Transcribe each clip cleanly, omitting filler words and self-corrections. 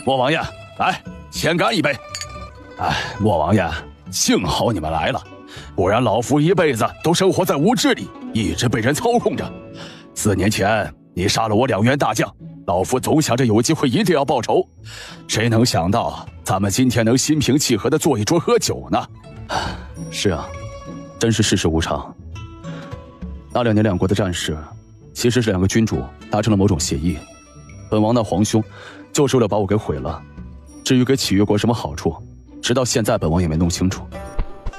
莫王爷，来，先干一杯。哎，莫王爷，幸好你们来了，不然老夫一辈子都生活在无知里，一直被人操控着。4年前你杀了我2员大将，老夫总想着有机会一定要报仇，谁能想到咱们今天能心平气和地坐一桌喝酒呢？是啊，真是世事无常。那2年2国的战事，其实是2个君主达成了某种协议，本王那皇兄就是为了把我给毁了。至于给启越国什么好处，直到现在本王也没弄清楚。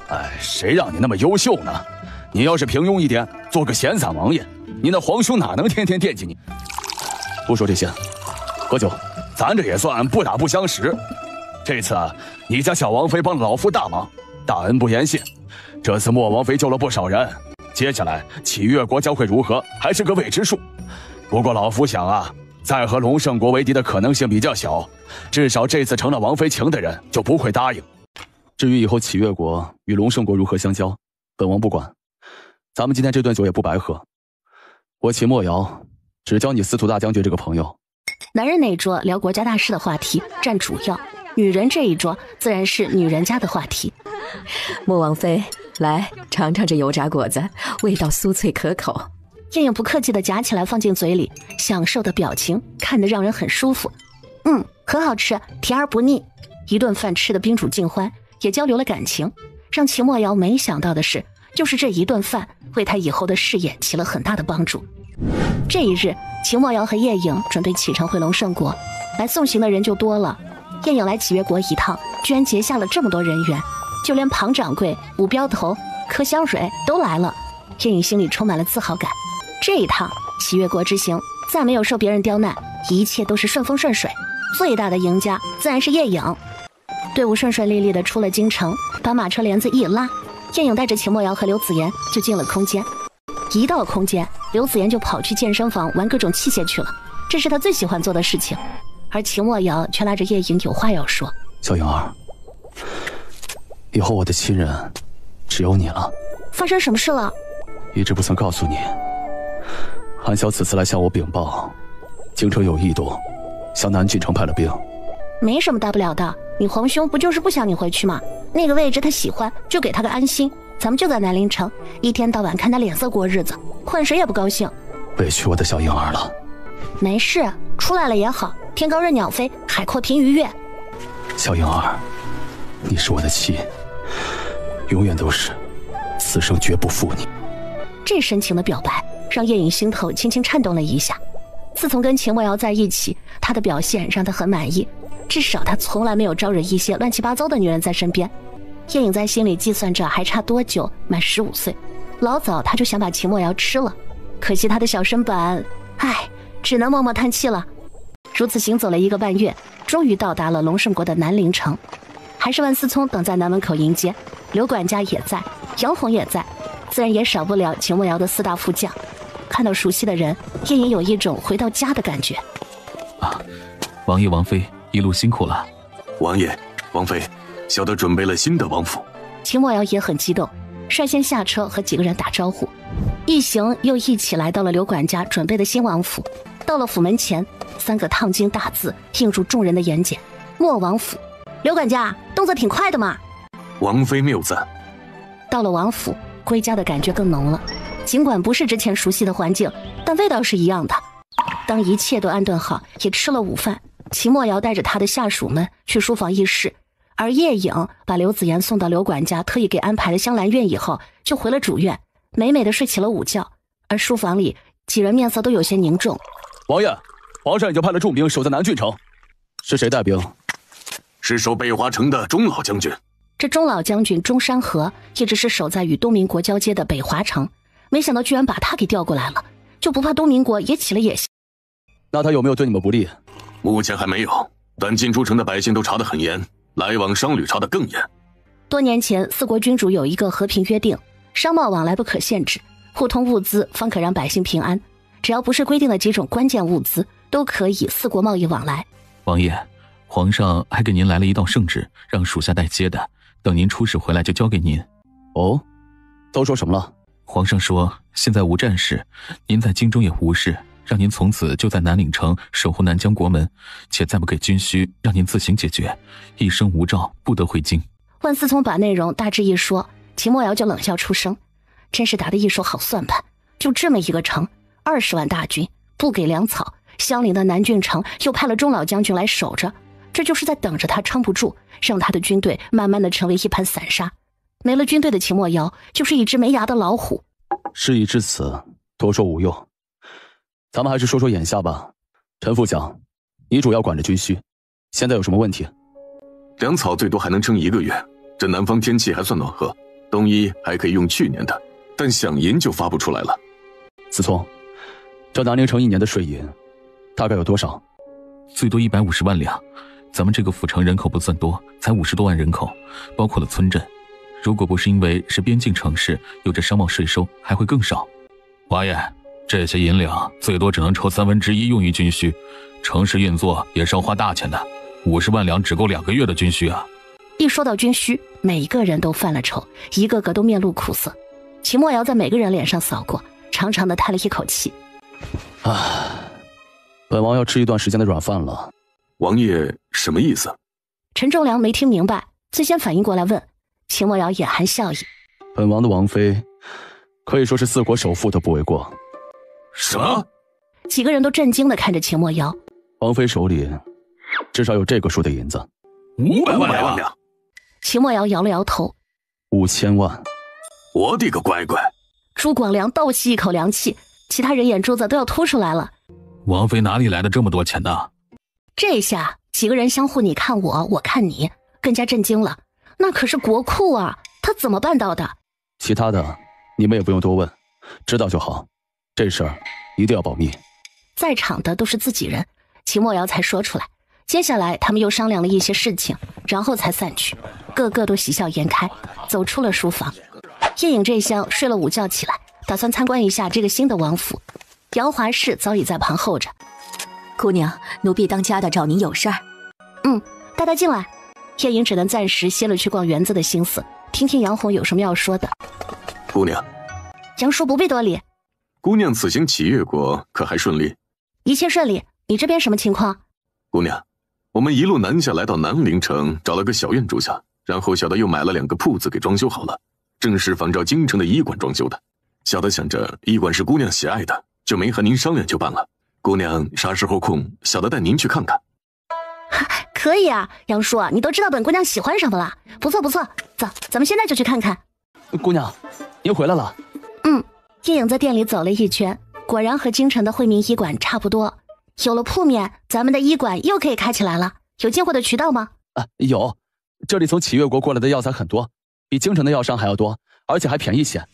哎，谁让你那么优秀呢？你要是平庸一点，做个闲散王爷，你那皇兄哪能天天惦记你？不说这些，喝酒，咱这也算不打不相识。这次你家小王妃帮了老夫大忙，大恩不言谢。这次莫王妃救了不少人，接下来启越国将会如何，还是个未知数。不过老夫想啊，再和龙胜国为敌的可能性比较小，至少这次成了王妃情的人就不会答应。至于以后启越国与龙胜国如何相交，本王不管。咱们今天这顿酒也不白喝。我启莫瑶只交你司徒大将军这个朋友。男人那桌聊国家大事的话题占主要，女人这一桌自然是女人家的话题。莫王妃，来尝尝这油炸果子，味道酥脆可口。燕影不客气地夹起来放进嘴里，享受的表情看得让人很舒服。很好吃，甜而不腻。一顿饭吃得宾主尽欢，也交流了感情。让齐莫瑶没想到的是，就是这一顿饭为他以后的事业起了很大的帮助。这一日，齐莫瑶和叶影准备启程回龙胜国，来送行的人就多了。叶影来启越国一趟，居然结下了这么多人缘，就连庞掌柜、五镖头、柯香蕊都来了。叶影心里充满了自豪感。这一趟启越国之行，再没有受别人刁难，一切都是顺风顺水。最大的赢家自然是叶影。队伍顺顺利利地出了京城，把马车帘子一拉，叶影带着秦莫瑶和刘子言就进了空间。一到空间，刘子言就跑去健身房玩各种器械去了，这是他最喜欢做的事情。而秦莫瑶却拉着叶影有话要说。小影儿，以后我的亲人只有你了。发生什么事了？一直不曾告诉你，韩晓此次来向我禀报，京城有异动，向南郡城派了兵。没什么大不了的，你皇兄不就是不想你回去吗？那个位置他喜欢，就给他个安心。咱们就在南陵城，一天到晚看他脸色过日子，换谁也不高兴。委屈我的小婴儿了。没事，出来了也好，天高任鸟飞，海阔凭鱼跃。小婴儿，你是我的妻，永远都是，此生绝不负你。这深情的表白让叶影心头轻轻颤动了一下。自从跟秦莫瑶在一起，他的表现让他很满意，至少他从来没有招惹一些乱七八糟的女人在身边。叶影在心里计算着还差多久满15岁，老早他就想把秦莫瑶吃了，可惜他的小身板，只能默默叹气了。如此行走了1个半月，终于到达了龙胜国的南陵城。还是万思聪等在南门口迎接，刘管家也在，杨红也在，自然也少不了秦莫瑶的4大副将。看到熟悉的人，叶影有一种回到家的感觉。王爷王妃一路辛苦了。王爷王妃，小的准备了新的王府。秦莫瑶也很激动，率先下车和几个人打招呼。一行又一起来到了刘管家准备的新王府。到了府门前，3个烫金大字映入众人的眼睑：莫王府。刘管家动作挺快的嘛。王妃谬赞。到了王府，归家的感觉更浓了。尽管不是之前熟悉的环境，但味道是一样的。当一切都安顿好，也吃了午饭，秦莫瑶带着他的下属们去书房议事，而叶影把刘子言送到刘管家特意给安排的香兰院以后，就回了主院，美美的睡起了午觉。而书房里几人面色都有些凝重。王爷，皇上已经派了重兵守在南郡城。是谁带兵？是守北华城的钟老将军。这钟老将军钟山河一直是守在与东民国交接的北华城，没想到居然把他给调过来了，就不怕东民国也起了野心？那他有没有对你们不利？目前还没有，但进出城的百姓都查得很严，来往商旅查得更严。多年前4国君主有一个和平约定，商贸往来不可限制，互通物资方可让百姓平安，只要不是规定的几种关键物资，都可以4国贸易往来。王爷，皇上还给您来了一道圣旨，让属下代接的，等您出使回来就交给您。哦，都说什么了？皇上说现在无战事，您在京中也无事，让您从此就在南岭城守护南疆国门，且再不给军需，让您自行解决，一生无照，不得回京。万思聪把内容大致一说，秦墨瑶就冷笑出声，真是打得一手好算盘，就这么一个城，20万大军，不给粮草，相邻的南郡城又派了钟老将军来守着，这就是在等着他撑不住，让他的军队慢慢的成为一盘散沙。没了军队的秦墨瑶就是一只没牙的老虎。事已至此，多说无用，咱们还是说说眼下吧。陈副将，你主要管着军需，现在有什么问题？粮草最多还能撑1个月，这南方天气还算暖和，冬衣还可以用去年的，但饷银就发不出来了。思聪，这南陵城1年的税银大概有多少？最多150万两，咱们这个府城人口不算多，才50多万人口，包括了村镇。如果不是因为是边境城市，有着商贸税收，还会更少。王爷，这些银两最多只能抽1/3用于军需，城市运作也是要花大钱的，50万两只够2个月的军需啊。一说到军需，每个人都犯了愁，一个个都面露苦色。秦墨瑶在每个人脸上扫过，长长的叹了一口气。本王要吃一段时间的软饭了。王爷什么意思？陈仲良没听明白，最先反应过来问。秦墨瑶眼含笑意，本王的王妃可以说是4国首富都不为过。什么？几个人都震惊地看着秦墨瑶。王妃手里至少有这个数的银子。500万两。秦墨瑶摇了摇头。5000万。我的个乖乖！朱广良倒吸一口凉气，其他人眼珠子都要凸出来了。王妃哪里来的这么多钱呢？这下几个人相互你看我，我看你，更加震惊了。那可是国库啊，他怎么办到的？其他的你们也不用多问，知道就好。这事儿一定要保密。在场的都是自己人，秦墨瑶才说出来。接下来他们又商量了一些事情，然后才散去，个个都喜笑颜开，走出了书房。叶颖这厢睡了午觉起来，打算参观一下这个新的王府。姚华氏早已在旁候着。姑娘，奴婢当家的找您有事儿。带他进来。叶颖只能暂时歇了去逛园子的心思，听听杨红有什么要说的。姑娘，杨叔不必多礼。姑娘此行启越国可还顺利？一切顺利，你这边什么情况？姑娘，我们一路南下来到南陵城，找了个小院住下，然后小的又买了2个铺子给装修好了，正是仿照京城的医馆装修的。小的想着医馆是姑娘喜爱的，就没和您商量就办了。姑娘啥时候空，小的带您去看看。可以啊，杨叔，你都知道本姑娘喜欢什么了，不错不错，走，咱们现在就去看看。姑娘，您回来了。叶颖在店里走了一圈，果然和京城的惠民医馆差不多。有了铺面，咱们的医馆又可以开起来了。有进货的渠道吗？有，这里从启越国过来的药材很多，比京城的药商还要多，而且还便宜些。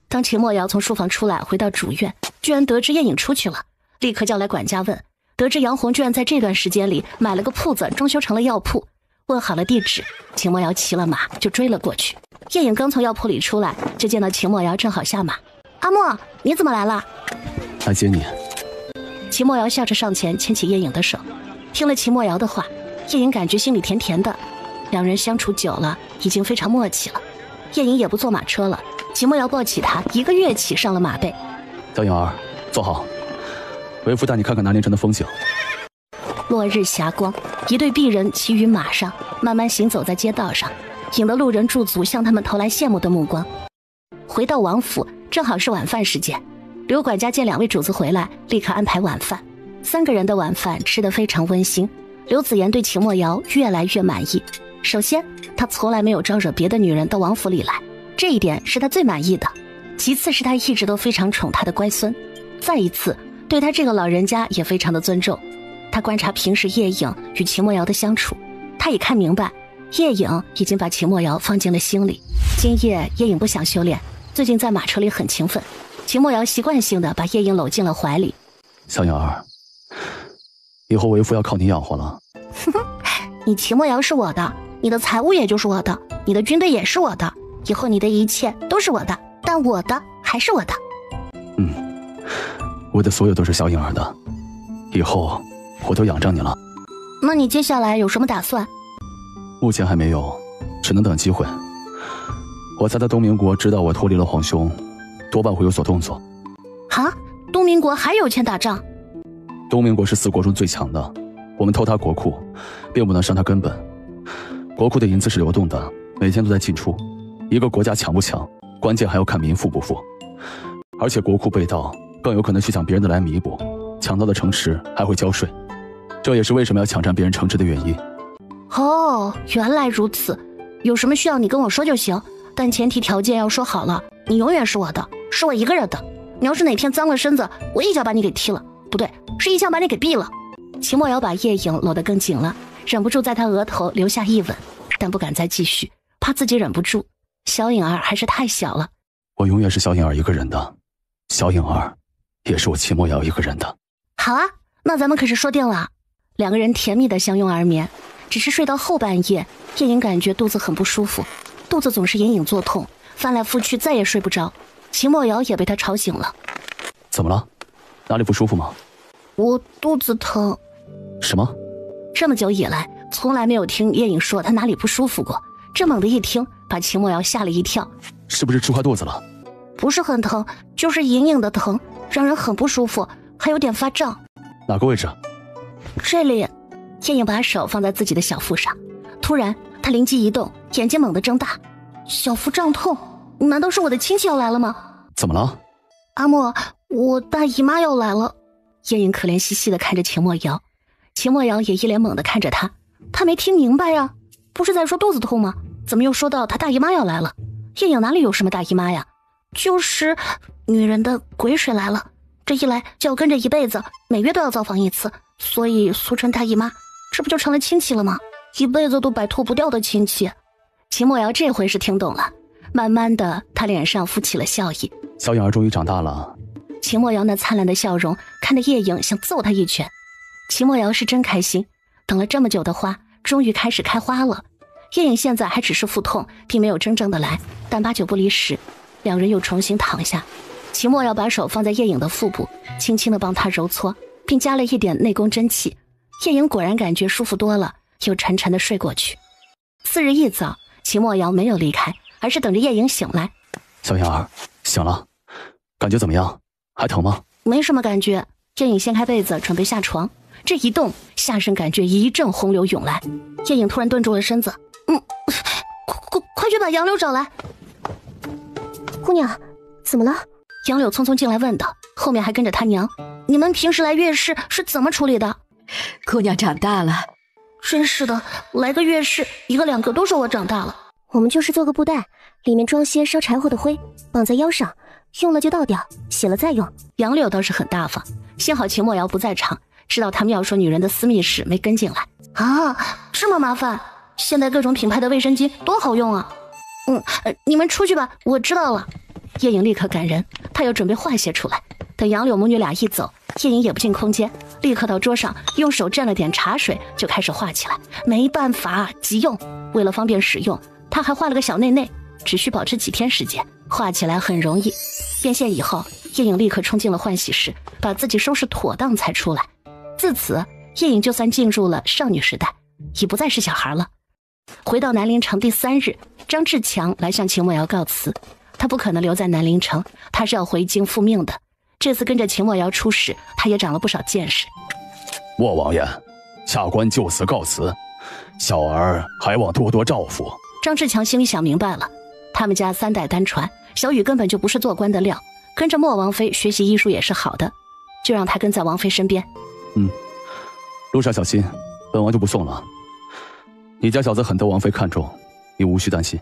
当秦墨瑶从书房出来，回到主院，居然得知叶颖出去了，立刻叫来管家问。得知杨红居然在这段时间里买了个铺子，装修成了药铺。问好了地址，秦墨瑶骑了马就追了过去。叶颖刚从药铺里出来，就见到秦墨瑶正好下马。阿莫，你怎么来了？来接你。秦墨瑶笑着上前牵起叶颖的手。听了秦墨瑶的话，叶颖感觉心里甜甜的。两人相处久了，已经非常默契了。叶颖也不坐马车了，秦墨瑶抱起她一个跃起上了马背。小颖儿，坐好，为父带你看看南陵城的风景。落日霞光，一对璧人骑于马上，慢慢行走在街道上，引得路人驻足向他们投来羡慕的目光。回到王府，正好是晚饭时间。刘管家见2位主子回来，立刻安排晚饭。3个人的晚饭吃得非常温馨。刘子言对秦墨瑶越来越满意。首先，他从来没有招惹别的女人到王府里来，这一点是他最满意的。其次是他一直都非常宠他的乖孙。再一次，对他这个老人家也非常的尊重。他观察平时叶颖与秦墨瑶的相处，他也看明白，叶颖已经把秦墨瑶放进了心里。今夜叶颖不想修炼，最近在马车里很勤奋。秦墨瑶习惯性的把叶颖搂进了怀里。小颖儿，以后为父要靠你养活了。你秦墨瑶是我的，你的财物也就是我的，你的军队也是我的，以后你的一切都是我的，但我的还是我的。我的所有都是小颖儿的，以后我都养着你了。那你接下来有什么打算？目前还没有，只能等机会。我猜在东明国知道我脱离了皇兄，多半会有所动作。啊，东明国还有钱打仗？东明国是4国中最强的，我们偷他国库，并不能伤他根本。国库的银子是流动的，每天都在进出。一个国家强不强，关键还要看民富不富。而且国库被盗，更有可能去抢别人的来弥补，抢到的城池还会交税，这也是为什么要抢占别人城池的原因。哦，原来如此。有什么需要你跟我说就行，但前提条件要说好了，你永远是我的，是我一个人的。你要是哪天脏了身子，我一脚把你给踢了，不对，是一枪把你给毙了。秦墨瑶把叶影搂得更紧了，忍不住在他额头留下一吻，但不敢再继续，怕自己忍不住。小颖儿还是太小了，我永远是小颖儿一个人的，小颖儿也是我秦墨瑶一个人的。好啊，那咱们可是说定了。两个人甜蜜的相拥而眠，只是睡到后半夜，叶颖感觉肚子很不舒服，肚子总是隐隐作痛，翻来覆去再也睡不着。秦墨瑶也被他吵醒了。怎么了？哪里不舒服吗？我肚子疼。什么？这么久以来从来没有听叶颖说她哪里不舒服过，这猛的一听把秦墨瑶吓了一跳。是不是吃坏肚子了？不是很疼，就是隐隐的疼，让人很不舒服，还有点发胀。哪个位置？这里。叶颖把手放在自己的小腹上，突然她灵机一动，眼睛猛地睁大。小腹胀痛，难道是我的亲戚要来了吗？怎么了？阿莫，我大姨妈要来了。叶颖可怜兮兮地看着秦墨瑶，秦墨瑶也一脸懵地看着他，他没听明白呀，不是在说肚子痛吗？怎么又说到他大姨妈要来了？叶颖哪里有什么大姨妈呀？就是女人的鬼水来了，这一来就要跟着一辈子，每月都要造访一次，所以俗称大姨妈，这不就成了亲戚了吗？一辈子都摆脱不掉的亲戚。秦墨瑶这回是听懂了，慢慢的他脸上浮起了笑意。小颖儿终于长大了。秦墨瑶那灿烂的笑容看得叶颖想揍他一拳。秦墨瑶是真开心，等了这么久的花终于开始开花了。叶颖现在还只是腹痛，并没有真正的来，但8、9不离10，两人又重新躺下。秦墨瑶把手放在叶颖的腹部，轻轻地帮她揉搓，并加了一点内功真气。叶颖果然感觉舒服多了，又沉沉地睡过去。次日一早，秦墨瑶没有离开，而是等着叶颖醒来。小颖儿醒了，感觉怎么样？还疼吗？没什么感觉。叶颖掀开被子准备下床，这一动，下身感觉一阵洪流涌来。叶颖突然顿住了身子，快去把杨柳找来。姑娘，怎么了？杨柳匆匆进来问道，后面还跟着他娘。你们平时来月事是怎么处理的？姑娘长大了。真是的，来个月事，一个两个都说我长大了。我们就是做个布袋，里面装些烧柴火的灰，绑在腰上，用了就倒掉，洗了再用。杨柳倒是很大方，幸好秦墨瑶不在场，知道他们要说女人的私密事，没跟进来。啊，这么麻烦？现在各种品牌的卫生巾多好用啊！你们出去吧，我知道了。叶颖立刻赶人，她又准备化些出来。等杨柳母女俩一走，叶颖也不进空间，立刻到桌上用手蘸了点茶水，就开始画起来。没办法，急用。为了方便使用，她还画了个小内内，只需保持几天时间，画起来很容易。变现以后，叶颖立刻冲进了换洗室，把自己收拾妥当才出来。自此，叶颖就算进入了少女时代，已不再是小孩了。回到南陵城第3日，张志强来向秦墨瑶告辞，他不可能留在南陵城，他是要回京复命的。这次跟着秦墨瑶出使，他也长了不少见识。莫王爷，下官就此告辞，小儿还望多多照拂。张志强心里想明白了，他们家3代单传，小雨根本就不是做官的料，跟着莫王妃学习医术也是好的，就让他跟在王妃身边。路上小心，本王就不送了。你家小子很得王妃看重，你无需担心。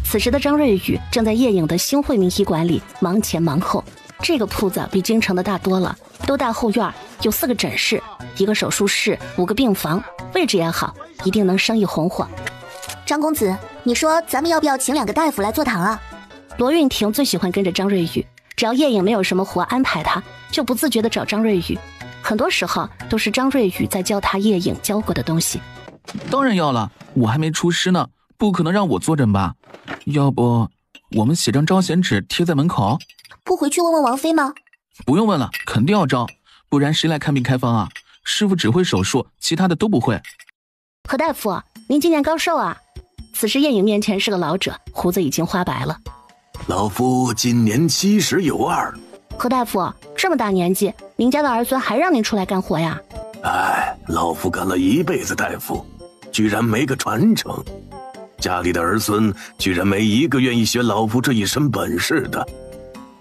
此时的张瑞宇正在叶颖的新惠民医馆里忙前忙后，这个铺子比京城的大多了，都大后院，有4个诊室，1个手术室，5个病房，位置也好，一定能生意红火。张公子，你说咱们要不要请2个大夫来坐堂啊？罗运婷最喜欢跟着张瑞宇，只要叶颖没有什么活安排他，就不自觉地找张瑞宇。很多时候都是张瑞宇在教他叶颖教过的东西。当然要了，我还没出师呢，不可能让我坐诊吧？要不我们写张招贤纸贴在门口？不回去问问王妃吗？不用问了，肯定要招，不然谁来看病开方啊？师傅只会手术，其他的都不会。何大夫，您今年高寿啊？此时叶颖面前是个老者，胡子已经花白了。老夫今年70有2，何大夫，这么大年纪，您家的儿孙还让您出来干活呀？哎，老夫干了一辈子大夫，居然没个传承，家里的儿孙居然没一个愿意学老夫这一身本事的。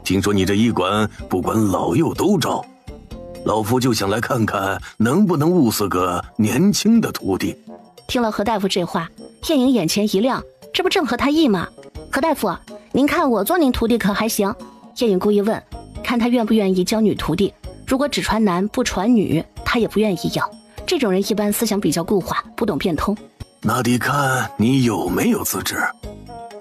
听说你这医馆不管老幼都招，老夫就想来看看能不能物色个年轻的徒弟。听了何大夫这话，叶颖眼前一亮，这不正合他意吗？何大夫，您看我做您徒弟可还行？叶颖故意问，看他愿不愿意教女徒弟。如果只传男不传女，他也不愿意要。这种人一般思想比较固化，不懂变通。那得看你有没有资质。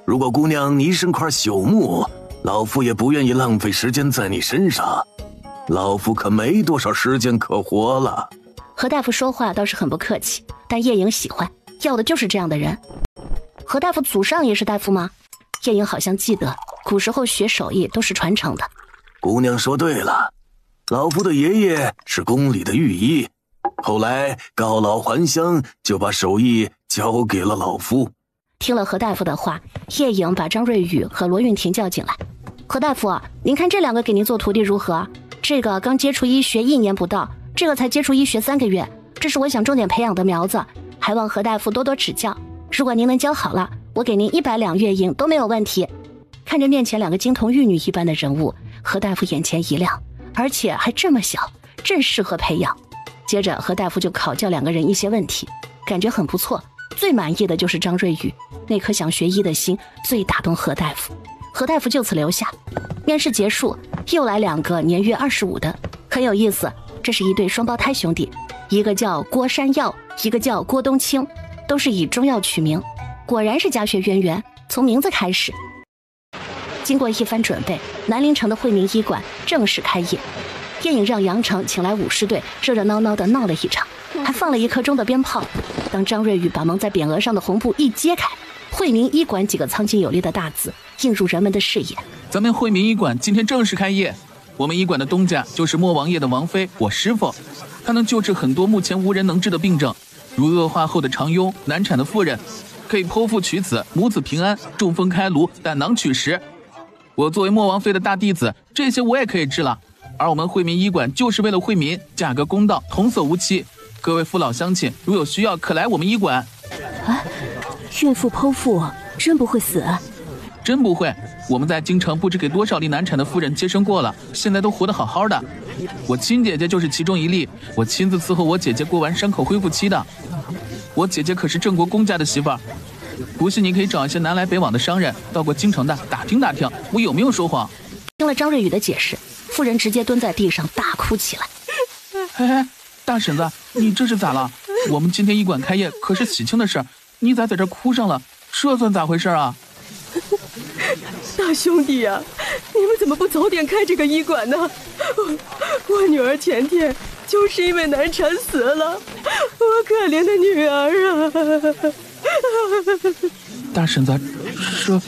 如果姑娘你一身块朽木，老夫也不愿意浪费时间在你身上。老夫可没多少时间可活了。何大夫说话倒是很不客气，但叶颖喜欢，要的就是这样的人。何大夫祖上也是大夫吗？叶颖好像记得，古时候学手艺都是传承的。姑娘说对了，老夫的爷爷是宫里的御医，后来告老还乡，就把手艺交给了老夫。听了何大夫的话，叶颖把张瑞宇和罗运婷叫进来。何大夫，您看这两个给您做徒弟如何？这个刚接触医学1年不到，这个才接触医学3个月，这是我想重点培养的苗子，还望何大夫多多指教。如果您能教好了，我给您100两月银都没有问题。看着面前两个金童玉女一般的人物，何大夫眼前一亮，而且还这么小，正适合培养。接着何大夫就考教两个人一些问题，感觉很不错。最满意的就是张瑞宇，那颗想学医的心最打动何大夫。何大夫就此留下。面试结束，又来2个年约25的，很有意思。这是一对双胞胎兄弟，一个叫郭山药，一个叫郭冬青，都是以中药取名，果然是家学渊源。从名字开始，经过一番准备，南陵城的惠民医馆正式开业。叶颖让杨成请来武士队，热热闹闹的闹了一场，还放了1颗钟的鞭炮。当张瑞宇把蒙在匾额上的红布一揭开，惠民医馆几个苍劲有力的大字映入人们的视野。咱们惠民医馆今天正式开业，我们医馆的东家就是莫王爷的王妃，我师傅，他能救治很多目前无人能治的病症，如恶化后的肠痈、难产的妇人，可以剖腹取子、母子平安、中风开颅、胆囊取食。我作为莫王妃的大弟子，这些我也可以治了。而我们惠民医馆就是为了惠民，价格公道，童叟无欺。各位父老乡亲，如有需要，可来我们医馆。啊，孕妇剖腹真不会死？真不会，我们在京城不知给多少例难产的妇人接生过了，现在都活得好好的。我亲姐姐就是其中一例，我亲自伺候我姐姐过完伤口恢复期的。我姐姐可是郑国公家的媳妇儿，不信你可以找一些南来北往的商人，到过京城的打听打听，我有没有说谎。听了张瑞宇的解释，妇人直接蹲在地上大哭起来。哎，大婶子，你这是咋了？我们今天医馆开业可是喜庆的事，你咋在这哭上了？这算咋回事啊？大兄弟呀，你们怎么不早点开这个医馆呢？我女儿前天就是因为难产死了，我可怜的女儿啊！大婶子，这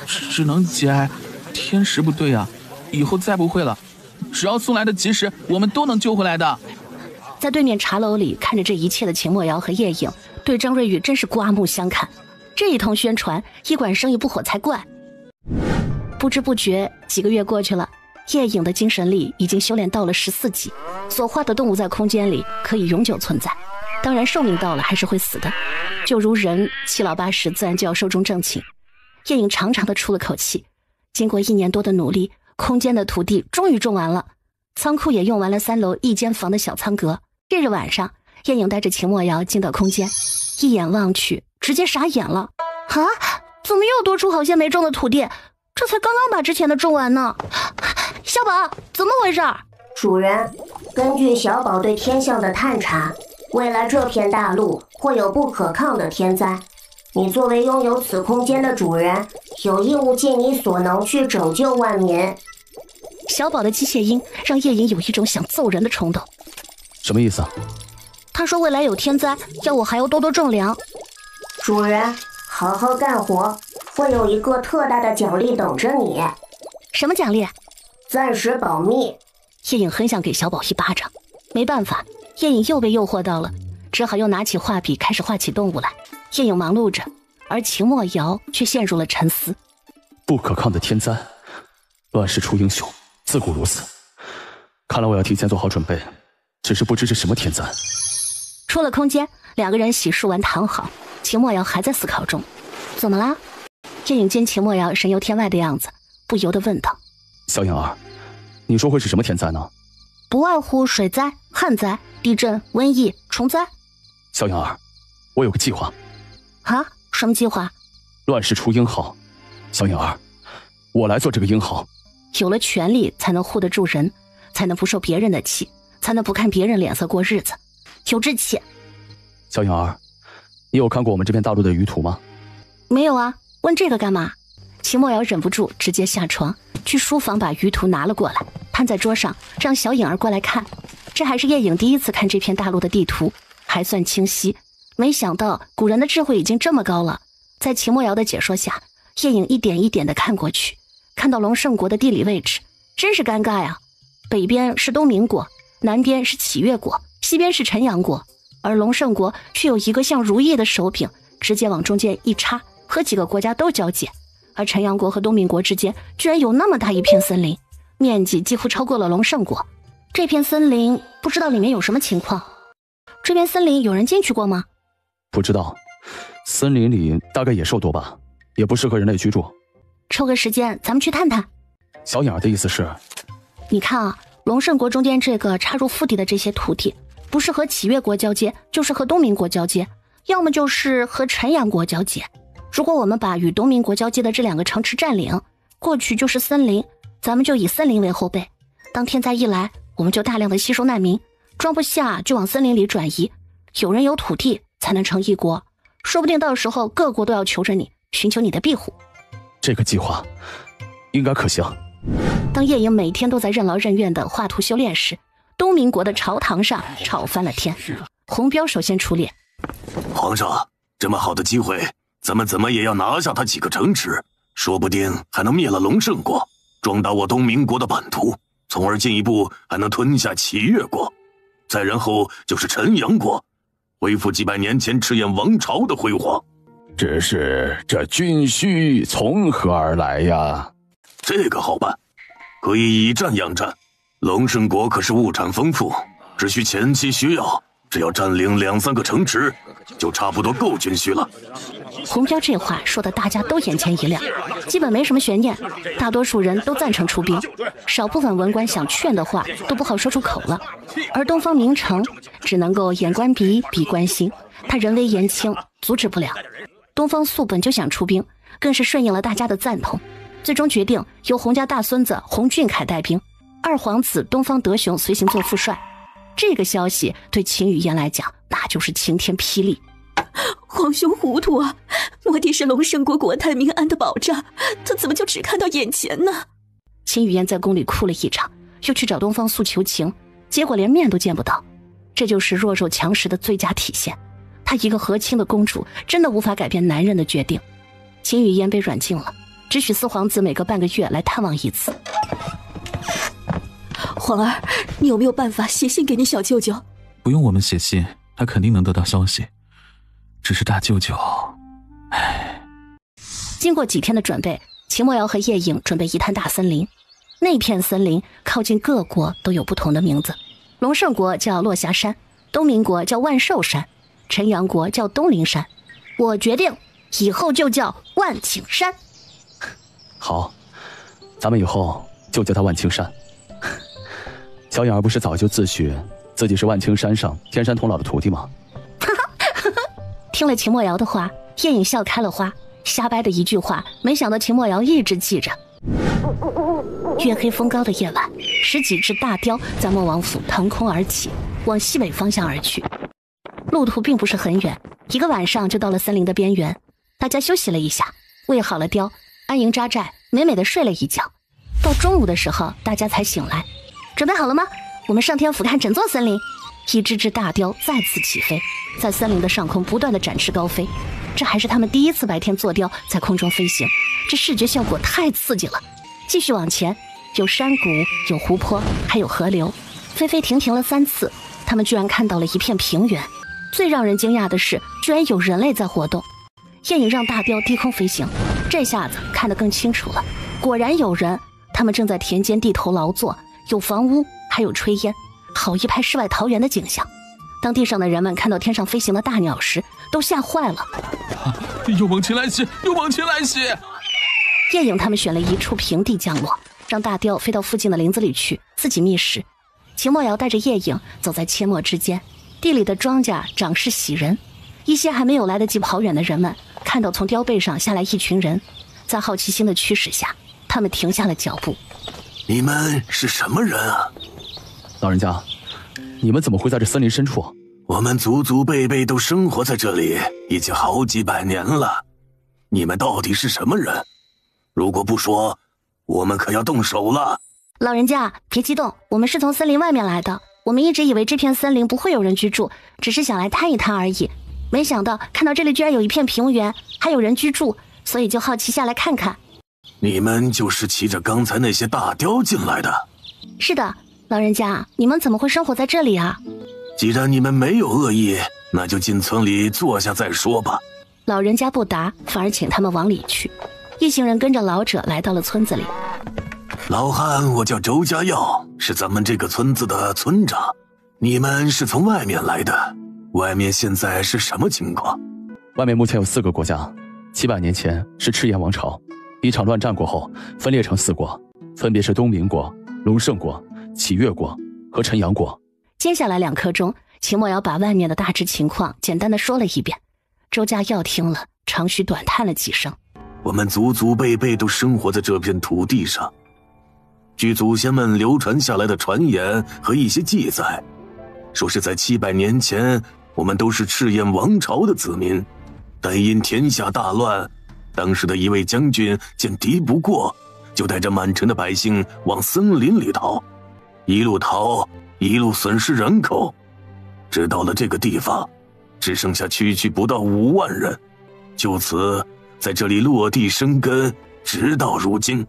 只能节哀，天时不对啊，以后再不会了。只要送来的及时，我们都能救回来的。在对面茶楼里看着这一切的秦墨瑶和叶颖，对张瑞宇真是刮目相看。这一通宣传，医馆生意不火才怪。不知不觉几个月过去了，叶颖的精神力已经修炼到了14级，所化的动物在空间里可以永久存在，当然寿命到了还是会死的，就如人7老8十自然就要寿终正寝。叶颖长长的出了口气，经过1年多的努力，空间的土地终于种完了，仓库也用完了3楼1间房的小仓阁。这日晚上，叶颖带着秦墨瑶进到空间，一眼望去直接傻眼了。啊，怎么又多出好些没种的土地？这才刚刚把之前的种完呢。小宝，怎么回事？主人，根据小宝对天象的探查，未来这片大陆会有不可抗的天灾。你作为拥有此空间的主人，有义务尽你所能去拯救万民。小宝的机械音让叶颖有一种想揍人的冲动。什么意思啊？他说未来有天灾，要我还要多多种粮。主人，好好干活，会有一个特大的奖励等着你。什么奖励？暂时保密。叶颖很想给小宝一巴掌，没办法，叶颖又被诱惑到了，只好又拿起画笔开始画起动物来。叶颖忙碌着，而秦墨瑶却陷入了沉思。不可抗的天灾，乱世出英雄，自古如此。看来我要提前做好准备，只是不知是什么天灾。出了空间，两个人洗漱完躺好，秦墨瑶还在思考中。怎么啦？叶颖见秦墨瑶神游天外的样子，不由得问道：小颖儿，你说会是什么天灾呢？不外乎水灾、旱灾、地震、瘟疫、虫灾。小颖儿，我有个计划。啊？什么计划？乱世出英豪。小颖儿，我来做这个英豪。有了权力，才能护得住人，才能不受别人的气，才能不看别人脸色过日子，有志气。小颖儿，你有看过我们这片大陆的舆图吗？没有啊，问这个干嘛？秦墨瑶忍不住直接下床，去书房把舆图拿了过来，摊在桌上，让小颖儿过来看。这还是叶颖第一次看这片大陆的地图，还算清晰。没想到古人的智慧已经这么高了。在秦墨瑶的解说下，叶颖一点一点地看过去，看到龙胜国的地理位置，真是尴尬呀。北边是东明国，南边是启越国，西边是陈阳国，而龙胜国却有一个像如意的手柄，直接往中间一插，和几个国家都交界。而陈阳国和东明国之间居然有那么大一片森林，面积几乎超过了龙胜国。这片森林不知道里面有什么情况。这片森林有人进去过吗？不知道，森林里大概野兽多吧，也不适合人类居住。抽个时间咱们去探探。小颖儿的意思是，你看啊，龙胜国中间这个插入腹地的这些土地，不是和启越国交接，就是和东明国交接，要么就是和陈阳国交接。如果我们把与东明国交接的这两个城池占领，过去就是森林，咱们就以森林为后备，当天灾一来，我们就大量的吸收难民，装不下就往森林里转移，有人有土地才能成一国，说不定到时候各国都要求着你，寻求你的庇护。这个计划应该可行。当叶颖每天都在任劳任怨的画图修炼时，东明国的朝堂上吵翻了天。红标首先出列：皇上，这么好的机会，咱们怎么也要拿下他几个城池，说不定还能灭了龙胜国，壮大我东明国的版图，从而进一步还能吞下启越国，再然后就是陈阳国，恢复几百年前赤焰王朝的辉煌。只是这军需从何而来呀？这个好办，可以以战养战。龙胜国可是物产丰富，只需前期需要，只要占领2-3个城池，就差不多够军需了。红标这话说的大家都眼前一亮，基本没什么悬念，大多数人都赞成出兵，少部分文官想劝的话都不好说出口了。而东方明城只能够眼观鼻，鼻观心，他人微言轻，阻止不了。东方朔本就想出兵，更是顺应了大家的赞同，最终决定由洪家大孙子洪俊凯带兵，二皇子东方德雄随行做副帅。这个消息对秦语嫣来讲那就是晴天霹雳。皇兄糊涂啊，谟帝是龙胜国国泰民安的保障，他怎么就只看到眼前呢？秦语嫣在宫里哭了一场，又去找东方朔求情，结果连面都见不到。这就是弱肉强食的最佳体现。她一个和亲的公主，真的无法改变男人的决定。秦语嫣被软禁了，只许4皇子每隔半个月来探望一次。皇儿，你有没有办法写信给你小舅舅？不用我们写信，他肯定能得到消息。只是大舅舅，唉。经过几天的准备，秦墨瑶和叶颖准备一探大森林。那片森林靠近各国都有不同的名字，龙胜国叫落霞山，东明国叫万寿山，陈阳国叫东陵山。我决定以后就叫万顷山。好，咱们以后就叫他万顷山。小颖儿不是早就自诩自己是万顷山上天山童姥的徒弟吗？听了秦墨瑶的话，叶颖笑开了花，瞎掰的一句话，没想到秦墨瑶一直记着。月黑风高的夜晚，10几只大雕在莫王府腾空而起，往西北方向而去。路途并不是很远，一个晚上就到了森林的边缘。大家休息了一下，喂好了雕，安营扎寨，美美的睡了一觉。到中午的时候，大家才醒来。准备好了吗？我们上天俯瞰整座森林。一只只大雕再次起飞，在森林的上空不断的展翅高飞。这还是他们第一次白天坐雕在空中飞行，这视觉效果太刺激了。继续往前，有山谷，有湖泊，还有河流。飞飞停停了3次，他们居然看到了一片平原。最让人惊讶的是，居然有人类在活动。叶颖让大雕低空飞行，这下子看得更清楚了，果然有人，他们正在田间地头劳作，有房屋，还有炊烟，好一派世外桃源的景象。当地上的人们看到天上飞行的大鸟时，都吓坏了。有猛禽来袭！有猛禽来袭！叶影他们选了一处平地降落，让大雕飞到附近的林子里去，自己觅食。秦墨瑶带着叶影走在阡陌之间，地里的庄稼长势喜人。一些还没有来得及跑远的人们看到从雕背上下来一群人，在好奇心的驱使下，他们停下了脚步。你们是什么人啊？老人家，你们怎么会在这森林深处？我们祖祖辈辈都生活在这里，已经好几百年了。你们到底是什么人？如果不说，我们可要动手了。老人家，别激动，我们是从森林外面来的。我们一直以为这片森林不会有人居住，只是想来探一探而已。没想到看到这里居然有一片平原，还有人居住，所以就好奇下来看看。你们就是骑着刚才那些大雕进来的？是的，老人家，你们怎么会生活在这里啊？既然你们没有恶意，那就进村里坐下再说吧。老人家不答，反而请他们往里去。一行人跟着老者来到了村子里。老汉，我叫周家耀，是咱们这个村子的村长。你们是从外面来的，外面现在是什么情况？外面目前有4个国家，700年前是赤焰王朝，一场乱战过后分裂成4国，分别是东明国、龙胜国、启越国和陈阳国。接下来2刻钟，秦墨瑶把外面的大致情况简单的说了一遍。周家耀听了，长吁短叹了几声。我们祖祖辈辈都生活在这片土地上，据祖先们流传下来的传言和一些记载，说是在700年前，我们都是赤焰王朝的子民，但因天下大乱，当时的一位将军见敌不过，就带着满城的百姓往森林里逃，一路逃，一路损失人口，直到了这个地方，只剩下区区不到5万人，就此在这里落地生根，直到如今。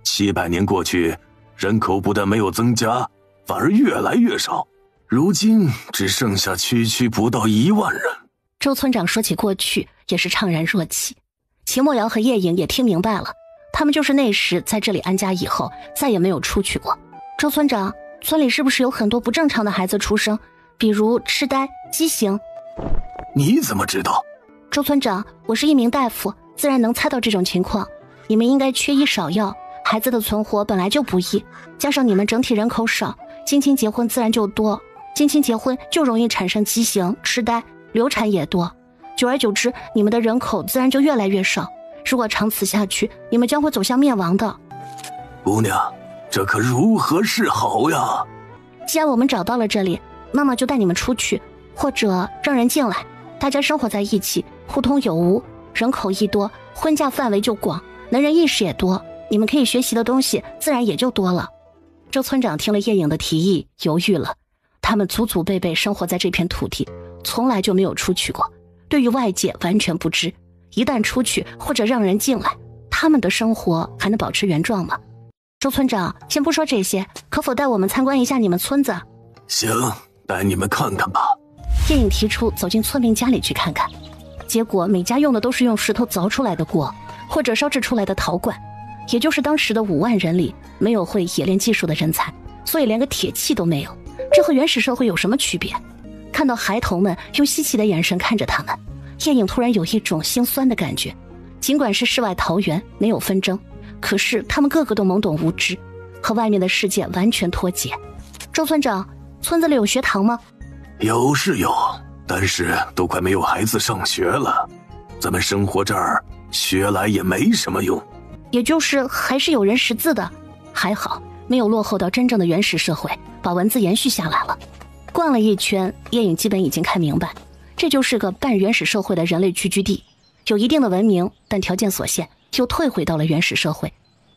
700年过去，人口不但没有增加，反而越来越少，如今只剩下区区不到1万人。周村长说起过去也是怅然若泣。秦墨瑶和叶影也听明白了，他们就是那时在这里安家以后再也没有出去过。周村长，村里是不是有很多不正常的孩子出生，比如痴呆、畸形？你怎么知道？周村长，我是一名大夫，自然能猜到这种情况。你们应该缺医少药，孩子的存活本来就不易，加上你们整体人口少，近亲结婚自然就多，近亲结婚就容易产生畸形、痴呆，流产也多，久而久之，你们的人口自然就越来越少。如果长此下去，你们将会走向灭亡的。姑娘，这可如何是好呀？既然我们找到了这里，妈妈就带你们出去，或者让人进来，大家生活在一起，互通有无，人口一多，婚嫁范围就广，能人意识也多，你们可以学习的东西自然也就多了。周村长听了叶影的提议，犹豫了。他们祖祖辈辈生活在这片土地，从来就没有出去过，对于外界完全不知。一旦出去或者让人进来，他们的生活还能保持原状吗？周村长，先不说这些，可否带我们参观一下你们村子？行，带你们看看吧。叶影提出走进村民家里去看看，结果每家用的都是用石头凿出来的锅，或者烧制出来的陶罐，也就是当时的5万人里没有会冶炼技术的人才，所以连个铁器都没有。这和原始社会有什么区别？看到孩童们用稀奇的眼神看着他们，叶影突然有一种心酸的感觉。尽管是世外桃源，没有纷争，可是他们个个都懵懂无知，和外面的世界完全脱节。周村长，村子里有学堂吗？有是有，但是都快没有孩子上学了，咱们生活这儿学来也没什么用。也就是还是有人识字的，还好没有落后到真正的原始社会，把文字延续下来了。逛了一圈，叶影基本已经看明白，这就是个半原始社会的人类聚居地，有一定的文明，但条件所限，又退回到了原始社会。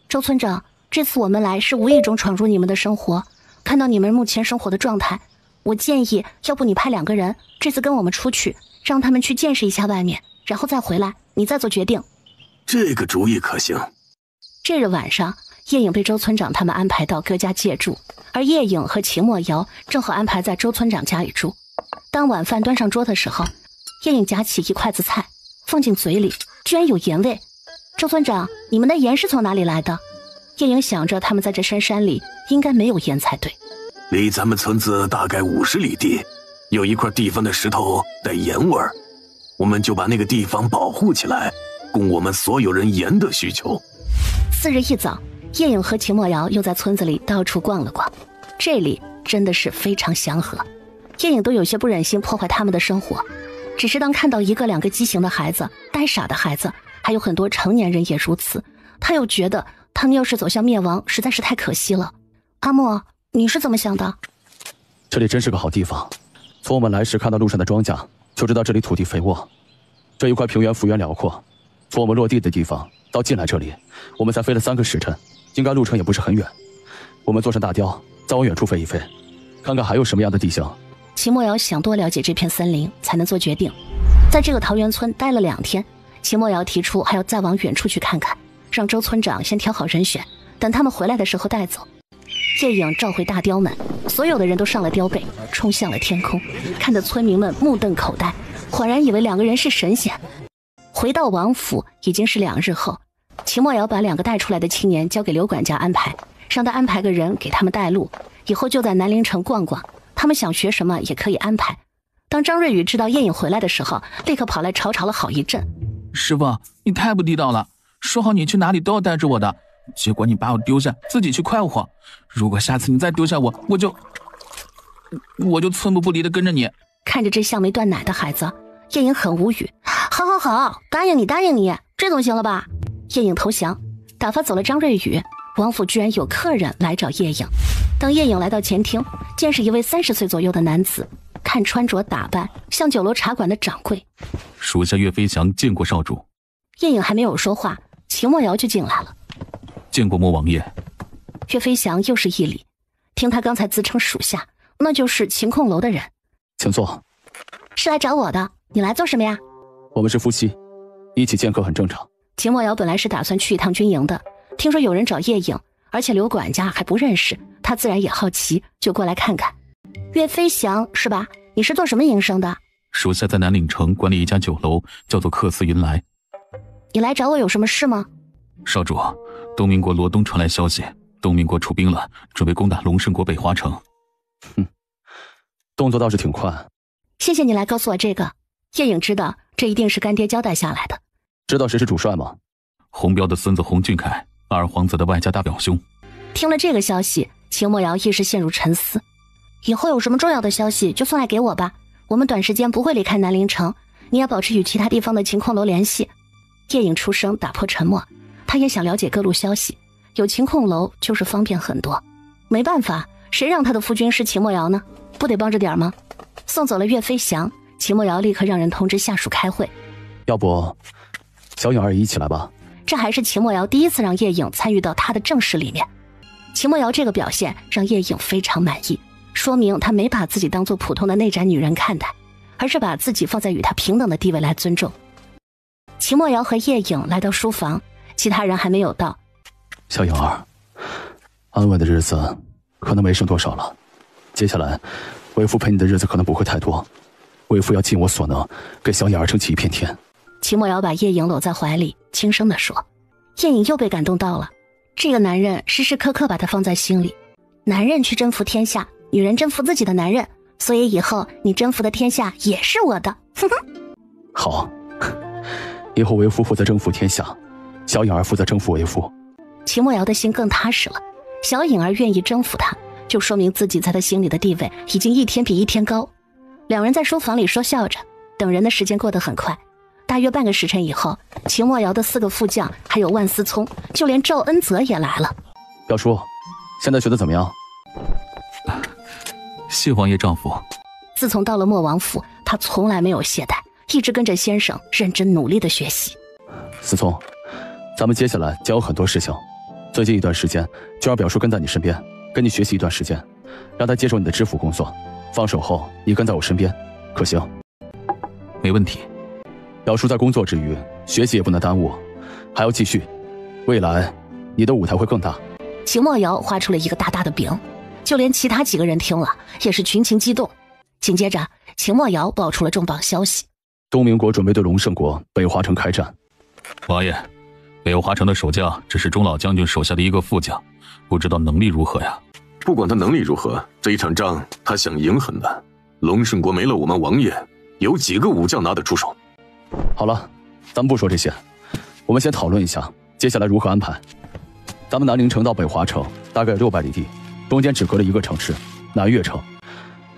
周村长，这次我们来是无意中闯入你们的生活，看到你们目前生活的状态，我建议要不你派2个人这次跟我们出去，让他们去见识一下外面，然后再回来，你再做决定。这个主意可行。这日晚上，叶影被周村长他们安排到各家借住，而叶影和秦墨瑶正好安排在周村长家里住。当晚饭端上桌的时候，叶影夹起一筷子菜放进嘴里，居然有盐味。周村长，你们的盐是从哪里来的？叶颖想着他们在这深山里应该没有烟才对。离咱们村子大概50里地，有一块地方的石头带盐味儿，我们就把那个地方保护起来，供我们所有人盐的需求。次日一早，叶颖和秦墨瑶又在村子里到处逛了逛，这里真的是非常祥和，叶颖都有些不忍心破坏他们的生活。只是当看到1个2个畸形的孩子、呆傻的孩子，还有很多成年人也如此，他又觉得他们要是走向灭亡，实在是太可惜了。阿莫，你是怎么想的？这里真是个好地方，从我们来时看到路上的庄稼，就知道这里土地肥沃。这一块平原幅员辽阔，从我们落地的地方到进来这里，我们才飞了3个时辰，应该路程也不是很远。我们坐上大雕，再往远处飞一飞，看看还有什么样的地形。秦墨瑶想多了解这片森林，才能做决定。在这个桃源村待了2天，秦墨瑶提出还要再往远处去看看，让周村长先挑好人选，等他们回来的时候带走。叶颖召回大雕们，所有的人都上了雕背，冲向了天空，看得村民们目瞪口呆，恍然以为2个人是神仙。回到王府已经是2日后，秦墨瑶把2个带出来的青年交给刘管家安排，让他安排个人给他们带路，以后就在南陵城逛逛，他们想学什么也可以安排。当张瑞宇知道叶颖回来的时候，立刻跑来吵了好一阵。师傅，你太不地道了，说好你去哪里都要带着我的，结果你把我丢下，自己去快活。如果下次你再丢下我，我就寸步不离的跟着你。看着这像没断奶的孩子，叶颖很无语。好，答应你，这总行了吧？叶颖投降，打发走了张瑞宇。王府居然有客人来找叶颖。当叶颖来到前厅，见是一位30岁左右的男子，看穿着打扮像酒楼茶馆的掌柜。属下岳飞翔见过少主。叶颖还没有说话，秦墨瑶就进来了。见过莫王爷。岳飞翔又是一礼，听他刚才自称属下，那就是晴空楼的人。请坐。是来找我的，你来做什么呀？我们是夫妻，一起见客很正常。秦墨瑶本来是打算去一趟军营的，听说有人找叶颖，而且刘管家还不认识，他自然也好奇，就过来看看。岳飞翔是吧？你是做什么营生的？属下在南岭城管理一家酒楼，叫做客似云来。你来找我有什么事吗？少主，东明国罗东传来消息，东明国出兵了，准备攻打龙胜国北华城。动作倒是挺快。谢谢你来告诉我这个。叶颖知道这一定是干爹交代下来的。知道谁是主帅吗？红标的孙子洪俊凯，二皇子的外家大表兄。听了这个消息，秦墨瑶一时陷入沉思。以后有什么重要的消息就送来给我吧，我们短时间不会离开南陵城，你要保持与其他地方的晴空楼联系。叶颖出声打破沉默，他也想了解各路消息，有晴空楼就是方便很多。没办法，谁让他的夫君是秦墨瑶呢？不得帮着点吗？送走了岳飞翔，秦墨瑶立刻让人通知下属开会。要不小颖儿也一起来吧。这还是秦墨瑶第一次让叶颖参与到他的正事里面。秦墨瑶这个表现让叶颖非常满意，说明他没把自己当做普通的内宅女人看待，而是把自己放在与他平等的地位来尊重。秦墨瑶和叶颖来到书房，其他人还没有到。小颖儿，安稳的日子可能没剩多少了，接下来为父陪你的日子可能不会太多，为父要尽我所能给小颖儿撑起一片天。秦墨瑶把叶颖搂在怀里，轻声地说。叶颖又被感动到了，这个男人时时刻刻把她放在心里。男人去征服天下，女人征服自己的男人，所以以后你征服的天下也是我的。好，以后为父负责征服天下，小颖儿负责征服为父。秦墨瑶的心更踏实了，小颖儿愿意征服他，就说明自己在他心里的地位已经一天比一天高。两人在书房里说笑着，等人的时间过得很快。大约半个时辰以后，秦墨瑶的4个副将，还有万思聪，就连赵恩泽也来了。表叔，现在学得怎么样？谢王爷丈夫。自从到了莫王府，他从来没有懈怠，一直跟着先生认真努力的学习。思聪，咱们接下来将有很多事情，最近一段时间就让表叔跟在你身边，跟你学习一段时间，让他接手你的知府工作，放手后你跟在我身边，可行？没问题。表叔在工作之余，学习也不能耽误，还要继续，未来你的舞台会更大。秦墨瑶画出了一个大大的饼，就连其他几个人听了也是群情激动。紧接着，秦墨瑶爆出了重磅消息：东明国准备对龙胜国北华城开战。王爷，北华城的守将只是钟老将军手下的一个副将，不知道能力如何呀？不管他能力如何，这一场仗他想赢很难。龙顺国没了我们王爷，有几个武将拿得出手？好了，咱们不说这些，我们先讨论一下接下来如何安排。咱们南陵城到北华城大概600里地，中间只隔了一个城市南岳城。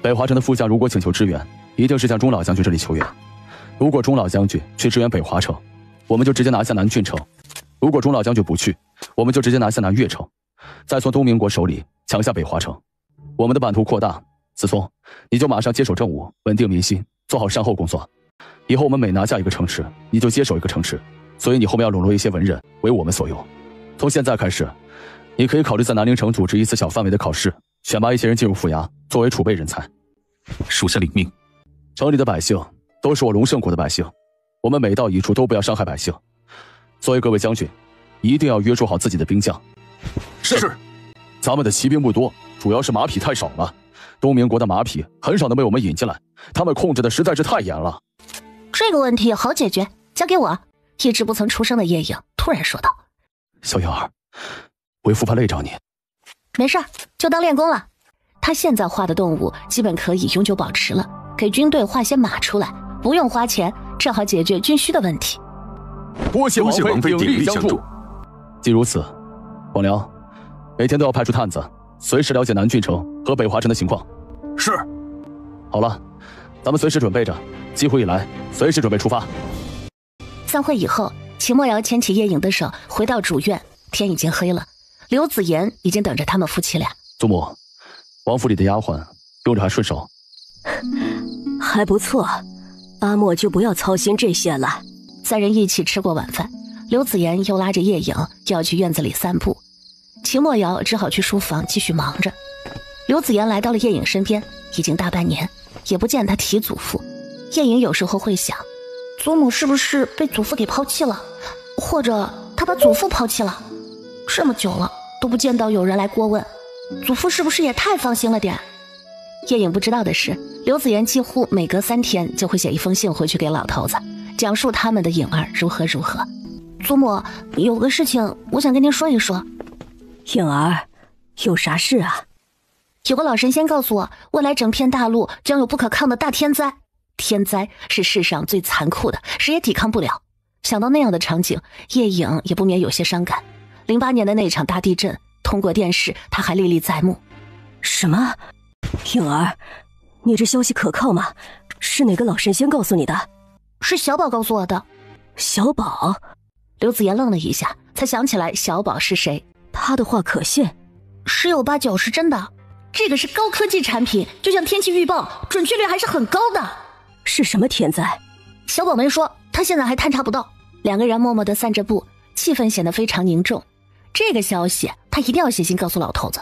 北华城的副将如果请求支援，一定是向钟老将军这里求援。如果钟老将军去支援北华城，我们就直接拿下南郡城；如果钟老将军不去，我们就直接拿下南岳城，再从东明国手里抢下北华城。我们的版图扩大，子聪，你就马上接手政务，稳定民心，做好善后工作。以后我们每拿下一个城池，你就接手一个城池，所以你后面要笼络一些文人为我们所用。从现在开始，你可以考虑在南陵城组织一次小范围的考试，选拔一些人进入府衙作为储备人才。属下领命。城里的百姓都是我龙胜国的百姓，我们每到一处都不要伤害百姓。所以各位将军，一定要约束好自己的兵将。是。咱们的骑兵不多，主要是马匹太少了。东明国的马匹很少能被我们引进来，他们控制的实在是太严了。这个问题好解决，交给我。一直不曾出声的叶影突然说道：“小颖儿，为父怕累着你。没事，就当练功了。他现在画的动物基本可以永久保持了，给军队画些马出来，不用花钱，正好解决军需的问题。多谢王妃鼎力相助。既如此，广良，每天都要派出探子，随时了解南郡城和北华城的情况。是。好了，咱们随时准备着，机会一来，随时准备出发。散会以后，秦墨瑶牵起叶影的手回到主院，天已经黑了，刘子言已经等着他们夫妻俩。祖母，王府里的丫鬟用着还顺手？还不错，阿莫就不要操心这些了。三人一起吃过晚饭，刘子言又拉着叶影要去院子里散步，秦墨瑶只好去书房继续忙着。刘子言来到了叶影身边，已经大半年，也不见他提祖父。叶影有时候会想，祖母是不是被祖父给抛弃了，或者他把祖父抛弃了？这么久了都不见到有人来过问，祖父是不是也太放心了点？叶影不知道的是，刘子言几乎每隔3天就会写一封信回去给老头子，讲述他们的影儿如何如何。祖母，有个事情我想跟您说一说。影儿，有啥事啊？有个老神仙告诉我，未来整片大陆将有不可抗的大天灾。天灾是世上最残酷的，谁也抵抗不了。想到那样的场景，叶影也不免有些伤感。08年的那场大地震，通过电视他还历历在目。什么？影儿，你这消息可靠吗？是哪个老神仙告诉你的？是小宝告诉我的。小宝？刘子言愣了一下，才想起来小宝是谁。他的话可信？十有八九是真的。这个是高科技产品，就像天气预报，准确率还是很高的。是什么天灾？小宝没说，他现在还探查不到。两个人默默地散着步，气氛显得非常凝重。这个消息他一定要写信告诉老头子。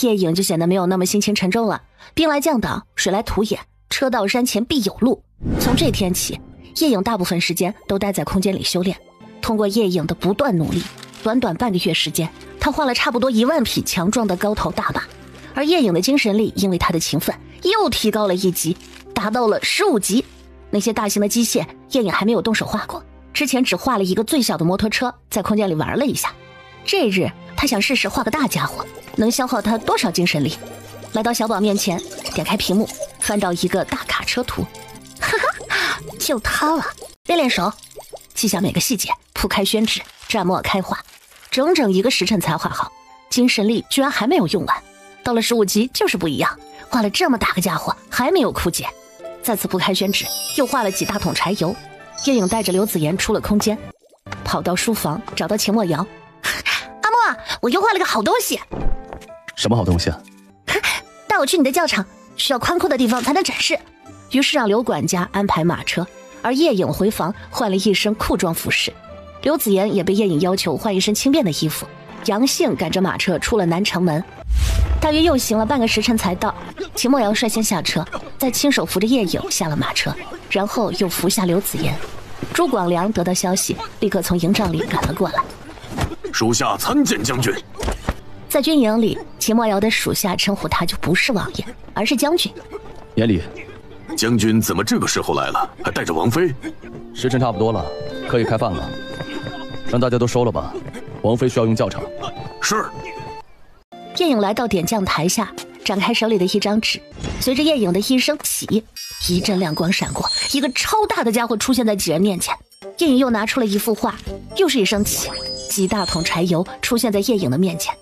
叶影就显得没有那么心情沉重了。兵来将挡，水来土掩，车到山前必有路。从这天起，叶影大部分时间都待在空间里修炼。通过叶影的不断努力，短短半个月时间，他画了差不多1万匹强壮的高头大马。而叶影的精神力因为他的勤奋又提高了1级，达到了15级。那些大型的机械叶影还没有动手画过，之前只画了一个最小的摩托车，在空间里玩了一下。这日他想试试画个大家伙能消耗他多少精神力。来到小宝面前，点开屏幕，翻到一个大卡车图。哈哈，就他了。练练手，记下每个细节，铺开宣纸，蘸墨开画，整整1个时辰才画好，精神力居然还没有用完。到了15级就是不一样，画了这么大个家伙还没有枯竭。再次铺开宣纸，又画了几大桶柴油。叶影带着刘子言出了空间，跑到书房找到秦墨瑶。阿莫，我又画了个好东西。什么好东西啊？带我去你的教场，需要宽阔的地方才能展示。于是让刘管家安排马车，而叶影回房换了一身裤装服饰。刘子言也被叶影要求换一身轻便的衣服。杨幸赶着马车出了南城门，大约又行了半个时辰才到。秦墨瑶率先下车，再亲手扶着叶影下了马车，然后又扶下刘子言。朱广良得到消息，立刻从营帐里赶了过来。属下参见将军。在军营里，秦墨瑶的属下称呼他就不是王爷，而是将军。免礼。将军怎么这个时候来了，还带着王妃？时辰差不多了，可以开饭了。让大家都收了吧，王妃需要用教场。是。叶颖来到点将台下，展开手里的一张纸，随着叶颖的一声起，一阵亮光闪过，一个超大的家伙出现在几人面前。叶颖又拿出了一幅画，又是一声起，几大桶柴油出现在叶颖的面前。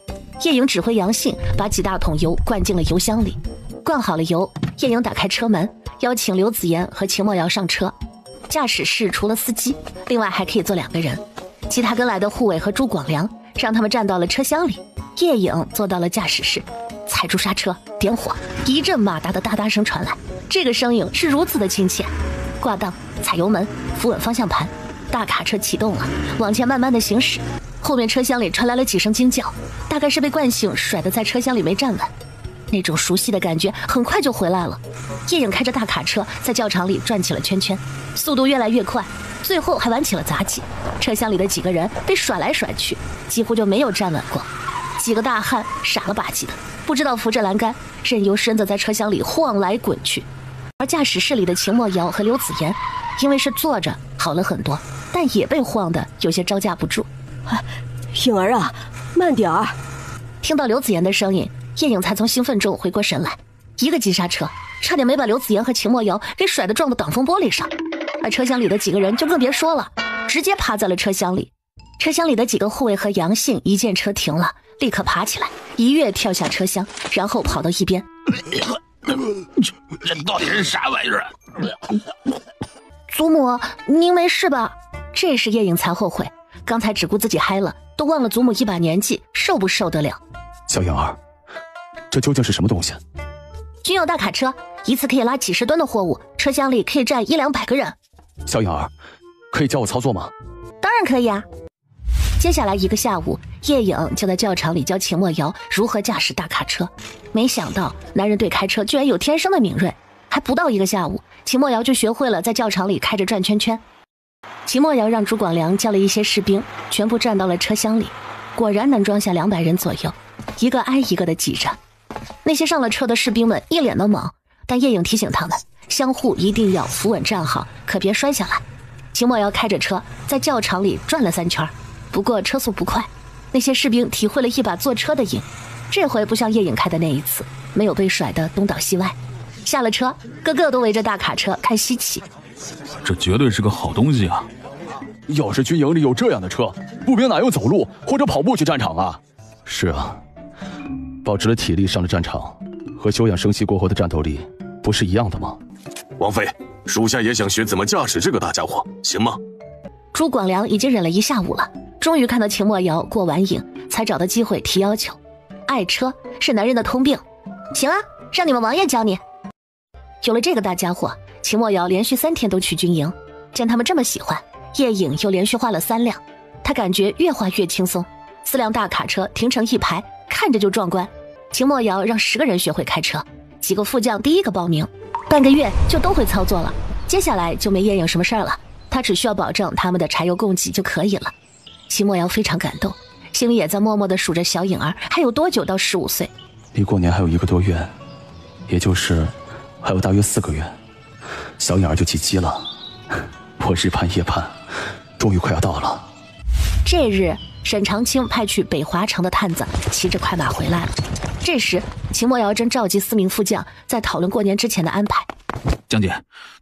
叶颖指挥杨信把几大桶油灌进了油箱里，灌好了油，叶颖打开车门，邀请刘子言和秦墨瑶上车。驾驶室除了司机，另外还可以坐2个人。其他跟来的护卫和朱广良让他们站到了车厢里，叶颖坐到了驾驶室，踩住刹车，点火，一阵马达的哒哒声传来，这个声音是如此的亲切。挂档，踩油门，扶稳方向盘，大卡车启动了，往前慢慢的行驶。后面车厢里传来了几声惊叫，大概是被惯性甩得在车厢里没站稳。那种熟悉的感觉很快就回来了。叶颖开着大卡车在教场里转起了圈圈，速度越来越快，最后还玩起了杂技。车厢里的几个人被甩来甩去，几乎就没有站稳过。几个大汉傻了吧唧的，不知道扶着栏杆，任由身子在车厢里晃来滚去。而驾驶室里的秦墨瑶和刘子言，因为是坐着好了很多，但也被晃得有些招架不住。颖儿啊，慢点儿！听到刘子言的声音，叶颖才从兴奋中回过神来，一个急刹车，差点没把刘子言和秦墨瑶给甩得撞到挡风玻璃上。而车厢里的几个人就更别说了，直接趴在了车厢里。车厢里的几个护卫和杨信一见车停了，立刻爬起来，一跃跳下车厢，然后跑到一边。这到底是啥玩意儿？祖母，您没事吧？这时叶颖才后悔，刚才只顾自己嗨了，都忘了祖母一把年纪，受不受得了？小颖儿，这究竟是什么东西？军用大卡车，一次可以拉几10吨的货物，车厢里可以站100-200个人。小颖儿，可以教我操作吗？当然可以啊。接下来1个下午，叶颖就在教场里教秦墨瑶如何驾驶大卡车。没想到男人对开车居然有天生的敏锐，还不到1个下午，秦墨瑶就学会了在教场里开着转圈圈。秦墨瑶让朱广良叫了一些士兵，全部站到了车厢里，果然能装下200人左右，一个挨一个的挤着。那些上了车的士兵们一脸的懵，但叶颖提醒他们，相互一定要扶稳站好，可别摔下来。秦墨瑶开着车在教场里转了3圈，不过车速不快，那些士兵体会了一把坐车的瘾，这回不像叶颖开的那一次，没有被甩得东倒西歪。下了车，个个都围着大卡车看稀奇。这绝对是个好东西啊！要是军营里有这样的车，步兵哪用走路或者跑步去战场啊？是啊，保持了体力上了战场，和休养生息过后的战斗力不是一样的吗？王妃，属下也想学怎么驾驶这个大家伙，行吗？朱广良已经忍了1下午了，终于看到秦墨瑶过完瘾，才找到机会提要求。爱车是男人的通病，行啊，让你们王爷教你。有了这个大家伙，秦墨瑶连续3天都去军营，见他们这么喜欢，叶颖又连续画了3辆，他感觉越画越轻松。4辆大卡车停成一排，看着就壮观。秦墨瑶让10个人学会开车，几个副将第1个报名，半个月就都会操作了。接下来就没叶颖什么事儿了，他只需要保证他们的柴油供给就可以了。秦墨瑶非常感动，心里也在默默地数着小颖儿还有多久到15岁。离过年还有1个多月，也就是还有大约4个月，小颖儿就及笄了。我日盼夜盼，终于快要到了。这日，沈长清派去北华城的探子骑着快马回来了。这时，秦墨瑶正召集4名副将在讨论过年之前的安排。将军，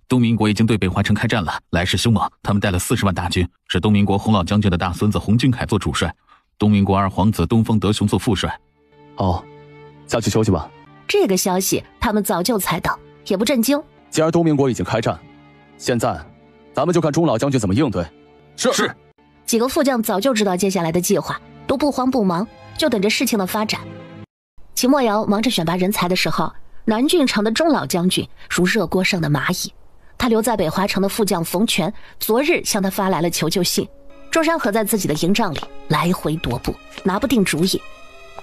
东民国已经对北华城开战了，来势凶猛。他们带了40万大军，是东民国洪老将军的大孙子洪俊凯做主帅，东民国2皇子东风德雄做副帅。哦，下去休息吧。这个消息他们早就猜到，也不震惊。既然东民国已经开战，现在咱们就看钟老将军怎么应对。是。几个副将早就知道接下来的计划，都不慌不忙，就等着事情的发展。秦墨瑶忙着选拔人才的时候，南郡城的钟老将军如热锅上的蚂蚁。他留在北华城的副将冯全昨日向他发来了求救信。钟山河在自己的营帐里来回踱步，拿不定主意。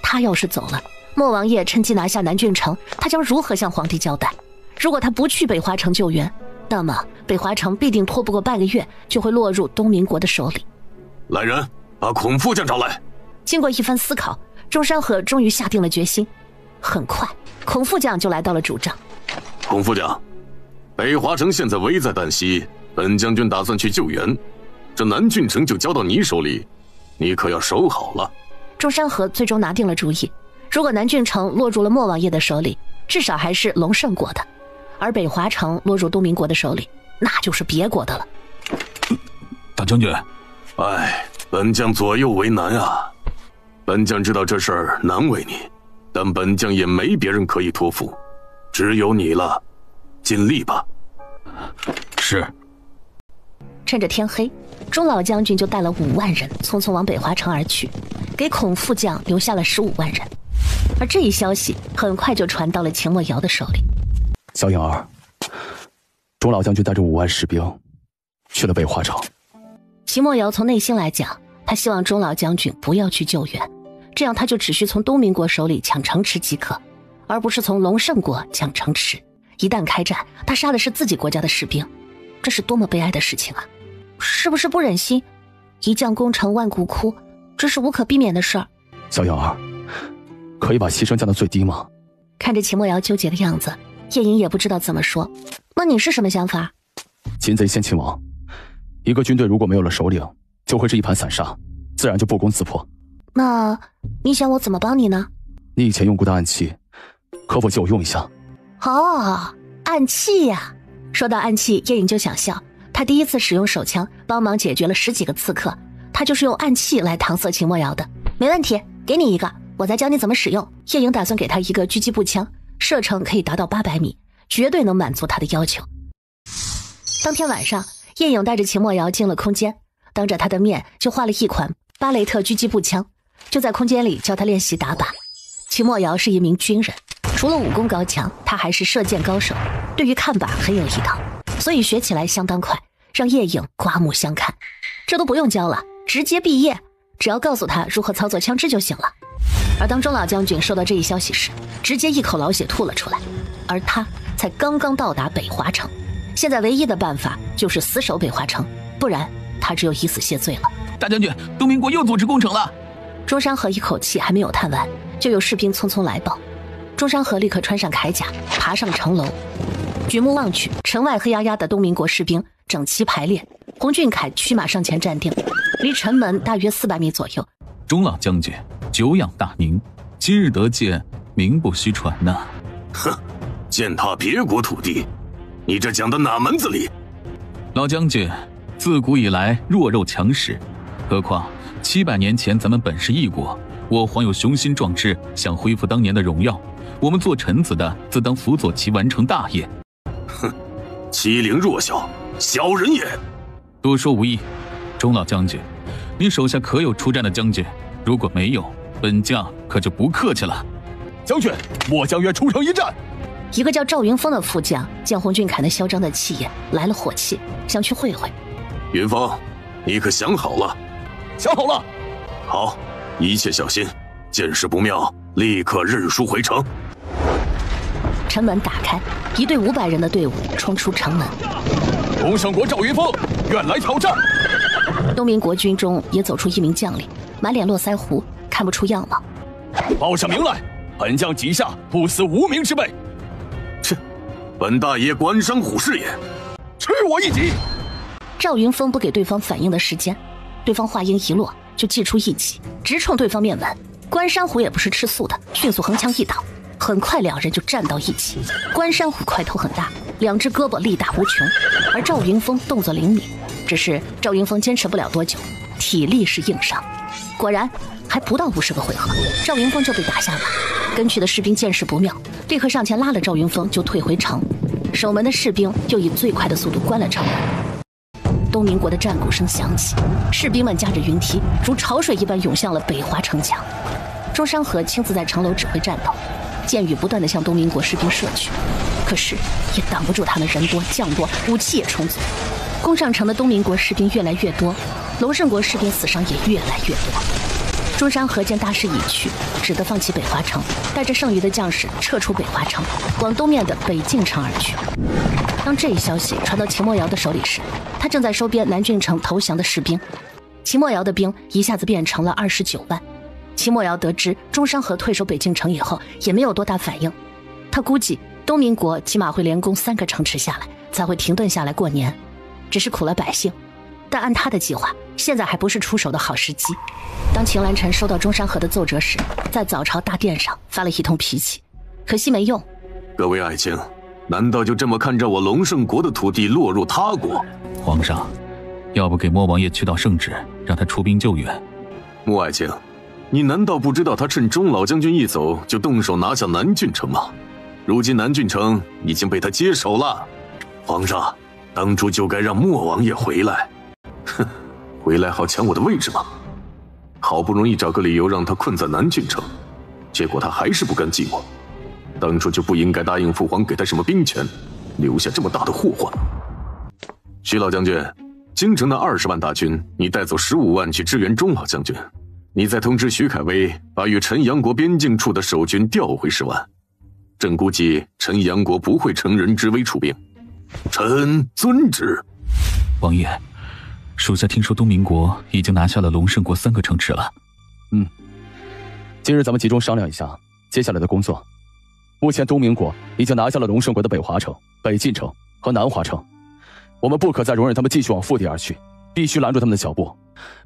他要是走了，莫王爷趁机拿下南郡城，他将如何向皇帝交代？如果他不去北华城救援，那么北华城必定拖不过半个月就会落入东民国的手里。来人，把孔副将找来。经过一番思考，钟山河终于下定了决心。很快，孔副将就来到了主帐。孔副将，北华城现在危在旦夕，本将军打算去救援，这南郡城就交到你手里，你可要守好了。中山河最终拿定了主意，如果南郡城落入了莫王爷的手里，至少还是龙胜国的；而北华城落入东明国的手里，那就是别国的了。大将军，本将左右为难啊。本将知道这事儿难为你，但本将也没别人可以托付，只有你了，尽力吧。是。趁着天黑，钟老将军就带了5万人匆匆往北华城而去，给孔副将留下了15万人。而这一消息很快就传到了秦墨瑶的手里。小颖儿，钟老将军带着5万士兵去了北华城。秦墨瑶从内心来讲，他希望钟老将军不要去救援，这样他就只需从东明国手里抢城池即可，而不是从龙胜国抢城池。一旦开战，他杀的是自己国家的士兵，这是多么悲哀的事情啊！是不是不忍心？一将功成万骨枯，这是无可避免的事儿。小颖儿，可以把牺牲降到最低吗？看着秦墨瑶纠结的样子，叶莹也不知道怎么说。那你是什么想法？擒贼先擒王，一个军队如果没有了首领，就会是一盘散沙，自然就不攻自破。那你想我怎么帮你呢？你以前用过的暗器，可否借我用一下？哦，暗器呀！说到暗器，叶颖就想笑。他第一次使用手枪，帮忙解决了10几个刺客，他就是用暗器来搪塞秦墨瑶的。没问题，给你一个，我再教你怎么使用。叶颖打算给他一个狙击步枪，射程可以达到800米，绝对能满足他的要求。当天晚上，叶颖带着秦墨瑶进了空间，当着他的面就画了一款巴雷特狙击步枪，就在空间里教他练习打靶。秦墨瑶是一名军人，除了武功高强，他还是射箭高手，对于看靶很有一套，所以学起来相当快，让叶颖刮目相看。这都不用教了，直接毕业，只要告诉他如何操作枪支就行了。而当钟老将军收到这一消息时，直接一口老血吐了出来，而他才刚刚到达北华城，现在唯一的办法就是死守北华城，不然他只有以死谢罪了。大将军，东明国又组织攻城了。钟山河一口气还没有叹完，就有士兵匆匆来报。钟山河立刻穿上铠甲，爬上城楼，举目望去，城外黑压压的东明国士兵整齐排列，洪俊凯驱马上前站定，离城门大约400米左右。钟老将军，久仰大名，今日得见，名不虚传呐。哼，践踏别国土地，你这讲的哪门子理？老将军，自古以来弱肉强食，何况700年前咱们本是一国，我皇有雄心壮志，想恢复当年的荣耀。我们做臣子的自当辅佐其完成大业。哼，欺凌弱小，小人也。多说无益。钟老将军，你手下可有出战的将军？如果没有，本将可就不客气了。将军，末将愿出城一战。一个叫赵云峰的副将见洪俊凯那嚣张的气焰，来了火气，想去会会。云峰，你可想好了？想好了。好，一切小心，见势不妙，立刻认输回城。城门打开，一队500人的队伍冲出城门。龙胜国赵云峰愿来挑战。东明国军中也走出一名将领，满脸络腮胡，看不出样貌。报上名来，本将几下不死无名之辈。切，本大爷关山虎是也。吃我一击！赵云峰不给对方反应的时间，对方话音一落就祭出一击，直冲对方面门。关山虎也不是吃素的，迅速横枪一挡，很快2人就站到一起。关山虎块头很大，2只胳膊力大无穷，而赵云峰动作灵敏，只是赵云峰坚持不了多久，体力是硬伤。果然还不到50个回合，赵云峰就被打下马。跟去的士兵见势不妙，立刻上前拉了赵云峰就退回城。守门的士兵又以最快的速度关了城门。东明国的战鼓声响起，士兵们驾着云梯如潮水一般涌向了北华城墙。钟山河亲自在城楼指挥战斗，箭雨不断地向东明国士兵射去，可是也挡不住他们人多将多，武器也充足。攻上城的东明国士兵越来越多，龙胜国士兵死伤也越来越多。钟山河见大势已去，只得放弃北华城，带着剩余的将士撤出北华城，往东面的北境城而去。当这一消息传到秦墨瑶的手里时，他正在收编南郡城投降的士兵。秦墨瑶的兵一下子变成了29万。秦墨瑶得知钟山河退守北境城以后，也没有多大反应。他估计东明国起码会连攻3个城池下来，才会停顿下来过年。只是苦了百姓，但按他的计划，现在还不是出手的好时机。当秦岚晨收到中山河的奏折时，在早朝大殿上发了一通脾气，可惜没用。各位爱卿，难道就这么看着我龙胜国的土地落入他国？皇上，要不给莫王爷去道圣旨，让他出兵救援？穆爱卿，你难道不知道他趁钟老将军一走就动手拿下南郡城吗？如今南郡城已经被他接手了。皇上，当初就该让莫王爷回来。哼，回来好抢我的位置吗？好不容易找个理由让他困在南郡城，结果他还是不甘寂寞。当初就不应该答应父皇给他什么兵权，留下这么大的祸患。徐老将军，京城的20万大军，你带走15万去支援钟老将军，你再通知徐凯威把与陈阳国边境处的守军调回10万。朕估计陈阳国不会乘人之危出兵。臣遵旨。王爷，属下听说东明国已经拿下了龙胜国3个城池了。今日咱们集中商量一下接下来的工作。目前东明国已经拿下了龙胜国的北华城、北晋城和南华城，我们不可再容忍他们继续往腹地而去，必须拦住他们的脚步，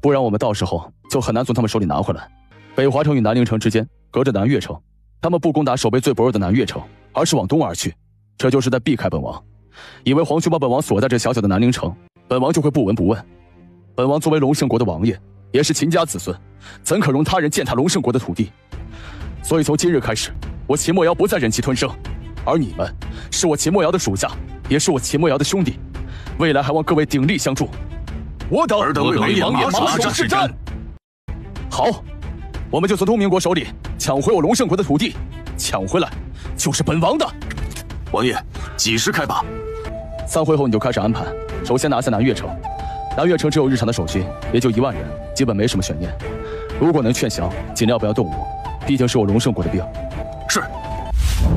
不然我们到时候就很难从他们手里拿回来。北华城与南陵城之间隔着南越城，他们不攻打守备最薄弱的南越城，而是往东而去，这就是在避开本王。以为皇兄把本王锁在这小小的南陵城，本王就会不闻不问。本王作为龙胜国的王爷，也是秦家子孙，怎可容他人践踏龙胜国的土地？所以从今日开始，我秦墨瑶不再忍气吞声，而你们是我秦墨瑶的属下，也是我秦墨瑶的兄弟，未来还望各位鼎力相助。我等尔等为王爷马首是瞻。好，我们就从东明国手里抢回我龙胜国的土地，抢回来就是本王的。王爷，几时开拔？3回后你就开始安排，首先拿下南越城。南越城只有日常的守军，也就1万人，基本没什么悬念。如果能劝降，尽量不要动武，毕竟是我龙胜国的兵。是。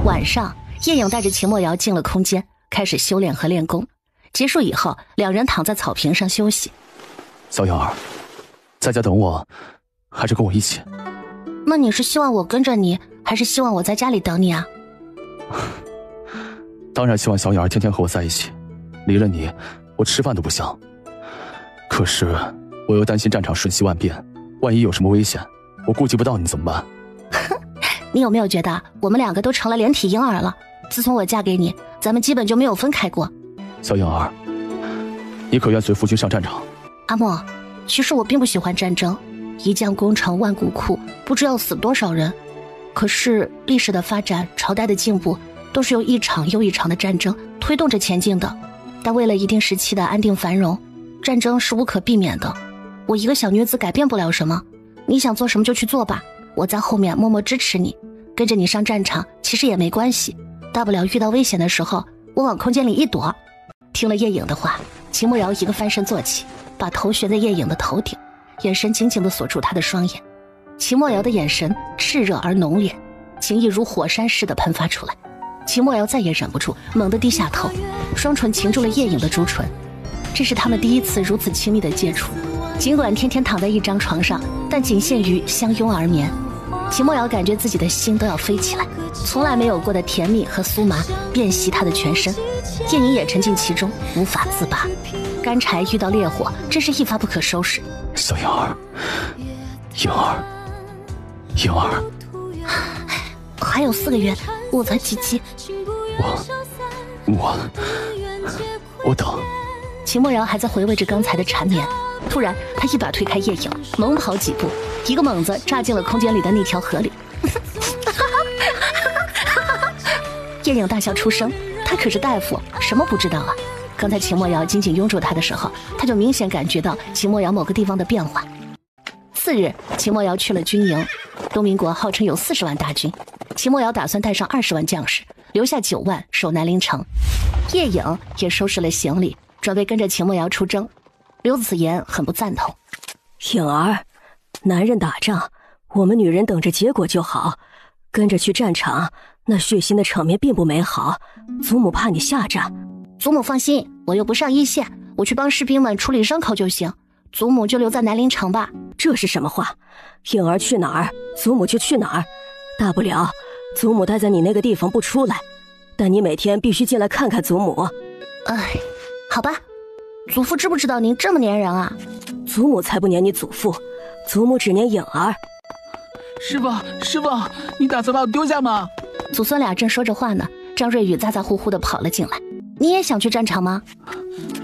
晚上，叶影带着秦墨瑶进了空间，开始修炼和练功。结束以后，两人躺在草坪上休息。小影儿，在家等我，还是跟我一起？那你是希望我跟着你，还是希望我在家里等你啊？当然希望小影儿天天和我在一起，离了你，我吃饭都不香。可是我又担心战场瞬息万变，万一有什么危险，我顾及不到你怎么办？你有没有觉得我们2个都成了连体婴儿了？自从我嫁给你，咱们基本就没有分开过。小影儿，你可愿随夫君上战场？阿莫，其实我并不喜欢战争，一将功成万骨枯，不知要死多少人。可是历史的发展，朝代的进步，都是由一场又一场的战争推动着前进的。但为了一定时期的安定繁荣，战争是无可避免的。我一个小女子改变不了什么，你想做什么就去做吧，我在后面默默支持你，跟着你上战场其实也没关系，大不了遇到危险的时候，我往空间里一躲。听了叶影的话，秦墨瑶一个翻身坐起，把头悬在叶影的头顶，眼神紧紧地锁住他的双眼。秦墨瑶的眼神炽热而浓烈，情意如火山似的喷发出来。秦墨瑶再也忍不住，猛地低下头，双唇擒住了叶影的朱唇。这是他们第一次如此亲密的接触，尽管天天躺在一张床上，但仅限于相拥而眠。秦墨瑶感觉自己的心都要飞起来，从来没有过的甜蜜和酥麻遍袭她的全身。叶影也沉浸其中，无法自拔。干柴遇到烈火，真是一发不可收拾。小影儿，影儿，影儿，还有4个月，我才几级？我等。秦墨瑶还在回味着刚才的缠绵，突然他一把推开叶影，猛跑几步，一个猛子扎进了空间里的那条河里。叶影大笑出声，他可是大夫，什么不知道啊？刚才秦墨瑶紧紧拥住他的时候，他就明显感觉到秦墨瑶某个地方的变化。4日，秦墨瑶去了军营。东明国号称有40万大军，秦墨瑶打算带上20万将士，留下9万守南陵城。叶影也收拾了行李，准备跟着秦墨瑶出征。刘子言很不赞同。影儿，男人打仗，我们女人等着结果就好，跟着去战场，那血腥的场面并不美好，祖母怕你下战。祖母放心，我又不上一线，我去帮士兵们处理伤口就行，祖母就留在南陵城吧。这是什么话？影儿去哪儿，祖母就去哪儿，大不了祖母待在你那个地方不出来，但你每天必须进来看看祖母。哎，好吧。祖父知不知道您这么粘人啊？祖母才不粘你祖父，祖母只粘颖儿。师傅，你打算把我丢下吗？祖孙俩正说着话呢，张瑞宇咋咋呼呼地跑了进来。你也想去战场吗？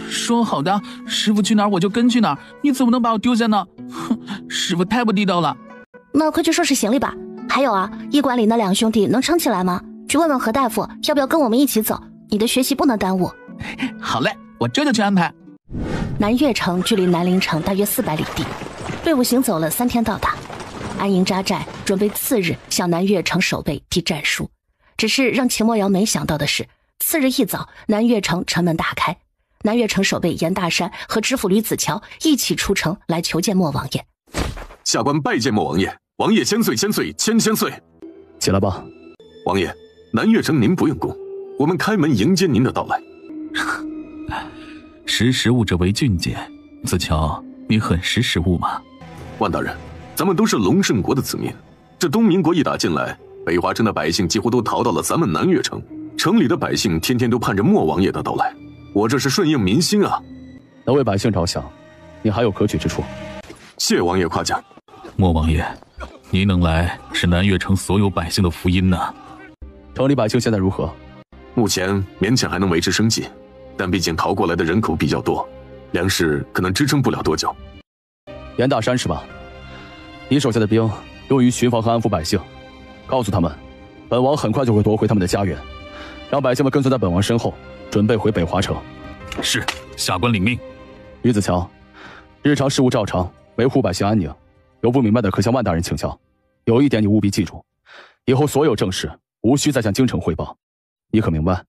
说好的，师傅去哪儿我就跟去哪儿，你怎么能把我丢下呢？哼，师傅太不地道了。那快去收拾行李吧。还有啊，医馆里那两兄弟能撑起来吗？去问问何大夫要不要跟我们一起走，你的学习不能耽误。好嘞，我这就去安排。南岳城距离南陵城大约400里地，队伍行走了3天到达，安营扎寨，准备次日向南岳城守备递战书。只是让秦墨瑶没想到的是，次日一早，南岳城城门大开，南岳城守备严大山和知府吕子乔一起出城来求见莫王爷。下官拜见莫王爷，王爷千岁千岁千岁。起来吧。王爷，南岳城您不用攻，我们开门迎接您的到来。识时务者为俊杰，子乔，你很识时务吗？万大人，咱们都是龙胜国的子民，这东民国一打进来，北华城的百姓几乎都逃到了咱们南岳城，城里的百姓天天都盼着莫王爷的到来，我这是顺应民心啊。能为百姓着想，你还有可取之处。谢王爷夸奖。莫王爷，您能来是南岳城所有百姓的福音呢。城里百姓现在如何？目前勉强还能维持生计，但毕竟逃过来的人口比较多，粮食可能支撑不了多久。严大山是吧？你手下的兵用于巡防和安抚百姓，告诉他们，本王很快就会夺回他们的家园，让百姓们跟随在本王身后，准备回北华城。是，下官领命。吕子乔，日常事务照常，维护百姓安宁。有不明白的可向万大人请教。有一点你务必记住，以后所有政事无需再向京城汇报，你可明白？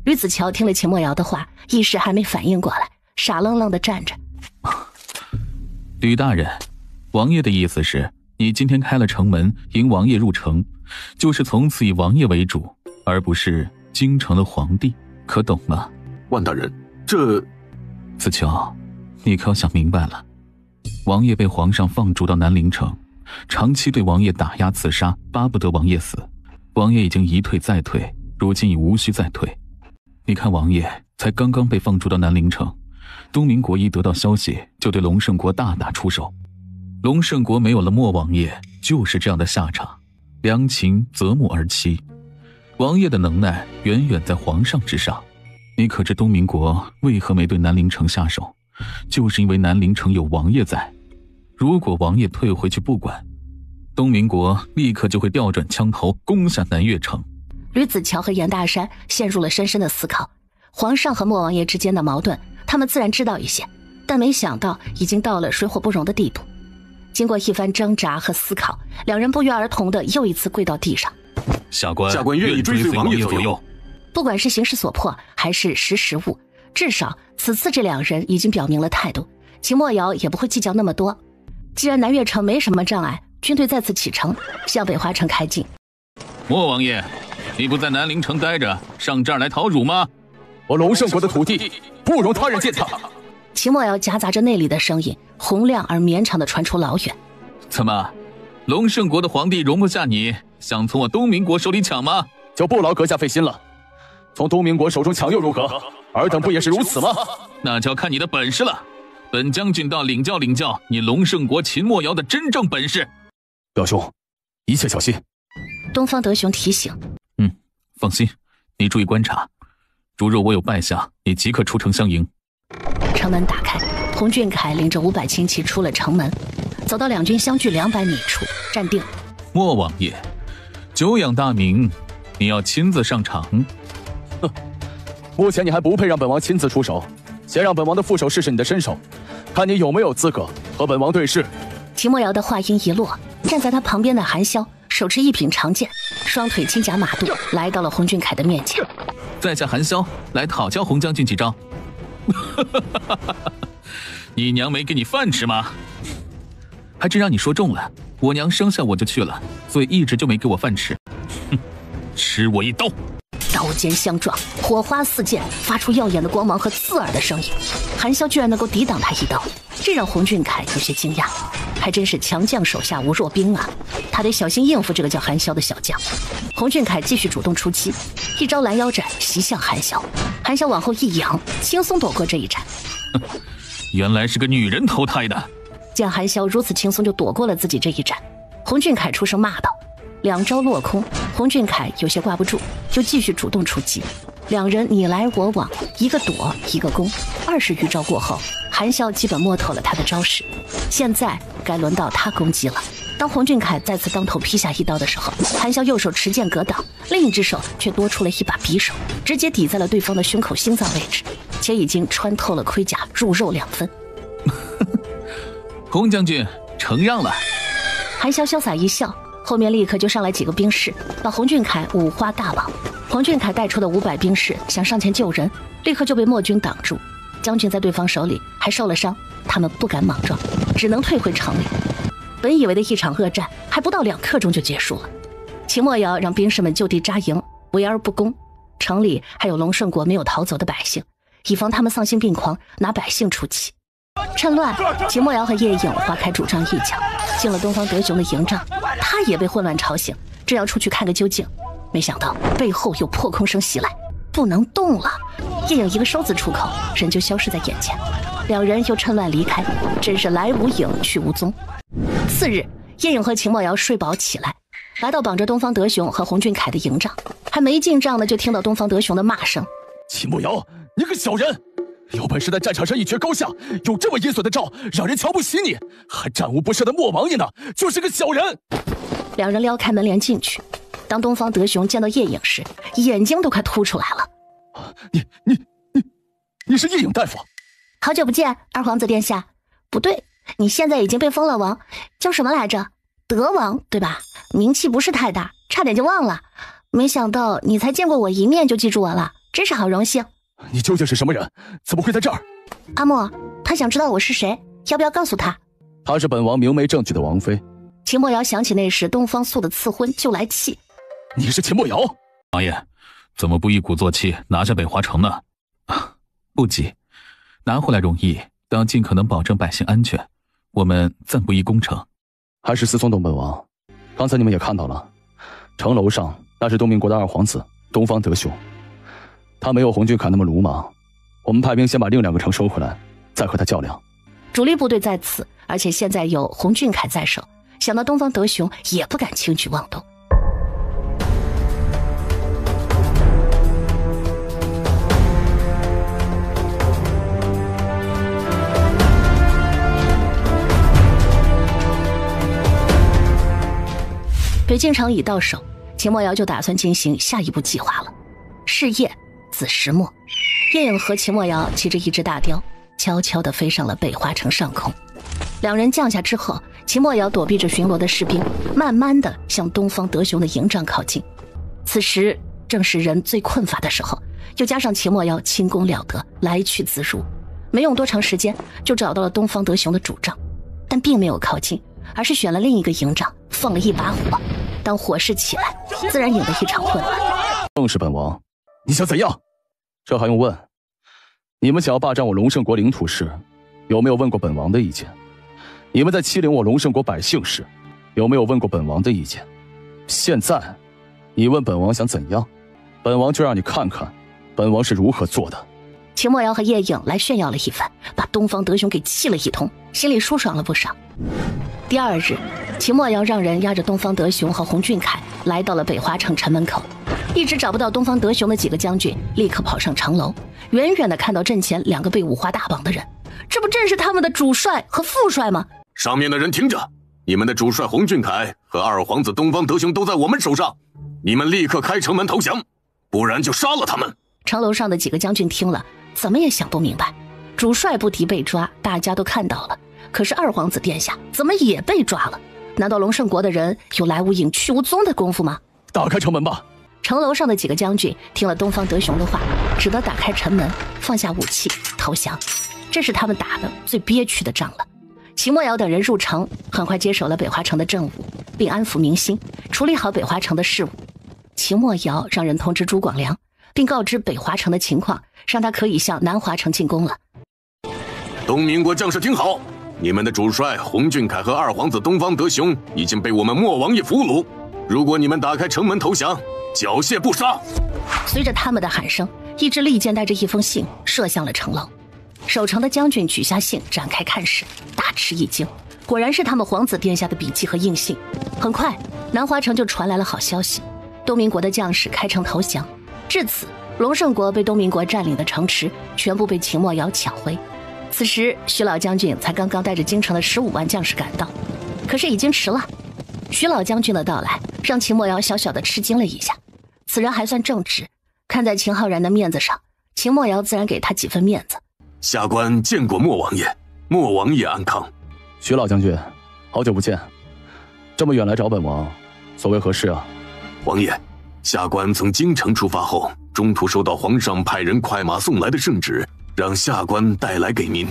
吕子乔听了秦墨瑶的话，一时还没反应过来，傻愣愣地站着。吕大人，王爷的意思是，你今天开了城门迎王爷入城，就是从此以王爷为主，而不是京城的皇帝，可懂吗？万大人，这……子乔，你可要想明白了，王爷被皇上放逐到南陵城，长期对王爷打压刺杀，巴不得王爷死。王爷已经一退再退，如今已无需再退。你看王爷才刚刚被放逐到南陵城，东明国一得到消息就对龙胜国大打出手。龙胜国没有了莫王爷，就是这样的下场，良禽择木而栖。王爷的能耐远远在皇上之上。你可知东明国为何没对南陵城下手？就是因为南陵城有王爷在。如果王爷退回去不管，东明国立刻就会调转枪头攻下南岳城。吕子乔和严大山陷入了深深的思考。皇上和莫王爷之间的矛盾，他们自然知道一些，但没想到已经到了水火不容的地步。经过一番挣扎和思考，两人不约而同的又一次跪到地上。下官愿意追随王爷左右。不管是形势所迫，还是识时务，至少此次这两人已经表明了态度，秦墨瑶也不会计较那么多。既然南岳城没什么障碍，军队再次启程，向北华城开进。莫王爷，你不在南陵城待着，上这儿来讨辱吗？我龙胜国的土地，不容他人践踏。秦墨瑶夹杂着内里的声音，洪亮而绵长的传出老远。怎么，龙胜国的皇帝容不下你，想从我东明国手里抢吗？就不劳阁下费心了。从东明国手中抢又如何？尔等不也是如此吗？那就要看你的本事了。本将军到领教领教你龙胜国秦墨瑶的真正本事。表兄，一切小心。东方德雄提醒。放心，你注意观察，如若我有败下，你即刻出城相迎。城门打开，洪俊凯领着500轻骑出了城门，走到两军相距200米处站定。莫王爷，久仰大名，你要亲自上场？哼，目前你还不配让本王亲自出手，先让本王的副手试试你的身手，看你有没有资格和本王对视。秦墨瑶的话音一落，站在他旁边的韩潇手持一柄长剑，双腿轻夹马肚，来到了洪俊凯的面前。在下韩潇，来讨教洪将军几招。你娘没给你饭吃吗？还真让你说中了，我娘生下我就去了，所以一直就没给我饭吃。哼，吃我一刀！刀尖相撞，火花四溅，发出耀眼的光芒和刺耳的声音。韩潇居然能够抵挡他一刀，这让洪俊凯有些惊讶，还真是强将手下无弱兵啊！他得小心应付这个叫韩潇的小将。洪俊凯继续主动出击，一招拦腰斩袭向韩潇，韩潇往后一仰，轻松躲过这一斩。原来是个女人投胎的。见韩潇如此轻松就躲过了自己这一战，洪俊凯出声骂道。2招落空，洪俊凯有些挂不住，就继续主动出击。2人你来我往，一个躲一个攻，20余招过后，韩潇基本摸透了他的招式。现在该轮到他攻击了。当洪俊凯再次当头劈下一刀的时候，韩潇右手持剑格挡，另一只手却多出了一把匕首，直接抵在了对方的胸口心脏位置，且已经穿透了盔甲，入肉2分。洪将军承让了。韩潇潇洒一笑，后面立刻就上来几个兵士，把洪俊凯五花大绑。洪俊凯带出的500兵士想上前救人，立刻就被墨军挡住。将军在对方手里还受了伤，他们不敢莽撞，只能退回城里。本以为的一场恶战还不到2刻钟就结束了。秦墨瑶让兵士们就地扎营，围而不攻。城里还有龙胜国没有逃走的百姓，以防他们丧心病狂拿百姓出气。趁乱，秦墨瑶和叶影划开主帐一角，进了东方德雄的营帐。他也被混乱吵醒，正要出去看个究竟，没想到背后有破空声袭来，不能动了。叶影一个收子出口，人就消失在眼前。2人又趁乱离开，真是来无影去无踪。次日，叶影和秦墨瑶睡饱起来，来到绑着东方德雄和洪俊凯的营帐，还没进帐呢，就听到东方德雄的骂声：“秦墨瑶，你个小人！有本事在战场上一决高下，有这么阴损的招，让人瞧不起你，还战无不胜的莫王爷呢，就是个小人！” 2人撩开门帘进去，当东方德雄见到叶影时，眼睛都快凸出来了。你是叶影大夫？好久不见，二皇子殿下。不对，你现在已经被封了王，叫什么来着？德王，对吧？名气不是太大，差点就忘了。没想到你才见过我一面就记住我了，真是好荣幸。你究竟是什么人？怎么会在这儿？阿莫，他想知道我是谁，要不要告诉他？她是本王明媒正娶的王妃。秦墨瑶想起那时东方素的赐婚，就来气。你是秦墨瑶？王爷，怎么不一鼓作气拿下北华城呢？不急，拿回来容易，但要尽可能保证百姓安全。我们暂不宜攻城。还是私送东本王。刚才你们也看到了，城楼上那是东明国的2皇子东方德雄，他没有洪俊凯那么鲁莽。我们派兵先把另2个城收回来，再和他较量。主力部队在此，而且现在有洪俊凯在手，想到东方德雄也不敢轻举妄动。北京城已到手，秦墨瑶就打算进行下一步计划了。是夜子时末，叶影和秦墨瑶骑着一只大雕，悄悄地飞上了北华城上空。2人降下之后，秦墨瑶躲避着巡逻的士兵，慢慢地向东方德雄的营帐靠近。此时正是人最困乏的时候，又加上秦墨瑶轻功了得，来去自如，没用多长时间就找到了东方德雄的主帐，但并没有靠近，而是选了另一个营帐，放了一把火。当火势起来，自然引得一场混乱。正是本王，你想怎样？这还用问？你们想要霸占我龙胜国领土时，有没有问过本王的意见？你们在欺凌我龙胜国百姓时，有没有问过本王的意见？现在，你问本王想怎样，本王就让你看看，本王是如何做的。秦墨瑶和叶影来炫耀了一番，把东方德雄给气了一通，心里舒爽了不少。第2日，秦墨瑶让人押着东方德雄和洪俊凯来到了北华城城门口，一直找不到东方德雄的几个将军立刻跑上城楼，远远的看到阵前2个被五花大绑的人，这不正是他们的主帅和副帅吗？上面的人听着，你们的主帅洪俊凯和2皇子东方德雄都在我们手上，你们立刻开城门投降，不然就杀了他们。城楼上的几个将军听了，怎么也想不明白，主帅不敌被抓，大家都看到了，可是2皇子殿下怎么也被抓了？难道龙胜国的人有来无影去无踪的功夫吗？打开城门吧！城楼上的几个将军听了东方德雄的话，只得打开城门，放下武器投降。这是他们打的最憋屈的仗了。秦墨瑶等人入城，很快接手了北华城的政务，并安抚民心，处理好北华城的事务。秦墨瑶让人通知朱广良，并告知北华城的情况，让他可以向南华城进攻了。东明国将士听好，你们的主帅洪俊凯和2皇子东方德雄已经被我们莫王爷俘虏，如果你们打开城门投降，缴械不杀。随着他们的喊声，一支利箭带着一封信射向了城楼。守城的将军举下信展开看时，大吃一惊，果然是他们皇子殿下的笔记和印信。很快，南华城就传来了好消息，东明国的将士开城投降。至此，隆盛国被东明国占领的城池全部被秦墨瑶抢回。此时，徐老将军才刚刚带着京城的15万将士赶到，可是已经迟了。徐老将军的到来让秦墨瑶小小的吃惊了一下，此人还算正直，看在秦浩然的面子上，秦墨瑶自然给他几分面子。下官见过莫王爷，莫王爷安康。徐老将军，好久不见，这么远来找本王，所谓何事啊？王爷，下官从京城出发后，中途收到皇上派人快马送来的圣旨，让下官带来给您。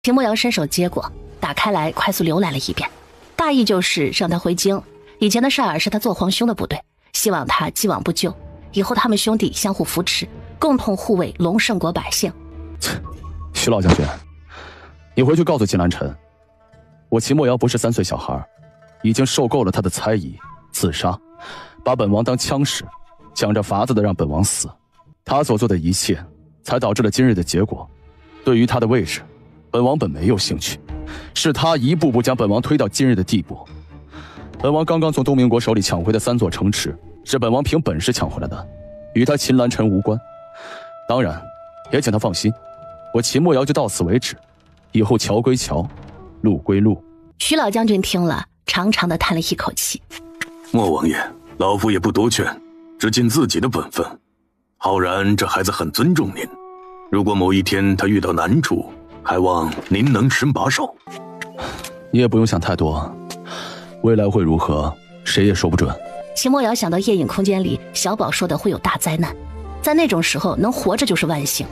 秦墨瑶伸手接过，打开来快速浏览了一遍，大意就是让他回京。以前的事儿是他做皇兄的部队，希望他既往不咎，以后他们兄弟相互扶持，共同护卫隆盛国百姓。徐老将军，你回去告诉秦兰臣，我秦墨瑶不是3岁小孩，已经受够了他的猜疑、刺杀，把本王当枪使，想着法子的让本王死。他所做的一切，才导致了今日的结果。对于他的位置，本王本没有兴趣，是他一步步将本王推到今日的地步。本王刚刚从东明国手里抢回的3座城池，是本王凭本事抢回来的，与他秦兰臣无关。当然，也请他放心，我秦墨瑶就到此为止，以后桥归桥，路归路。徐老将军听了，长长的叹了一口气。莫王爷，老夫也不多劝，只尽自己的本分。浩然这孩子很尊重您，如果某一天他遇到难处，还望您能伸把手。你也不用想太多，未来会如何，谁也说不准。秦墨瑶想到夜影空间里小宝说的会有大灾难，在那种时候能活着就是万幸。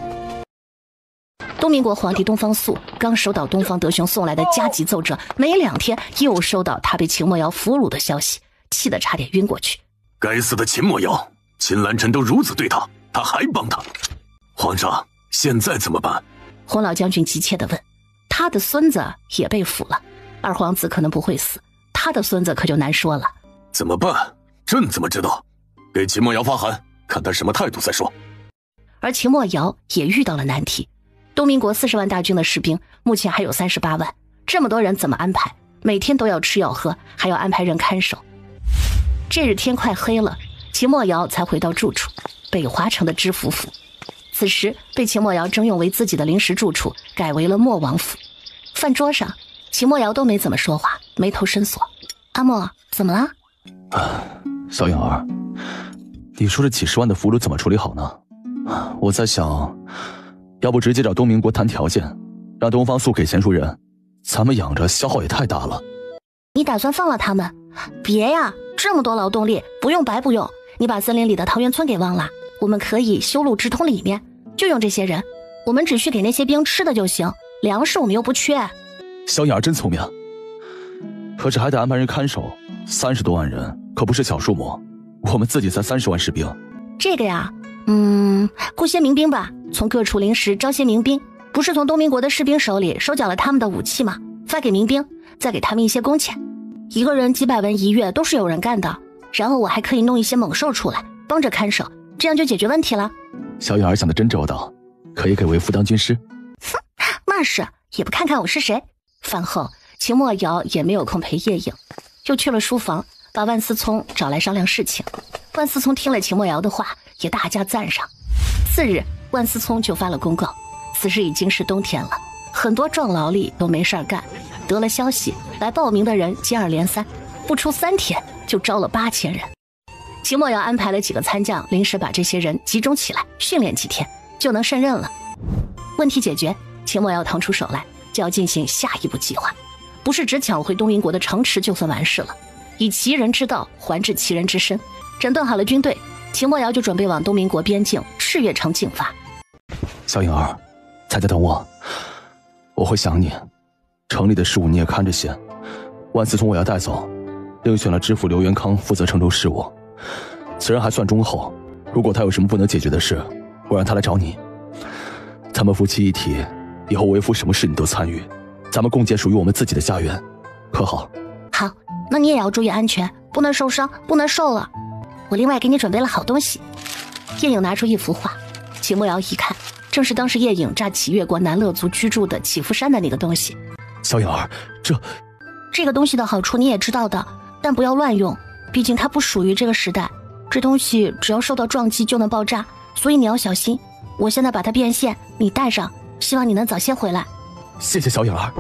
东明国皇帝东方朔刚收到东方德雄送来的加急奏折，没2天又收到他被秦墨瑶俘虏的消息，气得差点晕过去。该死的秦墨瑶，秦兰臣都如此对他，他还帮他。皇上，现在怎么办？洪老将军急切地问。他的孙子也被俘了，二皇子可能不会死，他的孙子可就难说了。怎么办？朕怎么知道？给秦墨瑶发函，看他什么态度再说。而秦墨瑶也遇到了难题，东明国40万大军的士兵目前还有38万，这么多人怎么安排？每天都要吃要喝，还要安排人看守。这日天快黑了，秦墨瑶才回到住处，北华城的知府府。此时被秦墨瑶征用为自己的临时住处，改为了莫王府。饭桌上，秦墨瑶都没怎么说话，眉头深锁。阿莫，怎么了？小颖儿，你说这几10万的俘虏怎么处理好呢？我在想，要不直接找东明国谈条件，让东方朔给钱赎人，咱们养着消耗也太大了。你打算放了他们？别呀，这么多劳动力不用白不用，你把森林里的桃源村给忘了？我们可以修路直通里面，就用这些人，我们只需给那些兵吃的就行，粮食我们又不缺。小颖儿真聪明，可是还得安排人看守，30多万人可不是小数目，我们自己才30万士兵。这个呀，雇些民兵吧，从各处临时招些民兵，不是从东明国的士兵手里收缴了他们的武器吗？发给民兵，再给他们一些工钱，一个人几百文一月都是有人干的。然后我还可以弄一些猛兽出来帮着看守，这样就解决问题了。小颖儿想得真周到，可以给为父当军师。哼，那是，也不看看我是谁。饭后，秦墨瑶也没有空陪夜影，就去了书房，把万思聪找来商量事情。万思聪听了秦墨瑶的话，也大加赞赏。次日，万思聪就发了公告，此时已经是冬天了，很多壮劳力都没事儿干，得了消息，来报名的人接二连三，不出3天就招了8000人。秦墨瑶安排了几个参将，临时把这些人集中起来，训练几天就能胜任了。问题解决，秦墨瑶腾出手来，就要进行下一步计划，不是只抢回东明国的城池就算完事了，以其人之道还治其人之身。整顿好了军队，秦墨瑶就准备往东明国边境赤月城进发。小颖儿，在家等我，我会想你。城里的事务你也看着些，万思聪我要带走，另选了知府刘元康负责城州事务。此人还算忠厚，如果他有什么不能解决的事，我让他来找你。咱们夫妻一体，以后为夫什么事你都参与，咱们共建属于我们自己的家园，可好？好，那你也要注意安全，不能受伤，不能瘦了。我另外给你准备了好东西。叶影拿出一幅画，秦墨瑶一看，正是当时叶颖诈起越国南乐族居住的祈福山的那个东西。小颖儿，这个东西的好处你也知道的，但不要乱用，毕竟它不属于这个时代。这东西只要受到撞击就能爆炸，所以你要小心。我现在把它变现，你带上，希望你能早些回来。谢谢小颖儿。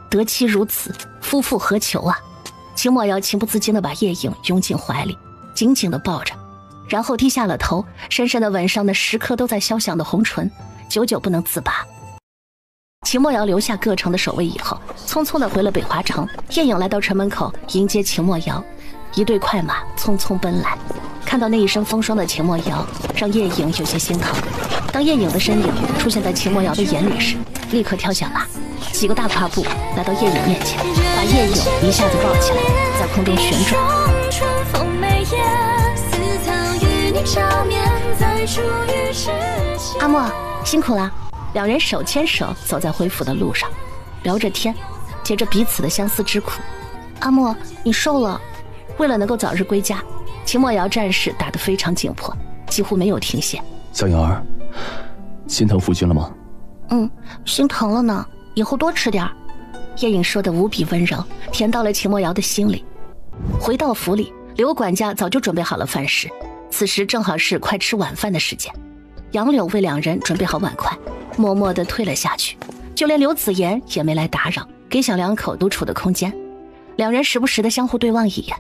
得妻如此，夫复何求啊！秦墨瑶情不自禁地把叶颖拥进怀里，紧紧地抱着，然后低下了头，深深地吻上那时刻都在消响的红唇，久久不能自拔。秦墨瑶留下各城的守卫以后，匆匆地回了北华城。叶颖来到城门口迎接秦墨瑶，一队快马匆匆奔来。看到那一身风霜的秦墨瑶，让叶颖有些心疼。当叶颖的身影出现在秦墨瑶的眼里时，立刻跳下马，几个大跨步来到叶颖面前，把叶颖一下子抱起来，在空中旋转。阿莫，辛苦了。两人手牵手走在回府的路上，聊着天，解着彼此的相思之苦。阿莫，你瘦了。为了能够早日归家，秦墨瑶战士打得非常紧迫，几乎没有停歇。小颖儿，心疼夫君了吗？心疼了呢，以后多吃点。叶颖说的无比温柔，甜到了秦墨瑶的心里。回到府里，刘管家早就准备好了饭食，此时正好是快吃晚饭的时间。杨柳为两人准备好碗筷，默默地退了下去，就连刘子言也没来打扰，给小两口独处的空间。两人时不时地相互对望一眼，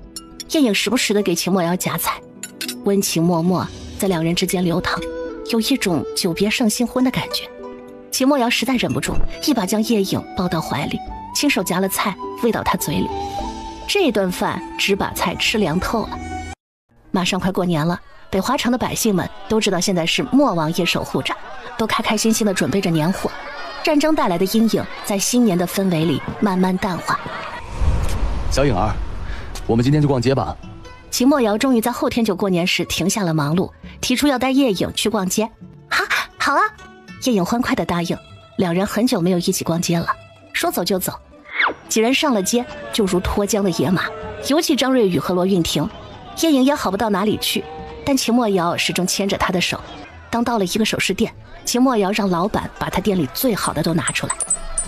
叶颖时不时地给秦墨瑶夹菜，温情脉脉在两人之间流淌，有一种久别胜新婚的感觉。秦墨瑶实在忍不住，一把将叶颖抱到怀里，亲手夹了菜喂到她嘴里。这顿饭只把菜吃凉透了。马上快过年了，北华城的百姓们都知道现在是莫王爷守护着，都开开心心地准备着年货。战争带来的阴影在新年的氛围里慢慢淡化。小颖儿，我们今天去逛街吧。秦墨瑶终于在后天就过年时停下了忙碌，提出要带叶颖去逛街。好啊！叶颖欢快地答应。两人很久没有一起逛街了，说走就走。几人上了街，就如脱缰的野马，尤其张瑞宇和罗运婷。叶颖也好不到哪里去，但秦墨瑶始终牵着她的手。当到了一个首饰店，秦墨瑶让老板把她店里最好的都拿出来。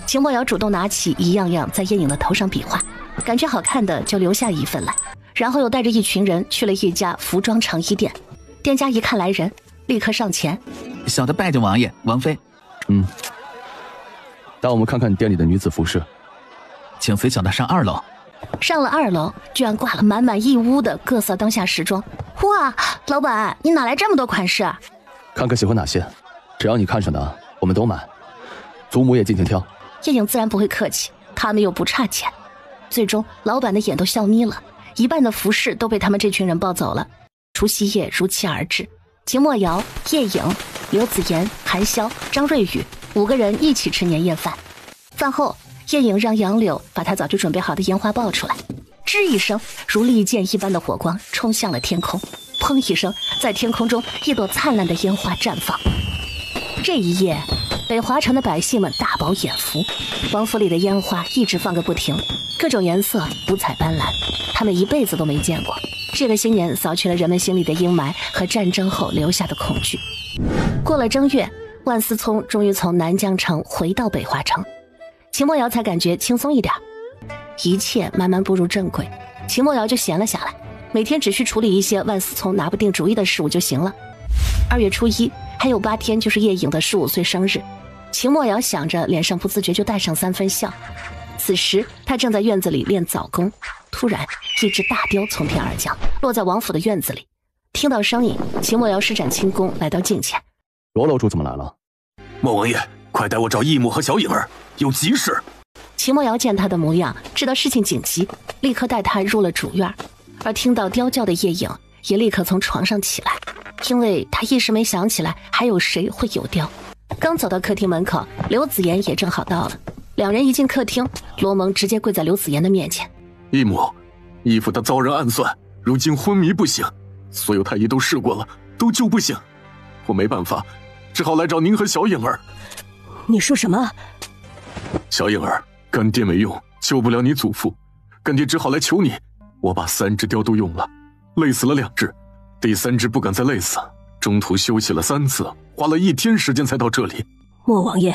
秦墨瑶主动拿起一样样在叶颖的头上比划，感觉好看的就留下一份来，然后又带着一群人去了一家服装成衣店。店家一看来人，立刻上前：小的拜见王爷王妃。带我们看看你店里的女子服饰。请随小的上2楼。上了2楼，居然挂了满满一屋的各色当下时装。哇，老板，你哪来这么多款式？看看喜欢哪些，只要你看上的，我们都买。祖母也尽情挑。叶颖自然不会客气，他们又不差钱。最终，老板的眼都笑眯了，一半的服饰都被他们这群人抱走了。除夕夜如期而至，秦墨瑶、叶颖、刘子言、韩潇、张瑞宇5个人一起吃年夜饭。饭后，叶颖让杨柳把她早就准备好的烟花爆出来，吱一声，如利箭一般的火光冲向了天空。砰一声，在天空中一朵灿烂的烟花绽放。这一夜，北华城的百姓们大饱眼福，王府里的烟花一直放个不停，各种颜色，五彩斑斓，他们一辈子都没见过。这个新年扫去了人们心里的阴霾和战争后留下的恐惧。过了正月，万思聪终于从南疆城回到北华城，秦墨瑶才感觉轻松一点，一切慢慢步入正轨。秦墨瑶就闲了下来，每天只需处理一些万思聪拿不定主意的事物就行了。2月初1，还有8天就是叶颖的15岁生日。秦墨瑶想着，脸上不自觉就带上3分笑。此时他正在院子里练早功，突然一只大雕从天而降，落在王府的院子里。听到声音，秦墨瑶施展轻功来到近前。罗楼主怎么来了？莫王爷，快带我找义母和小颖儿，有急事。秦墨瑶见他的模样，知道事情紧急，立刻带他入了主院。而听到雕叫的叶颖也立刻从床上起来，因为他一时没想起来还有谁会有雕。刚走到客厅门口，刘子言也正好到了。两人一进客厅，罗蒙直接跪在刘子言的面前。义母，义父他遭人暗算，如今昏迷不醒，所有太医都试过了，都救不醒。我没办法，只好来找您和小颖儿。你说什么？小颖儿，干爹没用，救不了你祖父，干爹只好来求你。我把3只雕都用了，累死了2只，第3只不敢再累死，中途休息了3次，花了1天时间才到这里。莫王爷，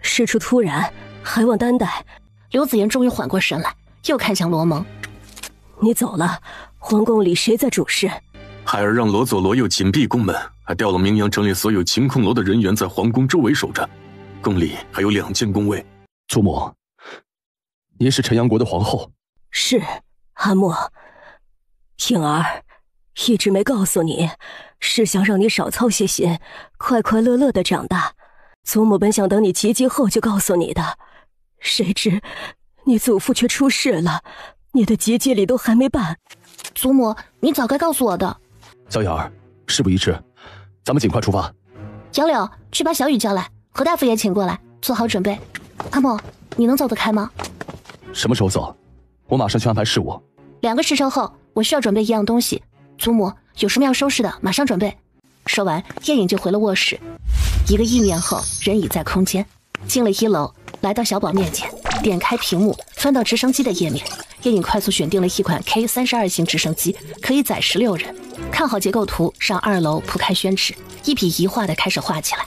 事出突然，还望担待。刘子言终于缓过神来，又看向罗蒙：“你走了，皇宫里谁在主事？”孩儿让罗左罗右紧闭宫门，还调了明阳城里所有晴空楼的人员在皇宫周围守着。宫里还有2间宫卫。祖母，您是陈阳国的皇后。是，阿莫。颖儿，一直没告诉你，是想让你少操些心，快快乐乐的长大。祖母本想等你及笄后就告诉你的，谁知你祖父却出事了，你的及笄礼都还没办。祖母，你早该告诉我的。小颖儿，事不宜迟，咱们尽快出发。杨柳，去把小雨叫来，何大夫也请过来，做好准备。阿莫，你能走得开吗？什么时候走？我马上去安排事务。2个时辰后，我需要准备1样东西。祖母，有什么要收拾的，马上准备。说完，叶颖就回了卧室。1个意念后，人已在空间，进了1楼，来到小宝面前，点开屏幕，翻到直升机的页面。叶颖快速选定了一款 K32型直升机，可以载16人。看好结构图，上2楼铺开宣纸，一笔一画的开始画起来。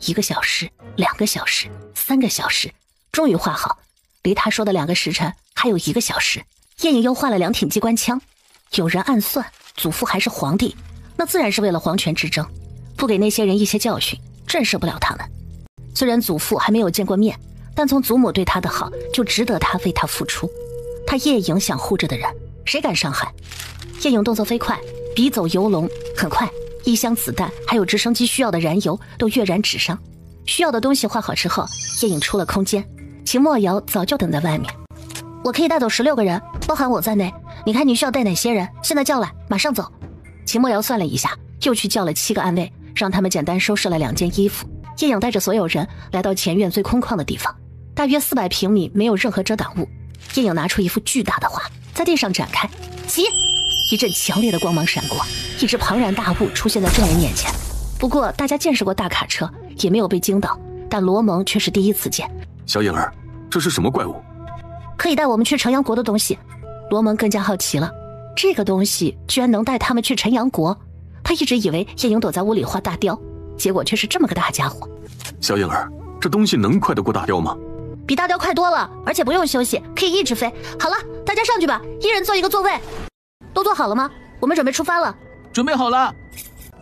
1个小时，2个小时，3个小时，终于画好。离他说的2个时辰还有1个小时。叶颖又画了2挺机关枪。有人暗算，祖父还是皇帝，那自然是为了皇权之争，不给那些人一些教训，震慑不了他们。虽然祖父还没有见过面，但从祖母对他的好，就值得他为他付出。他叶颖想护着的人，谁敢伤害？叶颖动作飞快，笔走游龙，很快1箱子弹还有直升机需要的燃油都跃然纸上。需要的东西画好之后，叶颖出了空间，秦墨瑶早就等在外面。我可以带走16个人，包含我在内，你看你需要带哪些人？现在叫来，马上走。秦墨瑶算了一下，又去叫了7个暗卫，让他们简单收拾了2件衣服。叶颖带着所有人来到前院最空旷的地方，大约400平米，没有任何遮挡物。叶颖拿出一幅巨大的画，在地上展开，起，一阵强烈的光芒闪过，一只庞然大物出现在众人面前。不过大家见识过大卡车，也没有被惊到，但罗蒙却是第一次见。小颖儿，这是什么怪物？可以带我们去陈阳国的东西。罗蒙更加好奇了，这个东西居然能带他们去陈阳国。他一直以为叶颖躲在屋里画大雕，结果却是这么个大家伙。小颖儿，这东西能快得过大雕吗？比大雕快多了，而且不用休息，可以一直飞。好了，大家上去吧，一人坐1个座位。都坐好了吗？我们准备出发了。准备好了。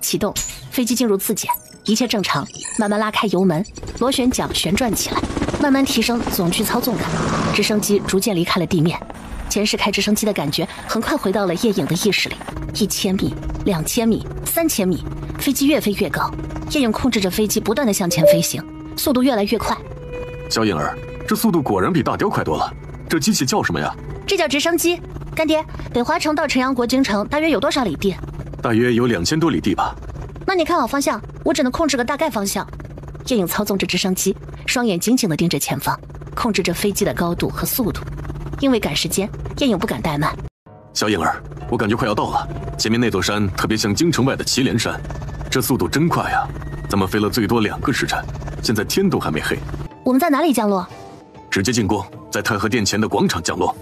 启动，飞机进入自检，一切正常。慢慢拉开油门，螺旋桨旋转起来，慢慢提升总距操纵感。直升机逐渐离开了地面，前世开直升机的感觉很快回到了叶颖的意识里。1000米、2000米、3000米，飞机越飞越高。叶颖控制着飞机不断地向前飞行，速度越来越快。小颖儿，这速度果然比大雕快多了。这机器叫什么呀？这叫直升机。干爹，北华城到陈阳国京城大约有多少里地？大约有2000多里地吧。那你看好方向，我只能控制个大概方向。叶颖操纵着直升机，双眼紧紧地盯着前方，控制着飞机的高度和速度。因为赶时间，叶颖不敢怠慢。小颖儿，我感觉快要到了，前面那座山特别像京城外的祁连山，这速度真快啊！咱们飞了最多2个时辰，现在天都还没黑。我们在哪里降落？直接进宫，在太和殿前的广场降落。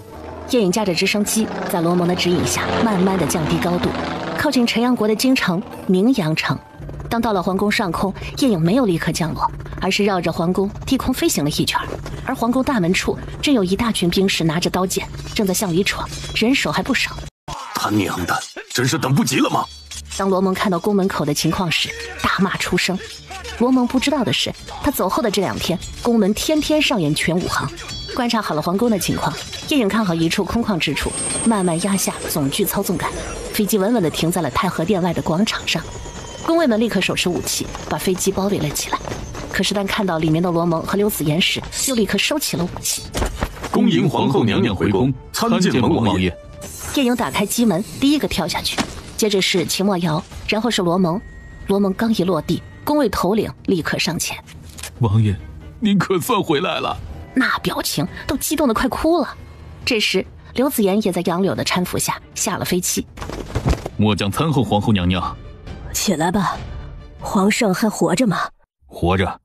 叶颖驾着直升机，在罗蒙的指引下，慢慢地降低高度，靠近陈阳国的京城明阳城。当到了皇宫上空，叶颖没有立刻降落，而是绕着皇宫低空飞行了一圈。而皇宫大门处正有一大群兵士拿着刀剑，正在向里闯，人手还不少。他娘的，真是等不及了吗？当罗蒙看到宫门口的情况时，大骂出声。罗蒙不知道的是，他走后的这2天，宫门天天上演全武行。观察好了皇宫的情况，叶颖看好一处空旷之处，慢慢压下总距操纵杆，飞机稳稳地停在了太和殿外的广场上。宫卫们立刻手持武器，把飞机包围了起来。可是当看到里面的罗蒙和刘子言时，又立刻收起了武器。恭迎皇后娘娘回宫，参见蒙王爷。叶颖打开机门，第一个跳下去，接着是秦墨瑶，然后是罗蒙。罗蒙刚一落地，宫卫头领立刻上前。王爷，您可算回来了。那表情都激动得快哭了。这时刘子言也在杨柳的搀扶下下了飞机。末将参候皇后娘娘。起来吧，皇上还活着吗？活着，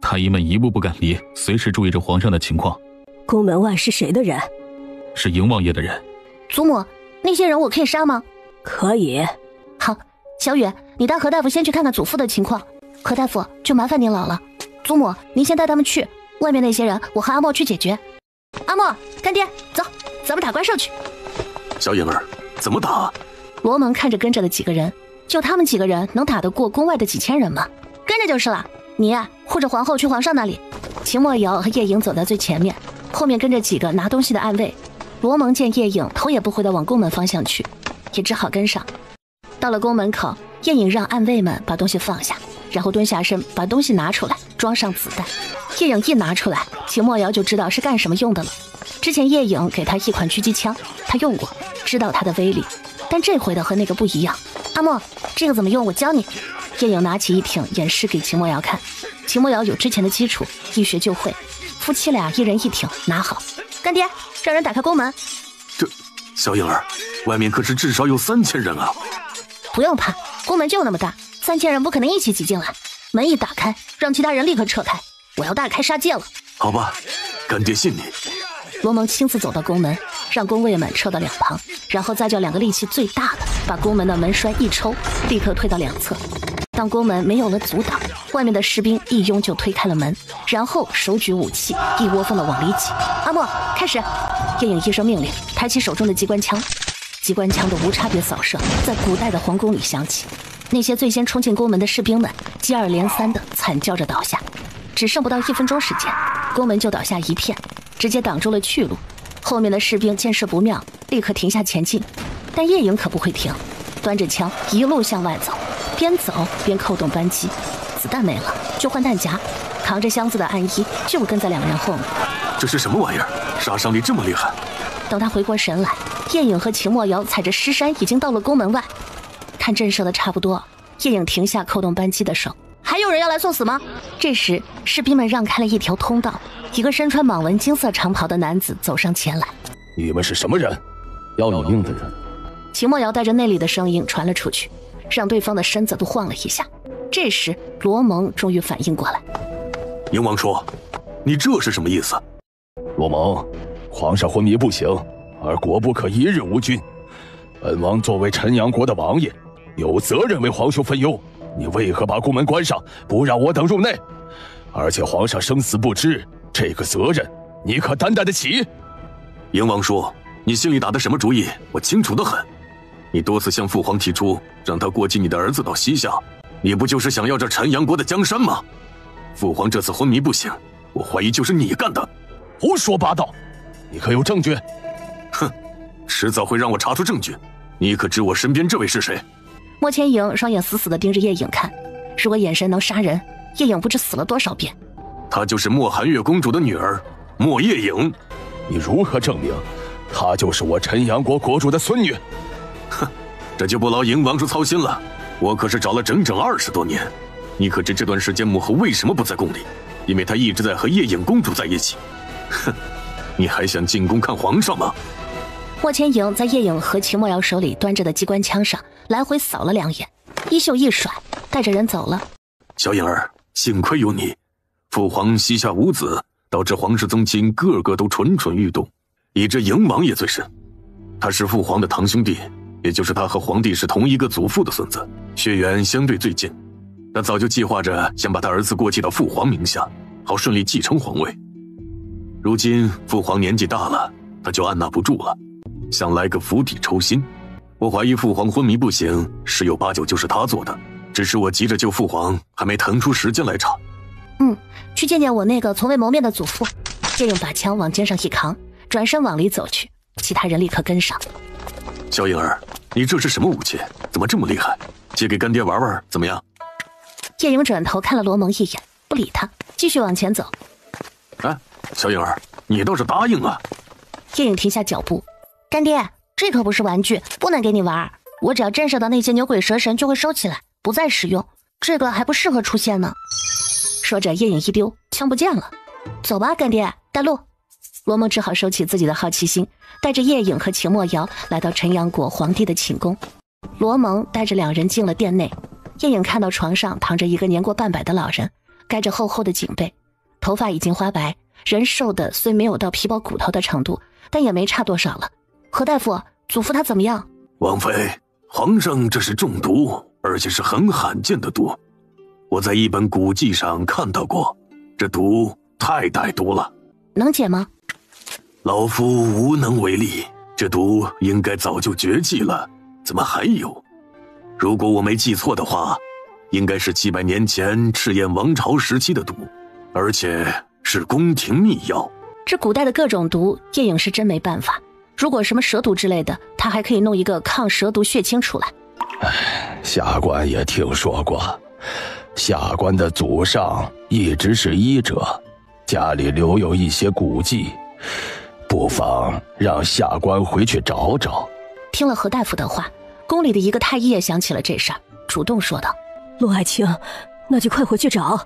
太医们一步不敢离，随时注意着皇上的情况。宫门外是谁的人？是嬴王爷的人。祖母，那些人我可以杀吗？可以。好，小雨，你带何大夫先去看看祖父的情况。何大夫，就麻烦您老了。祖母，您先带他们去，外面那些人我和阿莫去解决。阿莫，干爹，走，咱们打怪兽去。小影儿，怎么打？罗蒙看着跟着的几个人，就他们几个人能打得过宫外的几千人吗？跟着就是了。你呀，护着皇后去皇上那里。秦墨瑶和叶颖走在最前面，后面跟着几个拿东西的暗卫。罗蒙见叶颖头也不回地往宫门方向去，也只好跟上。到了宫门口，叶颖让暗卫们把东西放下，然后蹲下身把东西拿出来，装上子弹。叶颖一拿出来，秦墨瑶就知道是干什么用的了。之前叶颖给他一款狙击枪，他用过，知道它的威力，但这回的和那个不一样。阿莫，这个怎么用？我教你。叶颖拿起一挺演示给秦墨瑶看。秦墨瑶有之前的基础，一学就会。夫妻俩一人一挺，拿好。干爹，让人打开宫门。这，小影儿，外面可是至少有3000人啊！不用怕，宫门就那么大，3000人不可能一起挤进来。门一打开，让其他人立刻撤开。我要大开杀戒了。好吧，干爹信你。罗蒙亲自走到宫门，让宫卫们撤到两旁，然后再叫2个力气最大的把宫门的门栓一抽，立刻推到两侧。当宫门没有了阻挡，外面的士兵一拥就推开了门，然后手举武器，一窝蜂的往里挤。阿莫，开始！叶颖一声命令，抬起手中的机关枪。机关枪的无差别扫射在古代的皇宫里响起，那些最先冲进宫门的士兵们接二连三的惨叫着倒下。只剩不到1分钟时间，宫门就倒下一片，直接挡住了去路。后面的士兵见势不妙，立刻停下前进，但叶颖可不会停，端着枪一路向外走，边走边扣动扳机。子弹没了就换弹夹，扛着箱子的暗一就跟在2个人后面。这是什么玩意儿？杀伤力这么厉害？等他回过神来，叶颖和秦墨瑶踩着尸山已经到了宫门外。看震慑的差不多，叶颖停下扣动扳机的手。还有人要来送死吗？这时士兵们让开了一条通道，一个身穿蟒纹金色长袍的男子走上前来。你们是什么人？要你命的人。秦墨瑶带着内里的声音传了出去，让对方的身子都晃了一下。这时罗蒙终于反应过来。鹰王说，你这是什么意思？罗蒙，皇上昏迷不醒，而国不可一日无君。本王作为陈阳国的王爷，有责任为皇兄分忧。你为何把宫门关上，不让我等入内？而且皇上生死不知，这个责任你可担待得起？鹰王说，你心里打的什么主意，我清楚得很。你多次向父皇提出让他过继你的儿子到西夏，你不就是想要这陈阳国的江山吗？父皇这次昏迷不醒，我怀疑就是你干的。胡说八道！你可有证据？哼，迟早会让我查出证据。你可知我身边这位是谁？莫千影双眼死死地盯着叶颖看，如果眼神能杀人，叶颖不知死了多少遍。她就是莫寒月公主的女儿莫叶颖。你如何证明她就是我陈阳国国主的孙女？哼，这就不劳鹰王叔操心了。我可是找了整整20多年。你可知这段时间母后为什么不在宫里？因为她一直在和叶颖公主在一起。哼，你还想进宫看皇上吗？莫千影在叶颖和秦墨瑶手里端着的机关枪上来回扫了2眼，衣袖一甩，带着人走了。小影儿，幸亏有你，父皇膝下无子，导致皇室宗亲个个都蠢蠢欲动，以致嬴王爷最甚。他是父皇的堂兄弟，也就是他和皇帝是同一个祖父的孙子，血缘相对最近。他早就计划着想把他儿子过继到父皇名下，好顺利继承皇位。如今父皇年纪大了，他就按捺不住了，想来个釜底抽薪。我怀疑父皇昏迷不醒，10有8九就是他做的，只是我急着救父皇，还没腾出时间来查。去见见我那个从未谋面的祖父。叶颖把枪往肩上一扛，转身往里走去，其他人立刻跟上。小影儿，你这是什么武器？怎么这么厉害？借给干爹玩玩怎么样？叶颖转头看了罗蒙一眼，不理他，继续往前走。哎，小影儿，你倒是答应啊！叶颖停下脚步，干爹，这可不是玩具，不能给你玩。我只要震慑到那些牛鬼蛇神，就会收起来，不再使用。这个还不适合出现呢。说着，叶颖一丢，枪不见了。走吧，干爹，带路。罗蒙只好收起自己的好奇心，带着叶颖和秦墨瑶来到陈阳国皇帝的寝宫。罗蒙带着2人进了殿内。叶颖看到床上躺着一个年过半百的老人，盖着厚厚的锦被，头发已经花白，人瘦的虽没有到皮包骨头的程度，但也没差多少了。何大夫，祖父他怎么样？王妃，皇上这是中毒，而且是很罕见的毒。我在一本古籍上看到过，这毒太歹毒了。能解吗？老夫无能为力，这毒应该早就绝迹了，怎么还有？如果我没记错的话，应该是700年前赤焰王朝时期的毒，而且是宫廷秘药。这古代的各种毒，叶颖是真没办法。如果什么蛇毒之类的，他还可以弄一个抗蛇毒血清出来。下官也听说过，下官的祖上一直是医者，家里留有一些古籍，不妨让下官回去找找。听了何大夫的话，宫里的一个太医也想起了这事儿，主动说道：陆爱卿，那就快回去找，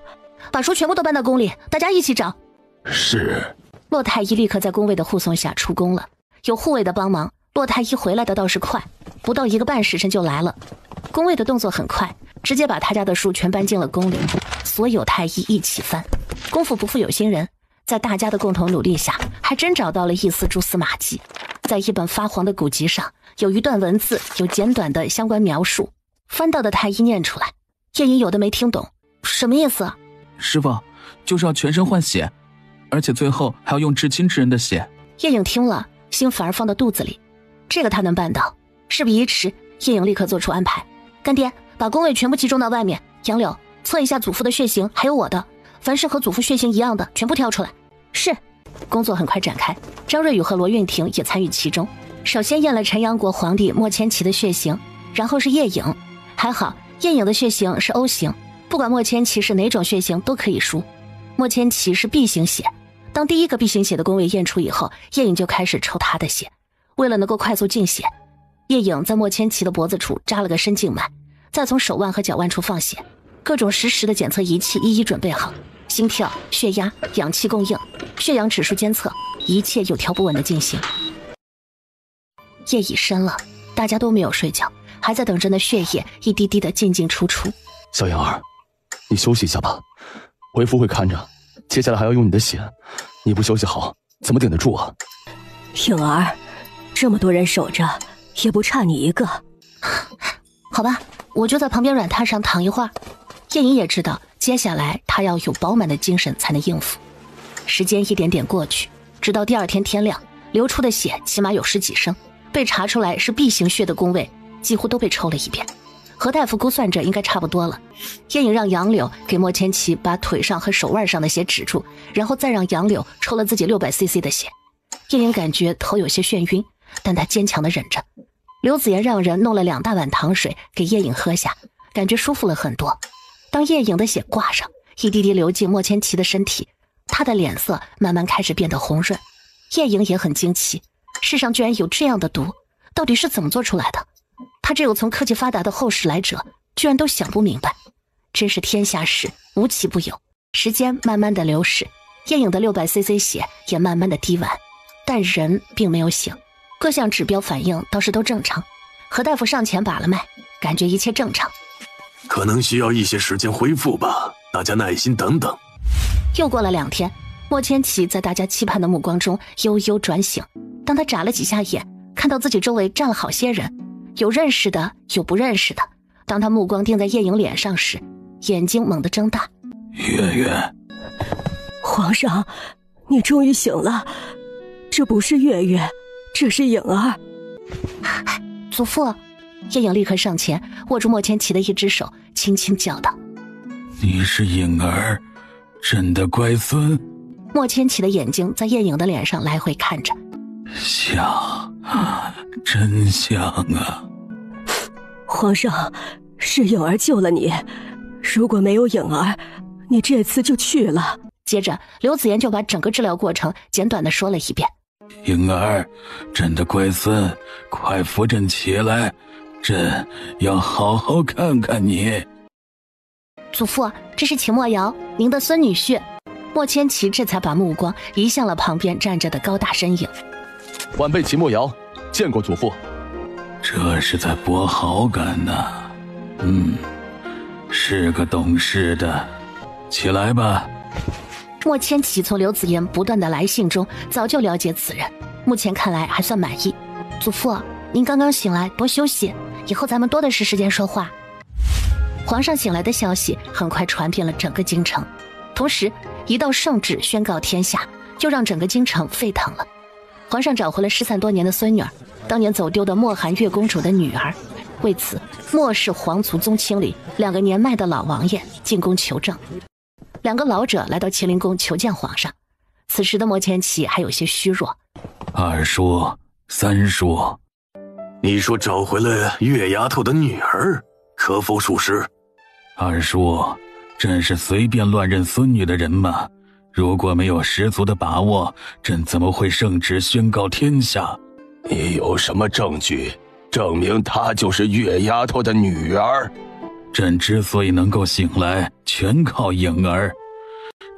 把书全部都搬到宫里，大家一起找。是。骆太医立刻在宫卫的护送下出宫了，有护卫的帮忙，骆太医回来的倒是快，不到1个半时辰就来了。宫卫的动作很快，直接把他家的书全搬进了宫里，所有太医一起翻。功夫不负有心人，在大家的共同努力下，还真找到了一丝蛛丝马迹。在一本发黄的古籍上，有一段文字，有简短的相关描述。翻到的太医念出来，叶颖有的没听懂，什么意思？师傅，就是要全身换血，而且最后还要用至亲之人的血。叶颖听了，心反而放到肚子里，这个他能办到。事不宜迟，叶颖立刻做出安排。干爹，把宫卫全部集中到外面。杨柳，测一下祖父的血型，还有我的，凡是和祖父血型一样的，全部挑出来。是。工作很快展开，张瑞宇和罗运婷也参与其中。首先验了陈阳国皇帝莫千奇的血型，然后是叶颖。还好，叶颖的血型是 O 型，不管莫千奇是哪种血型都可以输。莫千奇是 B 型血，当第一个 B 型血的宫卫验出以后，叶颖就开始抽他的血。为了能够快速进血，叶颖在莫千奇的脖子处扎了个深静脉，再从手腕和脚腕处放血，各种实时的检测仪器一一准备好，心跳、血压、氧气供应、血氧指数监测，一切有条不紊的进行。夜已深了，大家都没有睡觉，还在等着那血液一滴滴的进进出出。小颖儿，你休息一下吧，为夫会看着，接下来还要用你的血，你不休息好怎么顶得住啊？颖儿，这么多人守着，也不差你一个。好吧，我就在旁边软榻上躺一会儿。叶颖也知道，接下来他要有饱满的精神才能应付。时间一点点过去，直到第二天天亮，流出的血起码有10几升，被查出来是 B 型血的宫卫几乎都被抽了一遍。何大夫估算着应该差不多了。叶颖让杨柳给莫千奇把腿上和手腕上的血止住，然后再让杨柳抽了自己600cc 的血。叶颖感觉头有些眩晕，但他坚强地忍着。刘子言让人弄了2大碗糖水给叶颖喝下，感觉舒服了很多。当叶颖的血挂上，一滴滴流进莫千奇的身体，他的脸色慢慢开始变得红润。叶颖也很惊奇，世上居然有这样的毒，到底是怎么做出来的？他这个从科技发达的后世来者，居然都想不明白。真是天下事无奇不有。时间慢慢的流逝，叶颖的600cc 血也慢慢的滴完，但人并没有醒，各项指标反应倒是都正常。何大夫上前把了脉，感觉一切正常。可能需要一些时间恢复吧，大家耐心等等。又过了2天，莫千奇在大家期盼的目光中悠悠转醒。当他眨了几下眼，看到自己周围站了好些人，有认识的，有不认识的。当他目光定在叶颖脸上时，眼睛猛地睁大。月月，皇上，你终于醒了。这不是月月，这是颖儿。祖父。叶颖立刻上前握住莫千奇的一只手，轻轻叫道：你是颖儿，朕的乖孙。莫千奇的眼睛在叶颖的脸上来回看着，像，真像啊。皇上，是颖儿救了你，如果没有颖儿，你这次就去了。接着刘子言就把整个治疗过程简短的说了一遍。颖儿，朕的乖孙，快扶朕起来，朕要好好看看你。祖父，这是秦墨瑶，您的孙女婿。莫千奇这才把目光移向了旁边站着的高大身影。晚辈秦墨瑶，见过祖父。这是在博好感呢。是个懂事的。起来吧。莫千奇从刘子言不断的来信中早就了解此人，目前看来还算满意。祖父，您刚刚醒来，多休息，以后咱们多的是时间说话。皇上醒来的消息很快传遍了整个京城，同时一道圣旨宣告天下，就让整个京城沸腾了。皇上找回了失散多年的孙女儿，当年走丢的莫寒月公主的女儿。为此，莫氏皇族宗亲里2个年迈的老王爷进宫求证。2个老者来到麒麟宫求见皇上。此时的莫千骑还有些虚弱。二叔、三叔，你说找回了月丫头的女儿，可否属实？二叔，朕是随便乱认孙女的人吗？如果没有十足的把握，朕怎么会圣旨宣告天下？你有什么证据证明她就是月丫头的女儿？朕之所以能够醒来，全靠颖儿。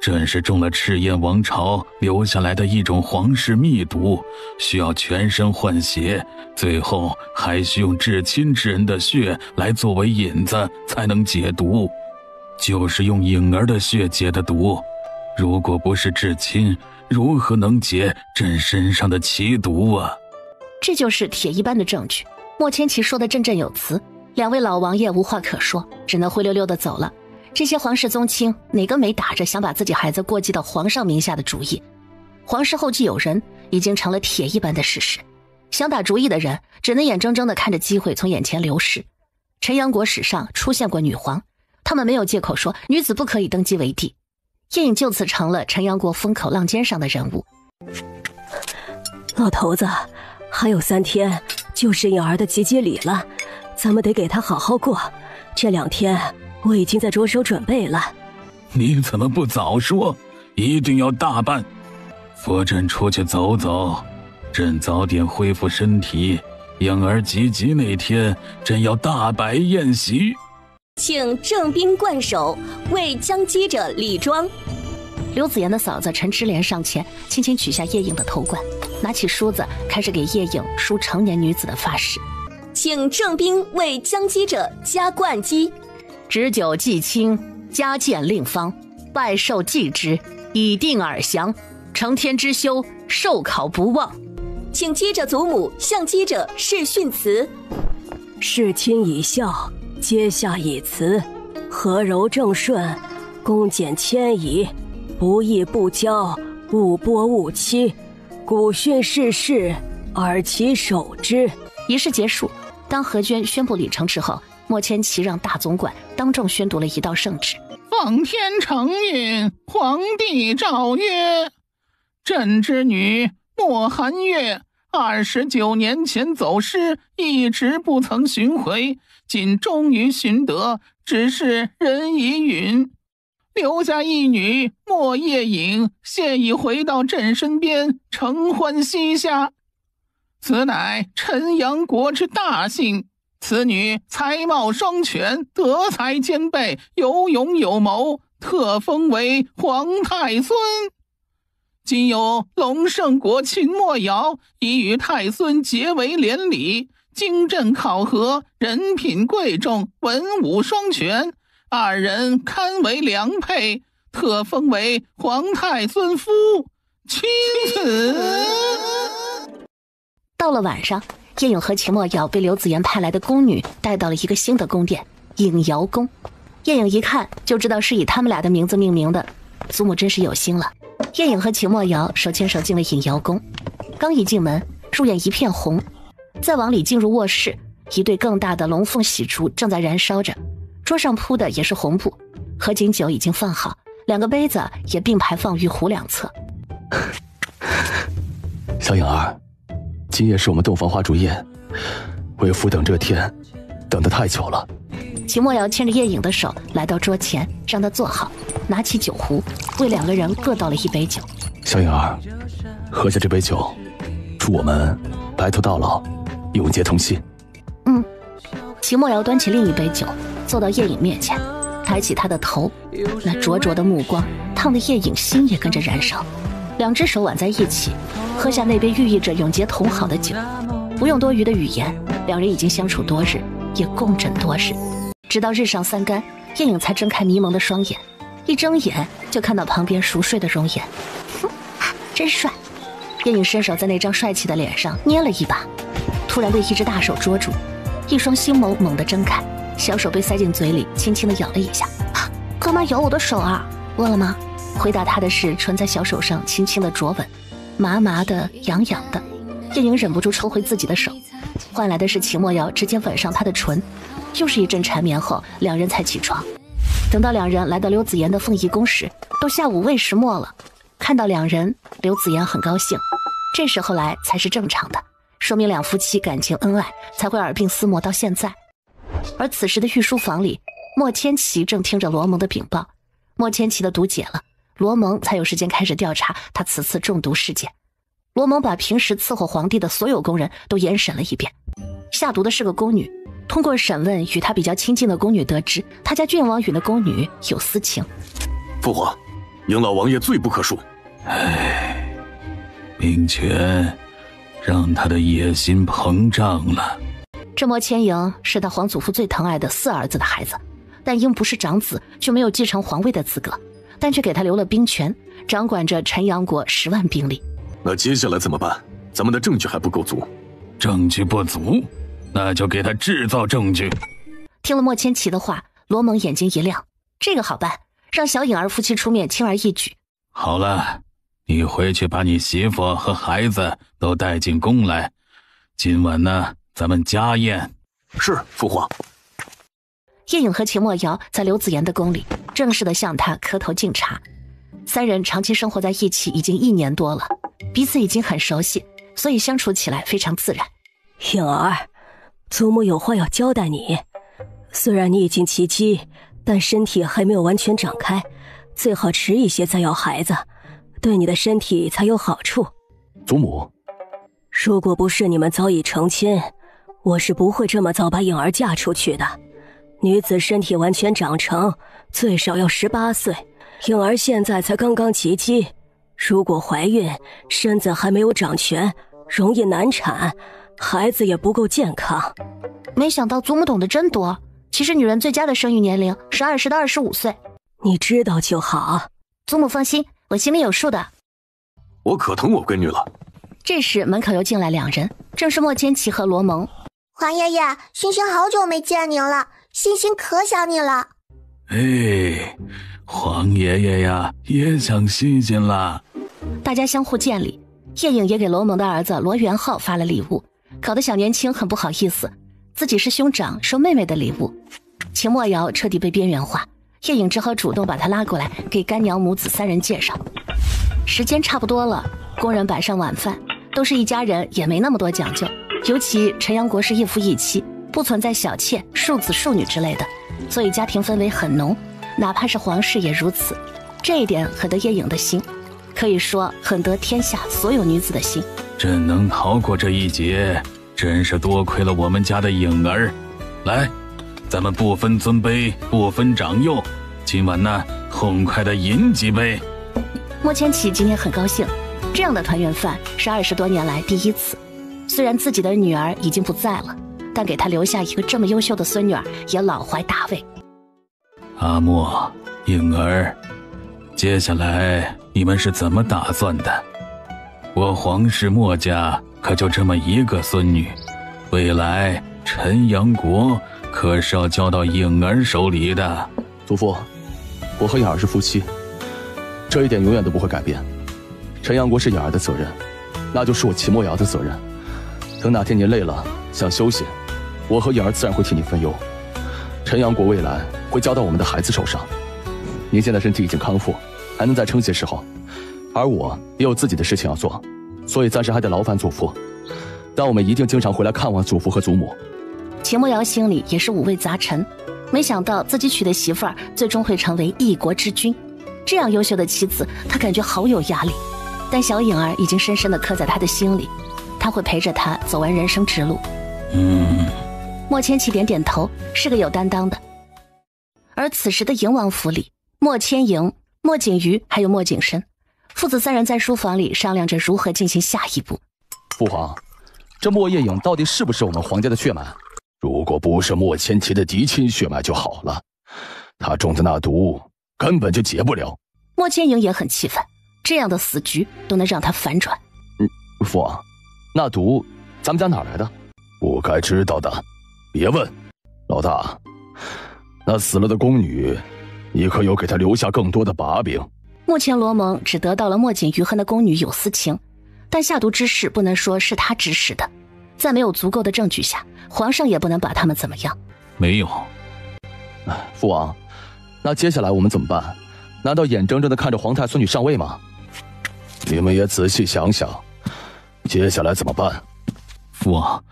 朕是中了赤焰王朝留下来的一种皇室秘毒，需要全身换血，最后还需用至亲之人的血来作为引子才能解毒。就是用颖儿的血解的毒，如果不是至亲，如何能解朕身上的奇毒啊？这就是铁一般的证据。莫千骑说的振振有词，2位老王爷无话可说，只能灰溜溜地走了。这些皇室宗亲哪个没打着想把自己孩子过继到皇上名下的主意？皇室后继有人已经成了铁一般的事实，想打主意的人只能眼睁睁地看着机会从眼前流逝。陈阳国史上出现过女皇，他们没有借口说女子不可以登基为帝。叶颖就此成了陈阳国风口浪尖上的人物。老头子，还有3天就是颖儿的吉吉礼了，咱们得给她好好过。这2天我已经在着手准备了。你怎么不早说？一定要大办。扶朕出去走走，朕早点恢复身体。颖儿及笄那天，朕要大摆宴席。请正兵冠首，为将击者礼庄。刘子言的嫂子陈芝莲上前，轻轻取下叶颖的头冠，拿起梳子开始给叶颖梳成年女子的发饰。请正兵为将击者加冠击。执酒祭亲，加见令方，拜受祭之，以定耳降。承天之休，受考不忘。请击者祖母向击者试训词。事亲以孝，阶下以慈，和柔正顺，恭俭谦仪，不义不骄，勿剥勿欺，古训世事，尔其守之。仪式结束，当何娟宣布礼成之后，莫千骑让大总管当众宣读了一道圣旨。奉天承运，皇帝诏曰：朕之女莫寒月29年前走失，一直不曾寻回，今终于寻得，只是人已殒。留下一女莫夜影，现已回到朕身边，承欢膝下。此乃陈阳国之大幸。此女才貌双全，德才兼备，有勇有谋，特封为皇太孙。今有龙胜国秦莫瑶已与太孙结为连理，经朕考核，人品贵重，文武双全，2人堪为良配，特封为皇太孙夫妻子。到了晚上，叶颖和秦莫瑶被刘子言派来的宫女带到了一个新的宫殿——颖瑶宫。叶颖一看就知道是以他们俩的名字命名的，祖母真是有心了。叶颖和秦莫瑶手牵手进了颖瑶宫，刚一进门，入眼一片红。再往里进入卧室，一对更大的龙凤喜烛正在燃烧着，桌上铺的也是红布，合卺酒已经放好，2个杯子也并排放于壶2侧。小颖儿，今夜是我们洞房花烛夜，为夫等这天等得太久了。秦莫瑶牵着叶颖的手来到桌前，让她坐好，拿起酒壶，为2个人各倒了一杯酒。小颖儿，喝下这杯酒，祝我们白头到老，永结同心。秦莫瑶端起另一杯酒，坐到叶颖面前，抬起她的头，那灼灼的目光烫得叶颖心也跟着燃烧。2只手挽在一起，喝下那杯寓意着永结同好的酒。不用多余的语言，2人已经相处多日，也共枕多日。直到日上3竿，叶颖才睁开迷蒙的双眼，一睁眼就看到旁边熟睡的容颜。真帅！叶颖伸手在那张帅气的脸上捏了一把，突然被一只大手捉住，一双星眸猛地睁开，小手被塞进嘴里，轻轻地咬了一下。干嘛咬我的手啊？饿了吗？回答他的是唇在小手上轻轻的啄吻，麻麻的，痒痒的。叶颖忍不住抽回自己的手，换来的是秦墨瑶直接吻上他的唇。又是一阵缠绵后，两人才起床。等到两人来到刘子言的凤仪宫时，都下午未时末了。看到两人，刘子言很高兴，这时候来才是正常的，说明两夫妻感情恩爱，才会耳鬓厮磨到现在。而此时的御书房里，莫千琪正听着罗蒙的禀报。莫千琪的毒解了，罗蒙才有时间开始调查他此次中毒事件。罗蒙把平时伺候皇帝的所有宫人都严审了一遍，下毒的是个宫女。通过审问与他比较亲近的宫女得知，他家郡王与那宫女有私情。父皇，迎老王爷罪不可恕。兵权让他的野心膨胀了。这莫千莹是他皇祖父最疼爱的四儿子的孩子，但因不是长子，就没有继承皇位的资格，但却给他留了兵权，掌管着陈阳国10万兵力。那接下来怎么办？咱们的证据还不够足。证据不足，那就给他制造证据。听了莫千琪的话，罗蒙眼睛一亮，这个好办，让小颖儿夫妻出面轻而易举。好了，你回去把你媳妇和孩子都带进宫来，今晚呢，咱们家宴。是，父皇。叶颖和秦墨瑶在刘子言的宫里正式的向他磕头敬茶。三人长期生活在一起已经1年多了，彼此已经很熟悉，所以相处起来非常自然。颖儿，祖母有话要交代你。虽然你已经及笄，但身体还没有完全长开，最好迟一些再要孩子，对你的身体才有好处。祖母，如果不是你们早已成亲，我是不会这么早把颖儿嫁出去的。女子身体完全长成，最少要18岁，颖儿现在才刚刚及笄，如果怀孕，身子还没有长全，容易难产，孩子也不够健康。没想到祖母懂得真多，其实女人最佳的生育年龄是20到25岁。你知道就好。祖母放心，我心里有数的。我可疼我闺女了。这时门口又进来两人，正是莫千琪和罗蒙。皇爷爷，欣欣好久没见您了，欣欣可想你了。皇爷爷呀，也想欣欣了。大家相互见礼，叶颖也给罗蒙的儿子罗元浩发了礼物，搞得小年轻很不好意思，自己是兄长，收妹妹的礼物。秦墨瑶彻底被边缘化，叶颖只好主动把他拉过来，给干娘母子3人介绍。时间差不多了，工人摆上晚饭，都是一家人，也没那么多讲究。尤其陈阳国是一夫一妻，不存在小妾、庶子庶女之类的，所以家庭氛围很浓，哪怕是皇室也如此。这一点很得叶颖的心，可以说很得天下所有女子的心。朕能逃过这一劫，真是多亏了我们家的颖儿。来，咱们不分尊卑，不分长幼，今晚呢，痛快的饮几杯。莫千琪今天很高兴，这样的团圆饭是20多年来第一次。虽然自己的女儿已经不在了，但给她留下一个这么优秀的孙女儿，也老怀大慰。阿莫，颖儿，接下来你们是怎么打算的？我皇室莫家可就这么一个孙女，未来陈阳国可是要交到颖儿手里的。祖父，我和颖儿是夫妻，这一点永远都不会改变。陈阳国是颖儿的责任，那就是我秦墨瑶的责任。等哪天您累了想休息，我和颖儿自然会替你分忧。陈阳国未来会交到我们的孩子手上。您现在身体已经康复，还能再撑些时候，而我也有自己的事情要做，所以暂时还得劳烦祖父。但我们一定经常回来看望祖父和祖母。秦墨瑶心里也是五味杂陈，没想到自己娶的媳妇儿最终会成为一国之君，这样优秀的妻子，她感觉好有压力。但小颖儿已经深深地刻在她的心里，她会陪着她走完人生之路。莫千琪点点头，是个有担当的。而此时的营王府里，莫千莹、莫景瑜还有莫景深父子3人在书房里商量着如何进行下一步。父皇，这莫叶颖到底是不是我们皇家的血脉？如果不是莫千琪的嫡亲血脉就好了，他中的那毒根本就解不了。莫千莹也很气愤，这样的死局都能让他反转。父王，那毒咱们家哪来的？不该知道的别问。老大，那死了的宫女，你可有给她留下更多的把柄？目前罗蒙只得到了莫景瑜和那宫女有私情，但下毒之事不能说是他指使的，在没有足够的证据下，皇上也不能把他们怎么样。没有。父王，那接下来我们怎么办？难道眼睁睁地看着皇太孙女上位吗？你们也仔细想想，接下来怎么办？父王，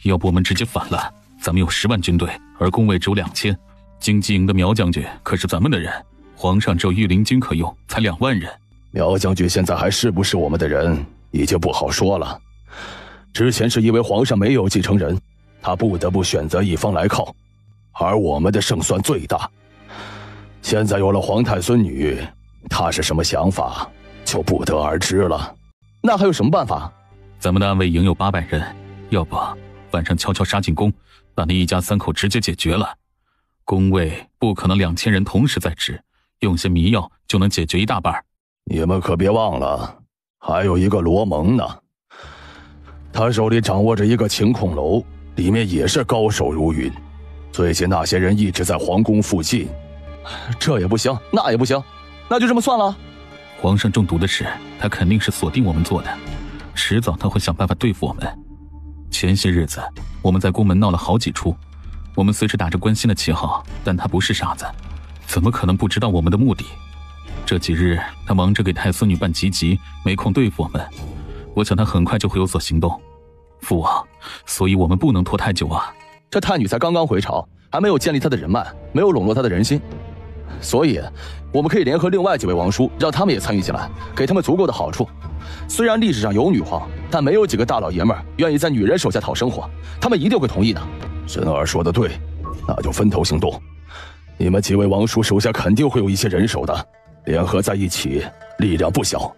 要不我们直接反了？咱们有10万军队，而宫卫只有2000，京畿营的苗将军可是咱们的人，皇上只有御林军可用，才2万人。苗将军现在还是不是我们的人，已经不好说了。之前是因为皇上没有继承人，他不得不选择一方来靠，而我们的胜算最大。现在有了皇太孙女，她是什么想法就不得而知了。那还有什么办法？咱们的暗卫营有800人，要不晚上悄悄杀进宫，把那一家3口直接解决了。宫卫不可能2000人同时在职，用些迷药就能解决一大半。你们可别忘了，还有一个罗蒙呢。他手里掌握着一个晴空楼，里面也是高手如云。最近那些人一直在皇宫附近，这也不行，那也不行，那就这么算了。皇上中毒的事，他肯定是锁定我们做的，迟早他会想办法对付我们。前些日子我们在宫门闹了好几出，我们虽是打着关心的旗号，但他不是傻子，怎么可能不知道我们的目的？这几日他忙着给太孙女办吉吉，没空对付我们，我想他很快就会有所行动。父王，所以我们不能拖太久啊。这太女才刚刚回朝，还没有建立她的人脉，没有笼络她的人心，所以我们可以联合另外几位王叔，让他们也参与进来，给他们足够的好处。虽然历史上有女皇，但没有几个大老爷们愿意在女人手下讨生活，他们一定会同意的。神儿说的对，那就分头行动。你们几位王叔手下肯定会有一些人手的，联合在一起，力量不小。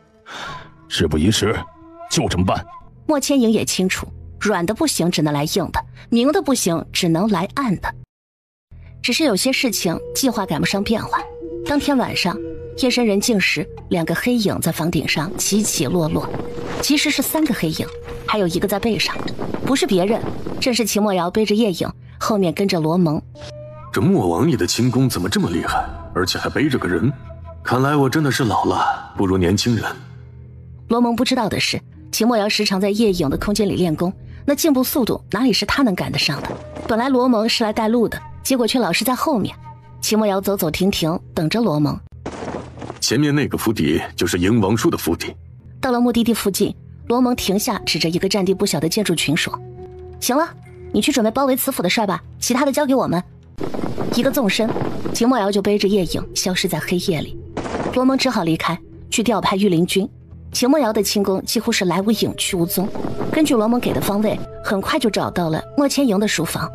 事不宜迟，就这么办。莫千影也清楚，软的不行只能来硬的，明的不行只能来暗的。只是有些事情计划赶不上变化。当天晚上夜深人静时，2个黑影在房顶上起起落落，其实是3个黑影，还有一个在背上，不是别人，正是秦墨瑶背着夜影，后面跟着罗蒙。这莫王爷的轻功怎么这么厉害，而且还背着个人？看来我真的是老了，不如年轻人。罗蒙不知道的是，秦墨瑶时常在夜影的空间里练功，那进步速度哪里是他能赶得上的？本来罗蒙是来带路的，结果却老是在后面。秦墨瑶走走停停，等着罗蒙。前面那个府邸就是营王叔的府邸。到了目的地附近，罗蒙停下，指着一个占地不小的建筑群说：“行了，你去准备包围慈府的事儿吧，其他的交给我们。”一个纵身，秦墨瑶就背着夜影消失在黑夜里。罗蒙只好离开，去调派御林军。秦墨瑶的轻功几乎是来无影去无踪，根据罗蒙给的方位，很快就找到了莫千营的书房。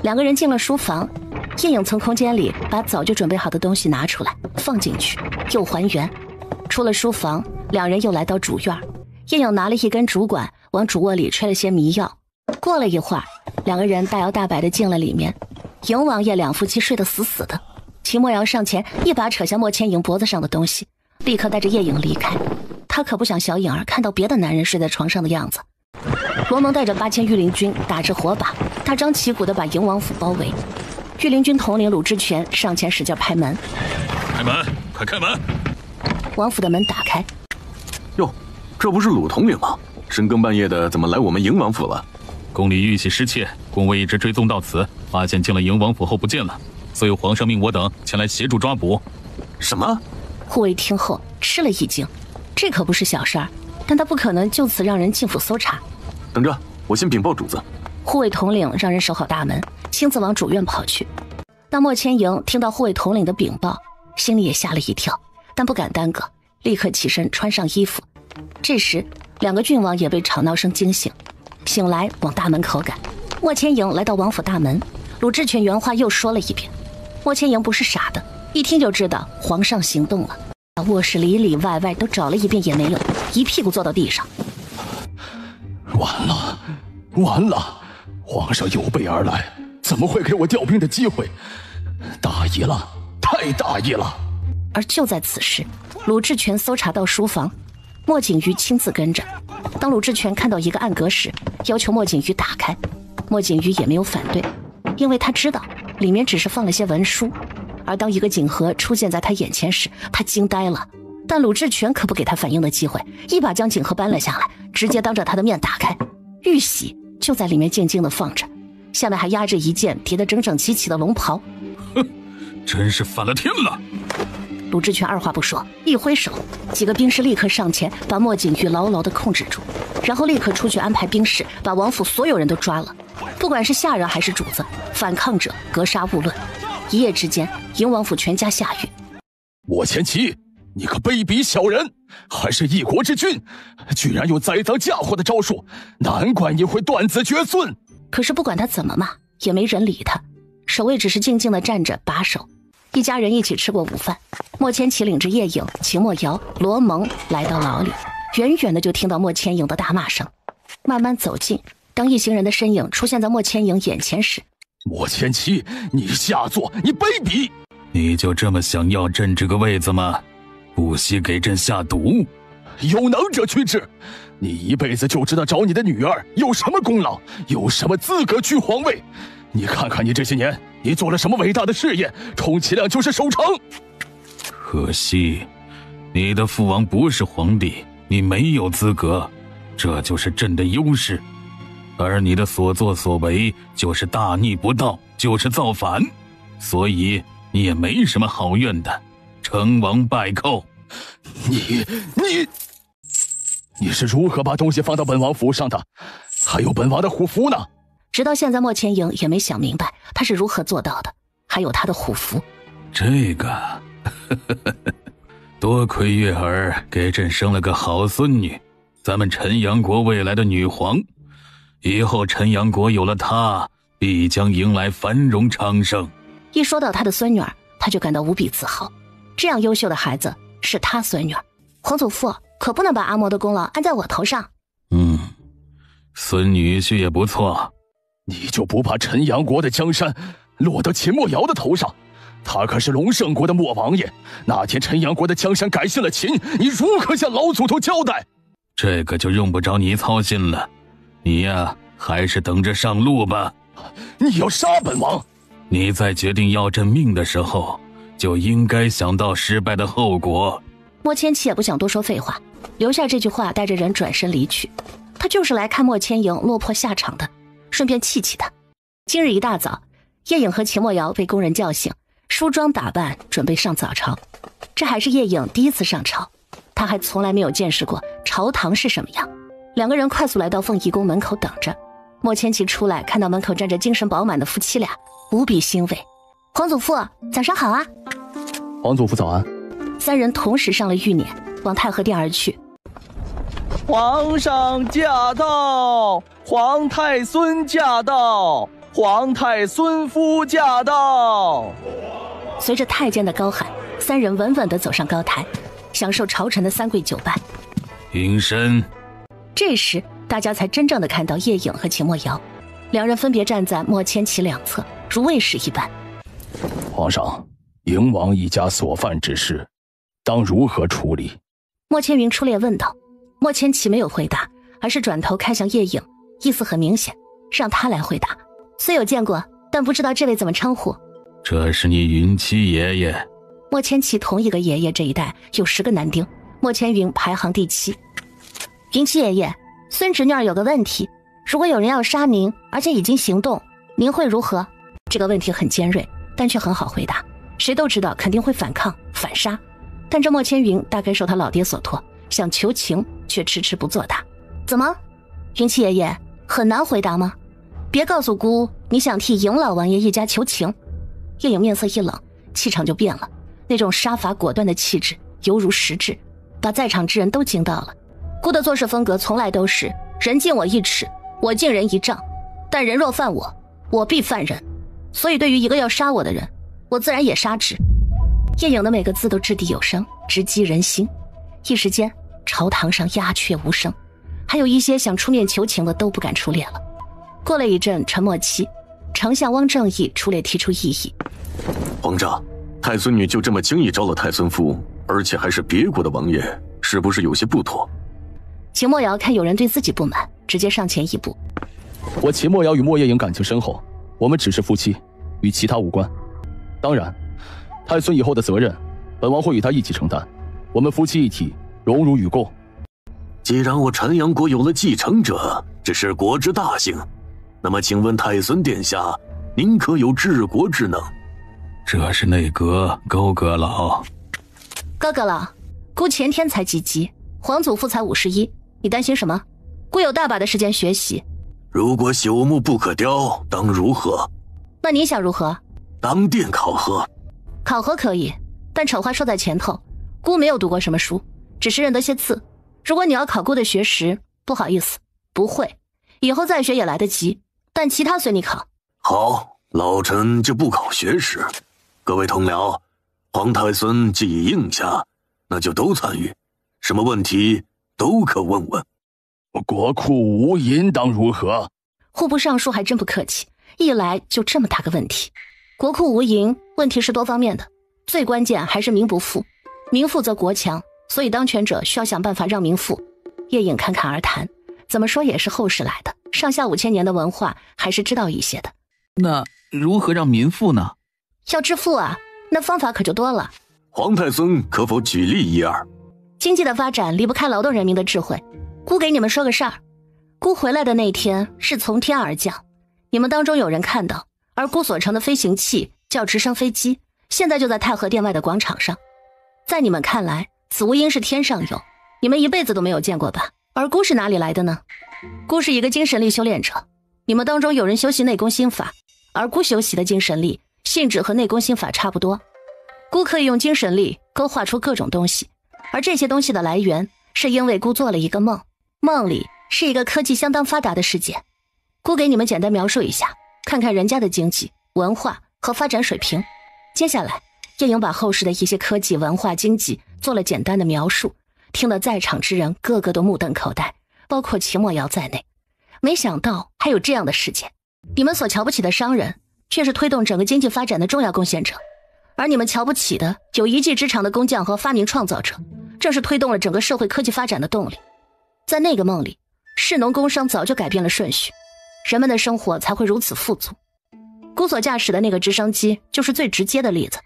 2个人进了书房，夜影从空间里把早就准备好的东西拿出来，放进去，又还原。出了书房，2人又来到主院，夜影拿了一根竹管往主卧里吹了些迷药。过了一会儿，2个人大摇大摆地进了里面。营王爷2夫妻睡得死死的，秦墨瑶上前一把扯下莫千影脖子上的东西，立刻带着夜影离开。他可不想小影儿看到别的男人睡在床上的样子。罗蒙带着8000御林军打着火把，大张旗鼓地把营王府包围。御林军统领鲁智权上前使劲拍门：“开门，快开门！”王府的门打开。哟，这不是鲁统领吗？深更半夜的怎么来我们营王府了？宫里玉玺失窃，宫卫一直追踪到此，发现进了营王府后不见了，所以皇上命我等前来协助抓捕。什么？护卫听后吃了一惊，这可不是小事儿，但他不可能就此让人进府搜查。等着，我先禀报主子。护卫统领让人守好大门，亲自往主院跑去。当莫千营听到护卫统领的禀报，心里也吓了一跳，但不敢耽搁，立刻起身穿上衣服。这时2个郡王也被吵闹声惊醒，醒来往大门口赶。莫千营来到王府大门，鲁智权原话又说了一遍。莫千营不是傻的，一听就知道皇上行动了。把卧室里里外外都找了一遍也没有，一屁股坐到地上。完了，完了！皇上有备而来，怎么会给我调兵的机会？大意了，太大意了！而就在此时，鲁智权搜查到书房，莫景瑜亲自跟着。当鲁智权看到一个暗格时，要求莫景瑜打开，莫景瑜也没有反对，因为他知道里面只是放了些文书。而当一个锦盒出现在他眼前时，他惊呆了。但鲁智权可不给他反应的机会，一把将锦盒搬了下来，直接当着他的面打开。玉玺就在里面静静地放着，下面还压着一件叠得整整齐齐的龙袍。哼，真是反了天了！鲁智权二话不说，一挥手，几个兵士立刻上前把莫景玉牢牢地控制住，然后立刻出去安排兵士把王府所有人都抓了，不管是下人还是主子，反抗者格杀勿论。一夜之间，迎王府全家下狱。莫千骑，你个卑鄙小人，还是一国之君，居然用栽赃嫁祸的招数，难怪你会断子绝孙。可是不管他怎么骂，也没人理他，守卫只是静静地站着把守。一家人一起吃过午饭，莫千骑领着叶颖、秦墨瑶、罗蒙来到牢里，远远的就听到莫千影的大骂声。慢慢走近，当一行人的身影出现在莫千影眼前时，莫千骑，你下作，你卑鄙！你就这么想要朕这个位子吗？不惜给朕下毒？有能者去治！你一辈子就知道找你的女儿，有什么功劳，有什么资格居皇位？你看看你这些年，你做了什么伟大的事业，充其量就是守城。可惜，你的父王不是皇帝，你没有资格，这就是朕的优势。而你的所作所为就是大逆不道，就是造反，所以你也没什么好怨的，成王败寇。你是如何把东西放到本王府上的？还有本王的虎符呢？直到现在，莫千影也没想明白他是如何做到的。还有他的虎符，这个，多亏月儿给朕生了个好孙女，咱们陈阳国未来的女皇。以后陈阳国有了她，必将迎来繁荣昌盛。一说到他的孙女儿，他就感到无比自豪。这样优秀的孩子是他孙女儿，皇祖父可不能把阿嬷的功劳安在我头上。孙女婿也不错。你就不怕陈阳国的江山落到秦墨瑶的头上？他可是龙胜国的莫王爷，那天陈阳国的江山改姓了秦，你如何向老祖宗交代？这个就用不着你操心了，你呀，还是等着上路吧。你要杀本王？你在决定要朕命的时候，就应该想到失败的后果。莫千骑也不想多说废话，留下这句话，带着人转身离去。他就是来看莫千影落魄下场的，顺便气气他。今日一大早，叶颖和秦墨瑶被工人叫醒，梳妆打扮，准备上早朝。这还是叶颖第一次上朝，他还从来没有见识过朝堂是什么样。两个人快速来到凤仪宫门口等着。莫千骑出来，看到门口站着精神饱满的夫妻俩，无比欣慰。皇祖父，早上好啊！皇祖父早安。三人同时上了御辇，往太和殿而去。皇上驾到！皇太孙驾到！皇太孙夫驾到！随着太监的高喊，三人稳稳地走上高台，享受朝臣的三跪九拜。平身。这时大家才真正的看到叶颖和秦墨瑶，两人分别站在莫千骑两侧，如卫士一般。皇上，营王一家所犯之事，当如何处理？莫千云出列问道。莫千骑没有回答，而是转头看向叶颖，意思很明显，让他来回答。虽有见过，但不知道这位怎么称呼。这是你云七爷爷。莫千骑同一个爷爷这一代有10个男丁，莫千云排行第7。云七爷爷，孙侄女儿有个问题，如果有人要杀您，而且已经行动，您会如何？这个问题很尖锐，但却很好回答。谁都知道肯定会反抗反杀，但这莫千云大概受他老爹所托，想求情却迟迟不作答。怎么，云七爷爷很难回答吗？别告诉姑你想替嬴老王爷一家求情。叶颖面色一冷，气场就变了，那种杀伐果断的气质犹如实质，把在场之人都惊到了。姑的做事风格从来都是人敬我1尺，我敬人1丈，但人若犯我，我必犯人。所以对于一个要杀我的人，我自然也杀之。叶颖的每个字都掷地有声，直击人心。一时间朝堂上鸦雀无声，还有一些想出面求情的都不敢出列了。过了一阵沉默期，丞相汪正义出列提出异议。皇上，太孙女就这么轻易招了太孙夫，而且还是别国的王爷，是不是有些不妥？秦墨瑶看有人对自己不满，直接上前一步。我秦墨瑶与莫叶颖感情深厚，我们只是夫妻，与其他无关。当然，太孙以后的责任，本王会与他一起承担。我们夫妻一体，荣辱与共。既然我陈阳国有了继承者，这是国之大幸。那么，请问太孙殿下，您可有治国之能？这是内阁高阁老。高阁老，姑前天才几级，皇祖父才51，你担心什么？姑有大把的时间学习。如果朽木不可雕，当如何？那你想如何？当殿考核。考核可以，但丑话说在前头，姑没有读过什么书，只是认得些字。如果你要考姑的学识，不好意思，不会，以后再学也来得及，但其他随你考。好，老臣就不考学识。各位同僚，皇太孙既已应下，那就都参与，什么问题都可问问。国库无银当如何？户部尚书还真不客气，一来就这么大个问题。国库无银，问题是多方面的，最关键还是民不富，民富则国强，所以当权者需要想办法让民富。叶颖侃侃而谈，怎么说也是后世来的，上下5000年的文化还是知道一些的。那如何让民富呢？要致富啊，那方法可就多了。皇太孙可否举例一二？经济的发展离不开劳动人民的智慧。姑给你们说个事儿，姑回来的那天是从天而降，你们当中有人看到，而姑所乘的飞行器叫直升飞机，现在就在太和殿外的广场上。在你们看来，此物应是天上有，你们一辈子都没有见过吧？而姑是哪里来的呢？姑是一个精神力修炼者，你们当中有人修习内功心法，而姑修习的精神力性质和内功心法差不多。姑可以用精神力勾画出各种东西，而这些东西的来源是因为姑做了一个梦，梦里是一个科技相当发达的世界。姑给你们简单描述一下，看看人家的经济、文化和发展水平。接下来，叶颖把后世的一些科技、文化、经济做了简单的描述，听得在场之人个个都目瞪口呆，包括齐墨瑶在内。没想到还有这样的世界，你们所瞧不起的商人，却是推动整个经济发展的重要贡献者，而你们瞧不起的有一技之长的工匠和发明创造者，正是推动了整个社会科技发展的动力。在那个梦里，士农工商早就改变了顺序，人们的生活才会如此富足。姑所驾驶的那个直升机就是最直接的例子，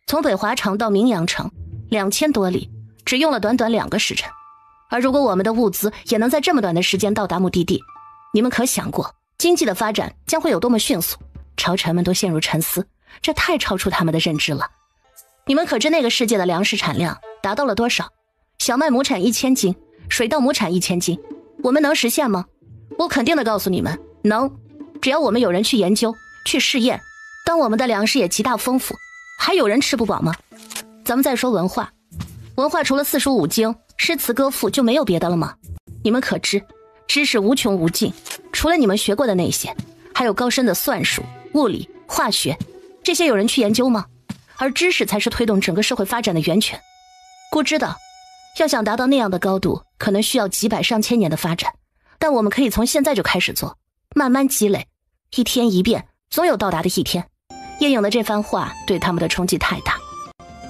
从北华城到明阳城2000多里，只用了短短2个时辰。而如果我们的物资也能在这么短的时间到达目的地，你们可想过经济的发展将会有多么迅速？朝臣们都陷入沉思，这太超出他们的认知了。你们可知那个世界的粮食产量达到了多少？小麦亩产1000斤，水稻亩产1000斤，我们能实现吗？我肯定的告诉你们，能。只要我们有人去研究、去试验，当我们的粮食也极大丰富，还有人吃不饱吗？咱们再说文化，文化除了四书五经、诗词歌赋就没有别的了吗？你们可知，知识无穷无尽，除了你们学过的那些，还有高深的算术、物理、化学，这些有人去研究吗？而知识才是推动整个社会发展的源泉。姑知道，要想达到那样的高度，可能需要几百上千年的发展，但我们可以从现在就开始做，慢慢积累，一天一变，总有到达的一天。叶颖的这番话对他们的冲击太大，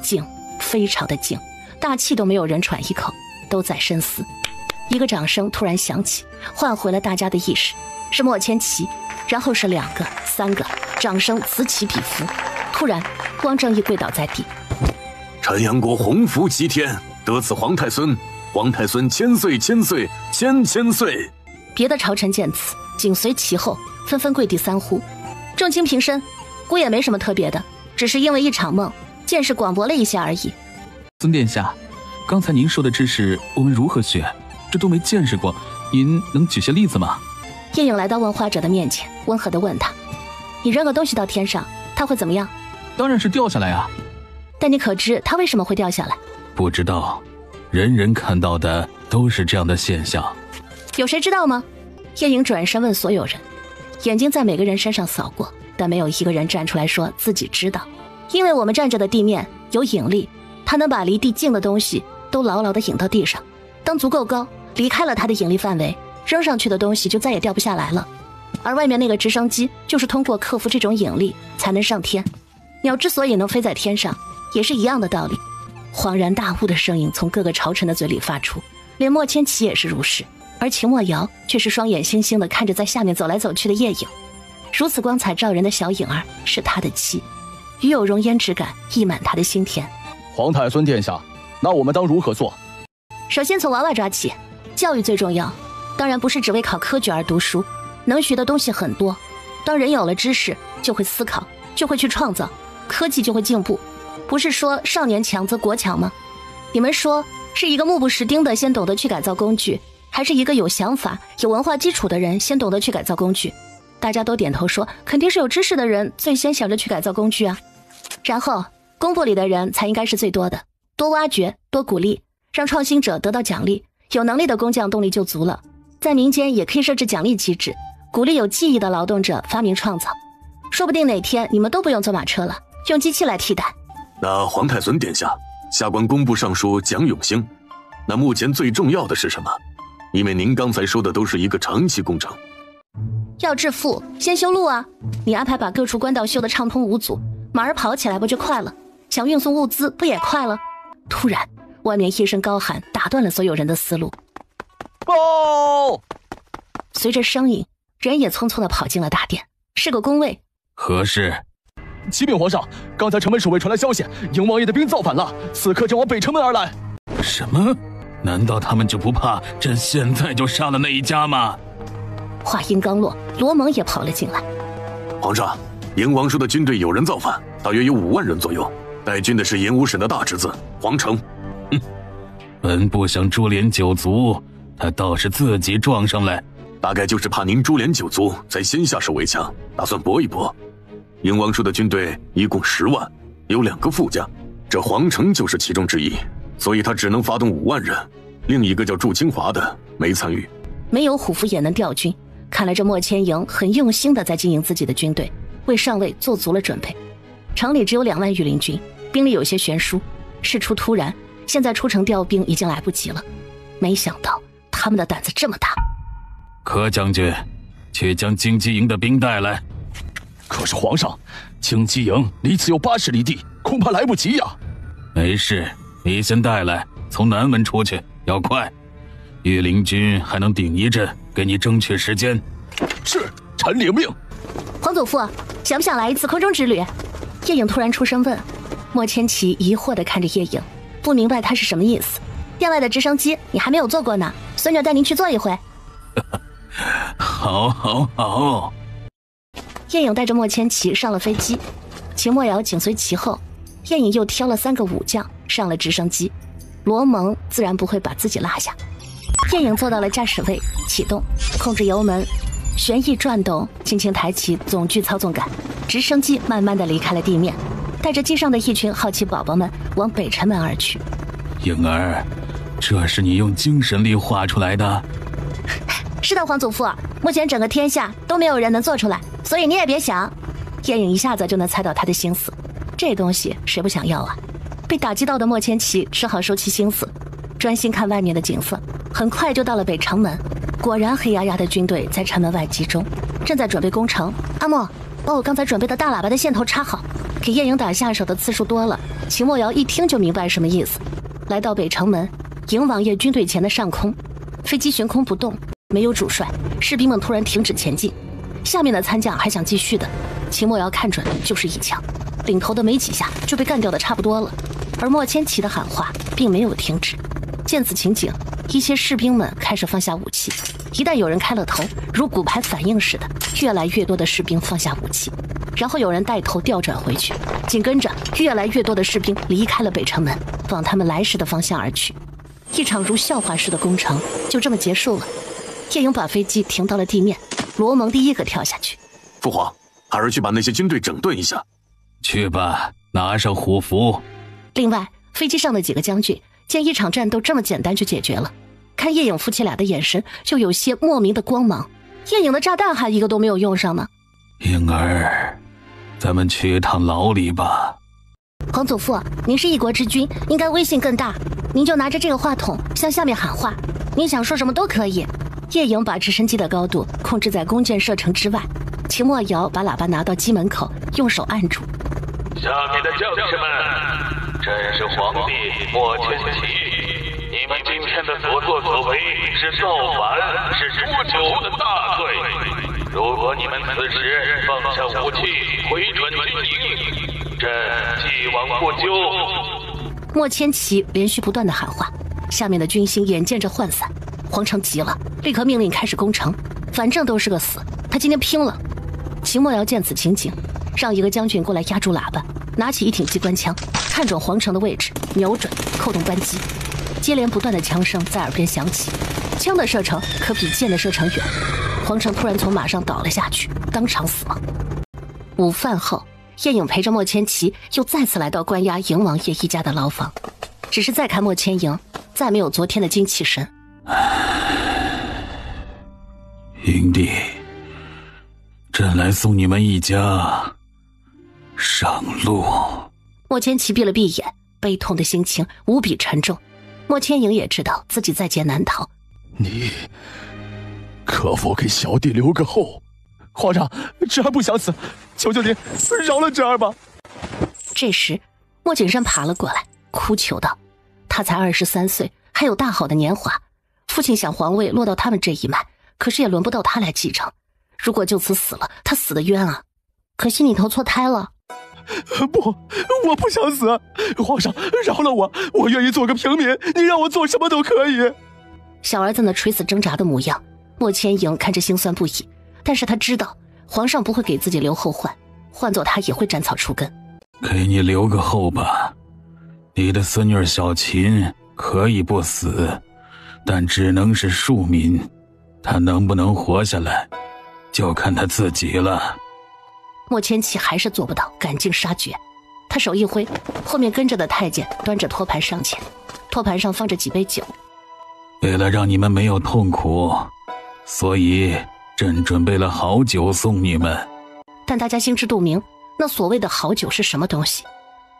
静，非常的静，大气都没有人喘一口，都在深思。一个掌声突然响起，唤回了大家的意识，是莫千奇，然后是2个、3个，掌声此起彼伏。突然，汪正义跪倒在地。陈阳国鸿福齐天，得此皇太孙，皇太孙千岁千岁千岁。别的朝臣见此，紧随其后，纷纷跪地3呼。众卿平身，姑也没什么特别的，只是因为一场梦，见识广博了一些而已。尊殿下，刚才您说的知识我们如何学？这都没见识过，您能举些例子吗？叶颖来到问话者的面前，温和地问他：你扔个东西到天上，它会怎么样？当然是掉下来啊。但你可知它为什么会掉下来？不知道，人人看到的都是这样的现象。有谁知道吗？叶颖转身问所有人，眼睛在每个人身上扫过，但没有一个人站出来说自己知道。因为我们站着的地面有引力，它能把离地近的东西都牢牢地引到地上，当足够高，离开了它的引力范围，扔上去的东西就再也掉不下来了。而外面那个直升机就是通过克服这种引力才能上天。鸟之所以能飞在天上，也是一样的道理。恍然大悟的声音从各个朝臣的嘴里发出，连莫千奇也是如是，而秦墨瑶却是双眼星星地看着在下面走来走去的叶颖。如此光彩照人的小影儿是他的妻，与有容颜之感溢满他的心田。皇太孙殿下，那我们当如何做？首先从娃娃抓起，教育最重要。当然不是只为考科举而读书，能学的东西很多。当人有了知识，就会思考，就会去创造，科技就会进步。不是说少年强则国强吗？你们说是一个目不识丁的先懂得去改造工具，还是一个有想法有文化基础的人先懂得去改造工具？大家都点头说肯定是有知识的人最先想着去改造工具啊。然后公部里的人才应该是最多的，多挖掘，多鼓励，让创新者得到奖励，有能力的工匠动力就足了。在民间也可以设置奖励机制，鼓励有技艺的劳动者发明创造，说不定哪天你们都不用坐马车了，用机器来替代。那皇太孙殿下，下官工部尚书蒋永兴，那目前最重要的是什么？因为您刚才说的都是一个长期工程。要致富，先修路啊！你安排把各处官道修得畅通无阻，马儿跑起来不就快了？想运送物资不也快了？突然，外面一声高喊打断了所有人的思路。报！随着声音，人也匆匆地跑进了大殿，是个宫卫。何事？启禀皇上，刚才城门守卫传来消息，营王爷的兵造反了，此刻正往北城门而来。什么？难道他们就不怕朕现在就杀了那一家吗？话音刚落，罗蒙也跑了进来。皇上，营王叔的军队有人造反，大约有5万人左右，带军的是营武审的大侄子黄成。本部想株连9族，他倒是自己撞上来，大概就是怕您株连9族，才先下手为强，打算搏一搏。营王叔的军队一共10万，有2个副将，这黄成就是其中之一，所以他只能发动5万人，另一个叫祝清华的没参与。没有虎符也能调军，看来这莫千营很用心的在经营自己的军队，为上位做足了准备。城里只有2万御林军，兵力有些悬殊，事出突然，现在出城调兵已经来不及了。没想到他们的胆子这么大。柯将军，去将京畿营的兵带来。可是皇上，京畿营离此有80里地，恐怕来不及呀。没事，你先带来，从南门出去，要快。御林军还能顶一阵，给你争取时间。是，臣领命。皇祖父，想不想来一次空中之旅？叶颖突然出声问。莫千奇疑惑地看着叶颖，不明白他是什么意思。殿外的直升机你还没有坐过呢，孙女带您去坐一回。好好好。叶颖带着莫千奇上了飞机，秦墨瑶紧随其后。叶颖又挑了3个武将上了直升机，罗蒙自然不会把自己落下。叶颖坐到了驾驶位，启动，控制油门，旋翼转动，轻轻抬起总距操纵杆，直升机慢慢地离开了地面，带着机上的一群好奇宝宝们往北城门而去。颖儿，这是你用精神力画出来的？是的，皇祖父，目前整个天下都没有人能做出来，所以你也别想。叶颖一下子就能猜到他的心思，这东西谁不想要啊？被打击到的莫千奇只好收起心思，专心看外面的景色。很快就到了北城门，果然黑压压的军队在城门外集中，正在准备攻城。阿莫，把我刚才准备的大喇叭的线头插好。给叶颖打下手的次数多了，秦墨瑶一听就明白什么意思。来到北城门，营王爷军队前的上空，飞机悬空不动，没有主帅，士兵们突然停止前进。下面的参将还想继续的，秦墨瑶看准就是一枪，领头的没几下就被干掉的差不多了。而莫千奇的喊话并没有停止。见此情景，一些士兵们开始放下武器，一旦有人开了头，如骨牌反应似的，越来越多的士兵放下武器，然后有人带头调转回去，紧跟着越来越多的士兵离开了北城门，往他们来时的方向而去。一场如笑话似的攻城就这么结束了。叶颖把飞机停到了地面，罗蒙第一个跳下去。父皇，孩儿去把那些军队整顿一下。去吧，拿上虎符。另外，飞机上的几个将军见一场战斗这么简单就解决了，看叶颖夫妻俩的眼神就有些莫名的光芒。叶颖的炸弹还一个都没有用上呢。颖儿，咱们去一趟牢里吧。皇祖父，您是一国之君，应该威信更大，您就拿着这个话筒向下面喊话，您想说什么都可以。叶颖把直升机的高度控制在弓箭射程之外，秦墨瑶把喇叭拿到机门口，用手按住。下面的将士们，朕是皇帝莫千奇，你们今天的所作所为是造反，是诛九的大罪。如果你们此时放下武器，回转军营，朕既往不咎。莫千奇连续不断的喊话，下面的军心眼见着涣散。皇城急了，立刻命令开始攻城，反正都是个死，他今天拼了。秦墨瑶见此情景，让一个将军过来压住喇叭，拿起一挺机关枪，看准皇城的位置，瞄准，扣动扳机。接连不断的枪声在耳边响起，枪的射程可比箭的射程远。皇城突然从马上倒了下去，当场死亡。午饭后，叶颖陪着莫千奇又再次来到关押嬴王爷一家的牢房，只是再看莫千莹，再没有昨天的精气神。营弟，朕来送你们一家上路。莫千奇闭了闭眼，悲痛的心情无比沉重。莫千莹也知道自己在劫难逃，你可否给小弟留个后？皇上，侄儿不想死，求求您饶了侄儿吧。这时莫景山爬了过来，哭求道：他才23岁，还有大好的年华，父亲想皇位落到他们这一脉，可是也轮不到他来继承。如果就此死了，他死得冤啊！可惜你投错胎了。不，我不想死，皇上饶了我，我愿意做个平民，你让我做什么都可以。小儿子那垂死挣扎的模样，莫千莹看着心酸不已，但是他知道皇上不会给自己留后患，换做他也会斩草除根。给你留个后吧，你的孙女小琴可以不死，但只能是庶民，她能不能活下来，就看她自己了。莫千奇还是做不到赶尽杀绝，他手一挥，后面跟着的太监端着托盘上前，托盘上放着几杯酒。为了让你们没有痛苦，所以朕准备了好酒送你们。但大家心知肚明，那所谓的好酒是什么东西。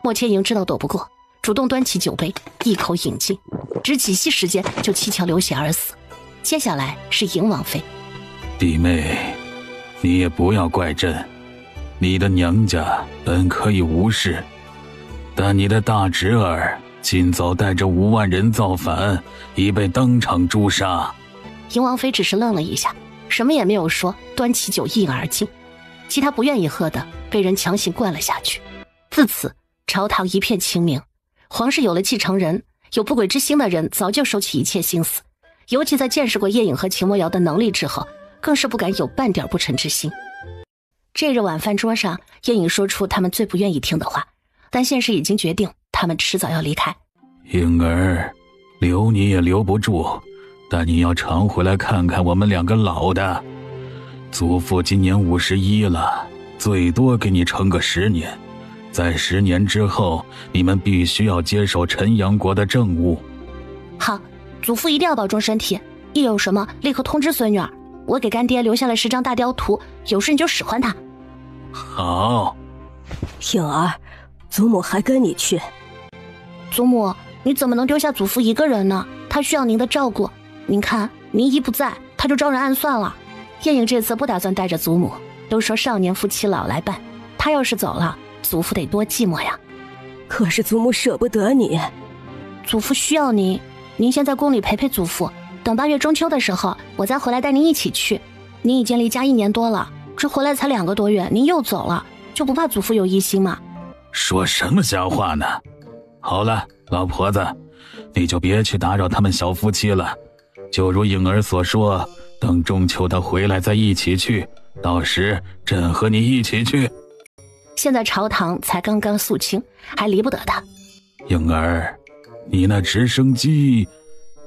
莫千莹知道斗不过，主动端起酒杯，一口饮尽，只几息时间就七窍流血而死。接下来是嬴王妃。弟妹，你也不要怪朕，你的娘家本可以无事，但你的大侄儿今早带着5万人造反，已被当场诛杀。嬴王妃只是愣了一下，什么也没有说，端起酒一饮而尽。其他不愿意喝的被人强行灌了下去。自此朝堂一片清明，皇室有了继承人，有不轨之心的人早就收起一切心思，尤其在见识过叶颖和秦魔瑶的能力之后，更是不敢有半点不臣之心。这日晚饭桌上，叶颖说出他们最不愿意听的话，但现实已经决定他们迟早要离开。颖儿，留你也留不住，但你要常回来看看我们2个老的。祖父今年51了，最多给你撑个10年，在10年之后，你们必须要接手陈阳国的政务。好，祖父一定要保重身体，一有什么立刻通知孙女儿。我给干爹留下了10张大雕图，有事你就使唤他。好。颖儿，祖母还跟你去。祖母，你怎么能丢下祖父一个人呢？他需要您的照顾。您看，您一不在，他就招人暗算了。叶颖这次不打算带着祖母，都说少年夫妻老来伴，他要是走了，祖父得多寂寞呀。可是祖母舍不得你。祖父需要您，您先在宫里陪陪祖父，等8月中秋的时候，我再回来带您一起去。您已经离家1年多了，这回来才2个多月，您又走了，就不怕祖父有疑心吗？说什么瞎话呢？好了，老婆子，你就别去打扰他们小夫妻了，就如颖儿所说，等中秋他回来再一起去，到时朕和你一起去。现在朝堂才刚刚肃清，还离不得他。颖儿，你那直升机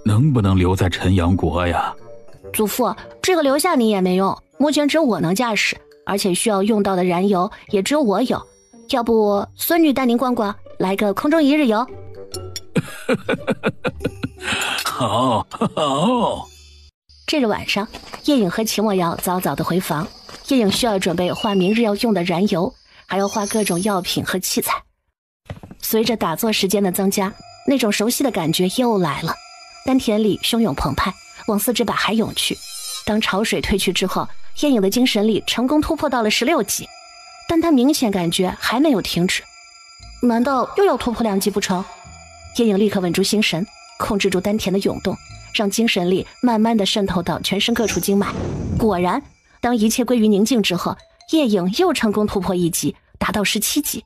能不能留在陈阳国呀？祖父，这个留下你也没用，目前只有我能驾驶，而且需要用到的燃油也只有我有。要不孙女带您逛逛，来个空中1日游。好好。这日晚上，叶颖和秦墨瑶早早的回房。叶颖需要准备换明日要用的燃油，还要换各种药品和器材。随着打坐时间的增加，那种熟悉的感觉又来了，丹田里汹涌澎湃，往4肢百海涌去。当潮水退去之后，叶颖的精神力成功突破到了16级，但他明显感觉还没有停止。难道又要突破2级不成？叶颖立刻稳住心神，控制住丹田的涌动，让精神力慢慢的渗透到全身各处经脉。果然，当一切归于宁静之后，叶颖又成功突破1级，达到17级。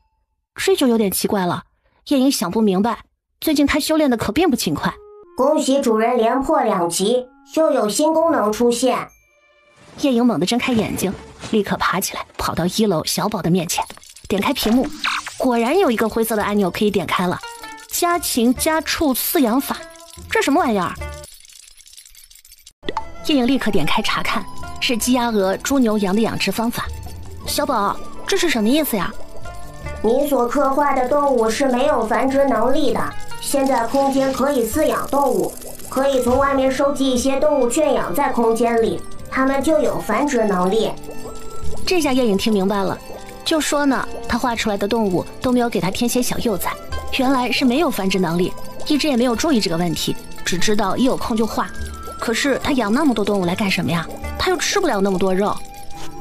这就有点奇怪了，叶颖想不明白，最近她修炼的可并不勤快。恭喜主人连破2级，又有新功能出现。叶颖猛地睁开眼睛，立刻爬起来，跑到1楼小宝的面前，点开屏幕，果然有一个灰色的按钮可以点开了，家禽家畜饲养法，这什么玩意儿？叶颖立刻点开查看，是鸡鸭鹅猪牛羊的养殖方法。小宝，这是什么意思呀？你所刻画的动物是没有繁殖能力的，现在空间可以饲养动物，可以从外面收集一些动物圈养在空间里，它们就有繁殖能力。这下叶颖听明白了，就说呢，他画出来的动物都没有给他添些小幼崽，原来是没有繁殖能力，一直也没有注意这个问题，只知道一有空就画。可是他养那么多动物来干什么呀？他又吃不了那么多肉。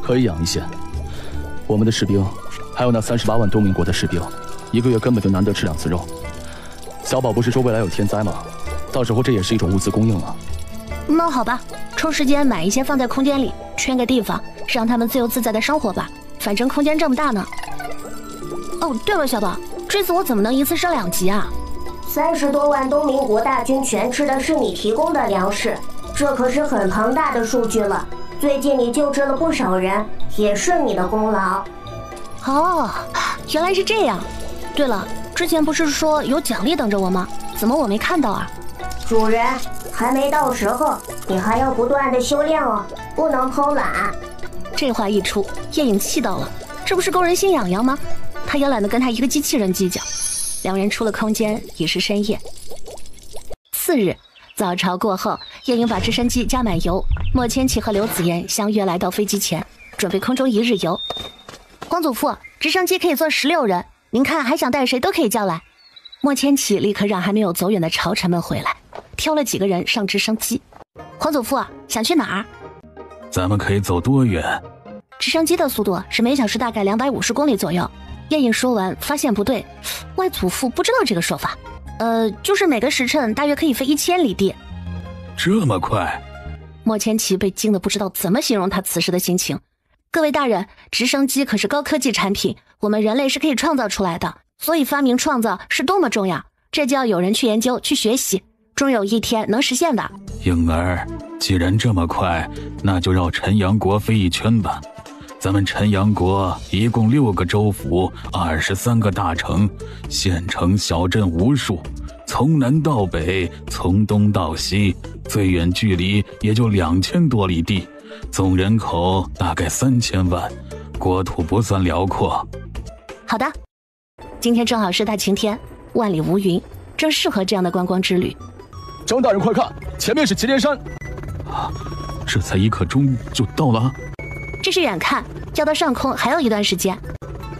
可以养一些，我们的士兵，还有那38万东明国的士兵，1个月根本就难得吃2次肉。小宝不是说未来有天灾吗？到时候这也是一种物资供应吗？那好吧，抽时间买一些放在空间里，圈个地方，让他们自由自在的生活吧，反正空间这么大呢。哦，对了，小宝，这次我怎么能一次升2级啊？30多万东明国大军全吃的是你提供的粮食，这可是很庞大的数据了。最近你救治了不少人，也是你的功劳。哦，原来是这样。对了，之前不是说有奖励等着我吗？怎么我没看到啊？主人，还没到时候，你还要不断的修炼哦，不能偷懒。这话一出，叶颖气到了，这不是勾人心痒痒吗？他也懒得跟他一个机器人计较。2人出了空间，已是深夜。次日早朝过后，叶颖把直升机加满油，莫千奇和刘子言相约来到飞机前，准备空中1日游。黄祖父，直升机可以坐16人，您看还想带谁都可以叫来。莫千奇立刻让还没有走远的朝臣们回来，挑了几个人上直升机。黄祖父，想去哪儿？咱们可以走多远？直升机的速度是每小时大概250公里左右。叶颖说完发现不对，外祖父不知道这个说法，就是每个时辰大约可以飞1000里地。这么快？莫千奇被惊得不知道怎么形容他此时的心情。各位大人，直升机可是高科技产品，我们人类是可以创造出来的，所以发明创造是多么重要，这就要有人去研究去学习，终有一天能实现的。颖儿，既然这么快，那就绕陈阳国飞一圈吧。咱们陈阳国一共6个州府，23个大城，县城小镇无数，从南到北，从东到西，最远距离也就2000多里地，总人口大概3000万，国土不算辽阔。好的，今天正好是大晴天，万里无云，正适合这样的观光之旅。张大人快看，前面是祁连山。啊，这才1刻钟就到了。这是远看，要到上空还有一段时间。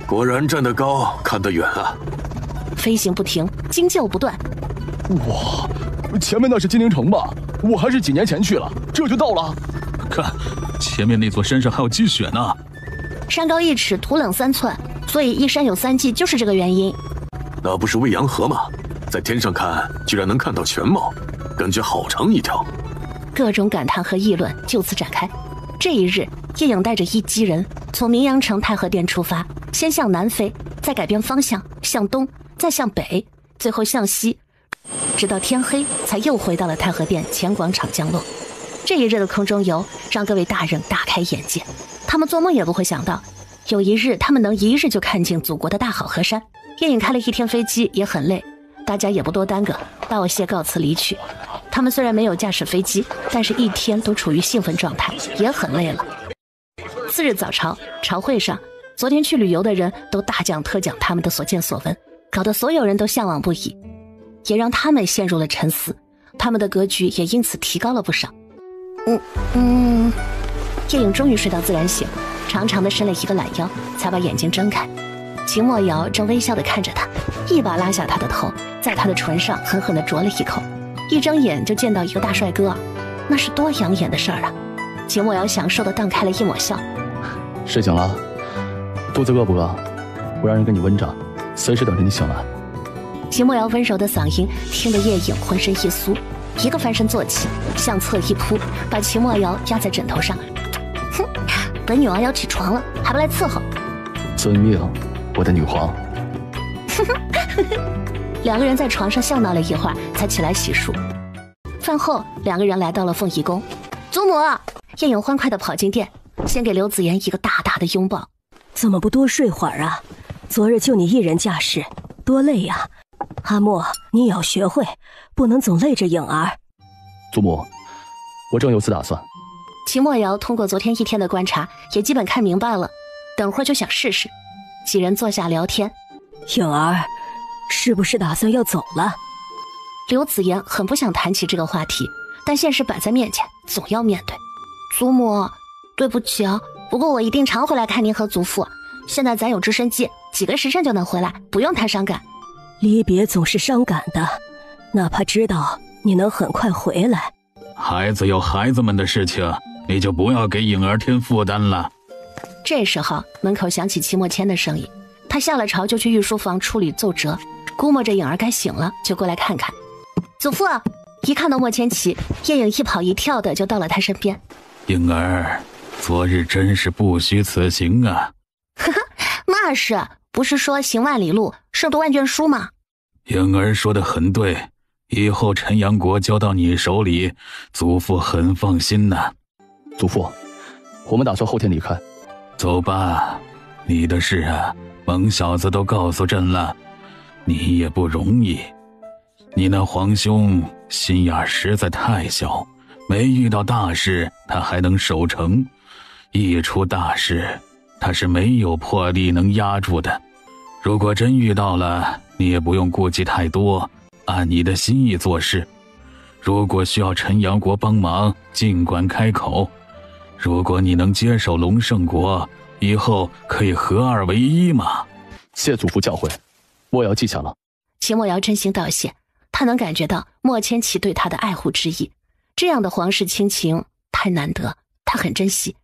果然站得高，看得远啊！飞行不停，惊叫不断。哇，前面那是金陵城吧？我还是几年前去了，这就到了。看，前面那座山上还有积雪呢。山高1尺，土冷3寸，所以一山有3季，就是这个原因。那不是未央河吗？在天上看，居然能看到全貌，感觉好长一条。各种感叹和议论就此展开。这一日，叶颖带着1机人从明阳城太和殿出发，先向南飞，再改变方向，向东，再向北，最后向西，直到天黑才又回到了太和殿前广场降落。这一日的空中游让各位大人大开眼界，他们做梦也不会想到，有一日他们能一日就看尽祖国的大好河山。叶颖开了1天飞机也很累，大家也不多耽搁，道谢告辞离去。他们虽然没有驾驶飞机，但是1天都处于兴奋状态，也很累了。次日早朝，朝会上，昨天去旅游的人都大讲特讲他们的所见所闻，搞得所有人都向往不已，也让他们陷入了沉思，他们的格局也因此提高了不少。叶颖终于睡到自然醒，长长的伸了一个懒腰，才把眼睛睁开。秦墨瑶正微笑地看着他，一把拉下他的头，在他的唇上狠狠地啄了一口。一睁眼就见到一个大帅哥，那是多养眼的事儿啊！秦墨瑶享受地荡开了一抹笑。睡醒了？肚子饿不饿？我让人给你温着，随时等着你醒来。秦墨瑶温柔的嗓音听得叶颖浑身一酥，一个翻身坐起，向侧一扑，把秦墨瑶压在枕头上。哼，本女王要起床了，还不来伺候？遵命，我的女皇。两个人在床上笑闹了一会儿，才起来洗漱。饭后，两个人来到了凤仪宫。祖母，叶颖欢快地跑进殿，先给刘子言一个大大的拥抱。怎么不多睡会儿啊？昨日就你一人驾事，多累呀！阿莫，你也要学会，不能总累着颖儿。祖母，我正有此打算。秦墨瑶通过昨天一天的观察，也基本看明白了，等会儿就想试试。几人坐下聊天。颖儿，是不是打算要走了？刘子言很不想谈起这个话题，但现实摆在面前，总要面对。祖母，对不起啊，不过我一定常回来看您和祖父。现在咱有直升机，几个时辰就能回来，不用太伤感。离别总是伤感的，哪怕知道你能很快回来。孩子有孩子们的事情，你就不要给颖儿添负担了。这时候门口响起齐墨谦的声音，他下了朝就去御书房处理奏折，估摸着颖儿该醒了，就过来看看。祖父，一看到莫千奇，叶颖一跑一跳的就到了他身边。颖儿，昨日真是不虚此行啊。呵呵，那是，不是说行万里路，胜读万卷书吗？颖儿说得很对，以后陈阳国交到你手里，祖父很放心呐。祖父，我们打算后天离开。走吧，你的事啊，蒙小子都告诉朕了，你也不容易。你那皇兄心眼实在太小，没遇到大事他还能守成，一出大事他是没有魄力能压住的。如果真遇到了，你也不用顾忌太多，按你的心意做事。如果需要陈阳国帮忙，尽管开口。如果你能接手龙胜国，以后可以合二为一嘛。谢祖父教诲，我要记下了。秦墨瑶真心道谢，他能感觉到莫千奇对他的爱护之意，这样的皇室亲情太难得，他很珍惜。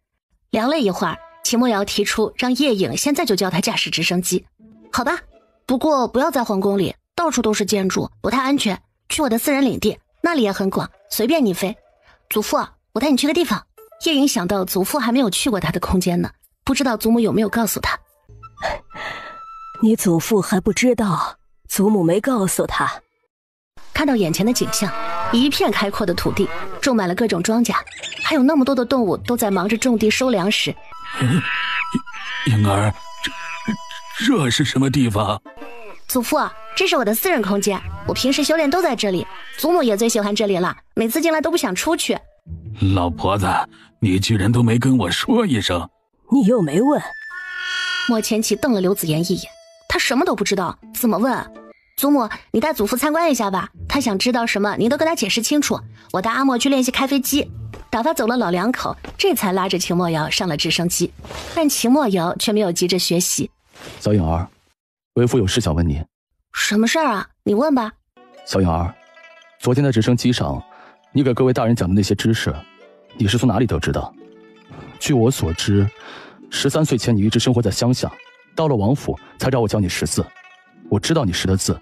聊了一会儿，秦墨瑶提出让叶颖现在就教他驾驶直升机。好吧，不过不要在皇宫里，到处都是建筑，不太安全。去我的私人领地，那里也很广，随便你飞。祖父，我带你去个地方。叶颖想到祖父还没有去过他的空间呢，不知道祖母有没有告诉他。你祖父还不知道，祖母没告诉他。看到眼前的景象，一片开阔的土地，种满了各种庄稼，还有那么多的动物都在忙着种地收粮食。颖儿，这是什么地方？祖父，这是我的私人空间，我平时修炼都在这里，祖母也最喜欢这里了，每次进来都不想出去。老婆子，你居然都没跟我说一声。你又没问。莫千奇瞪了刘子言一眼，他什么都不知道，怎么问？祖母，你带祖父参观一下吧，他想知道什么您都跟他解释清楚。我带阿莫去练习开飞机。打发走了老两口，这才拉着秦墨瑶上了直升机，但秦墨瑶却没有急着学习。小颖儿，为父有事想问你。什么事儿啊？你问吧。小颖儿，昨天在直升机上你给各位大人讲的那些知识，你是从哪里得知的？据我所知，13岁前你一直生活在乡下，到了王府才找我教你识字。我知道你识的字，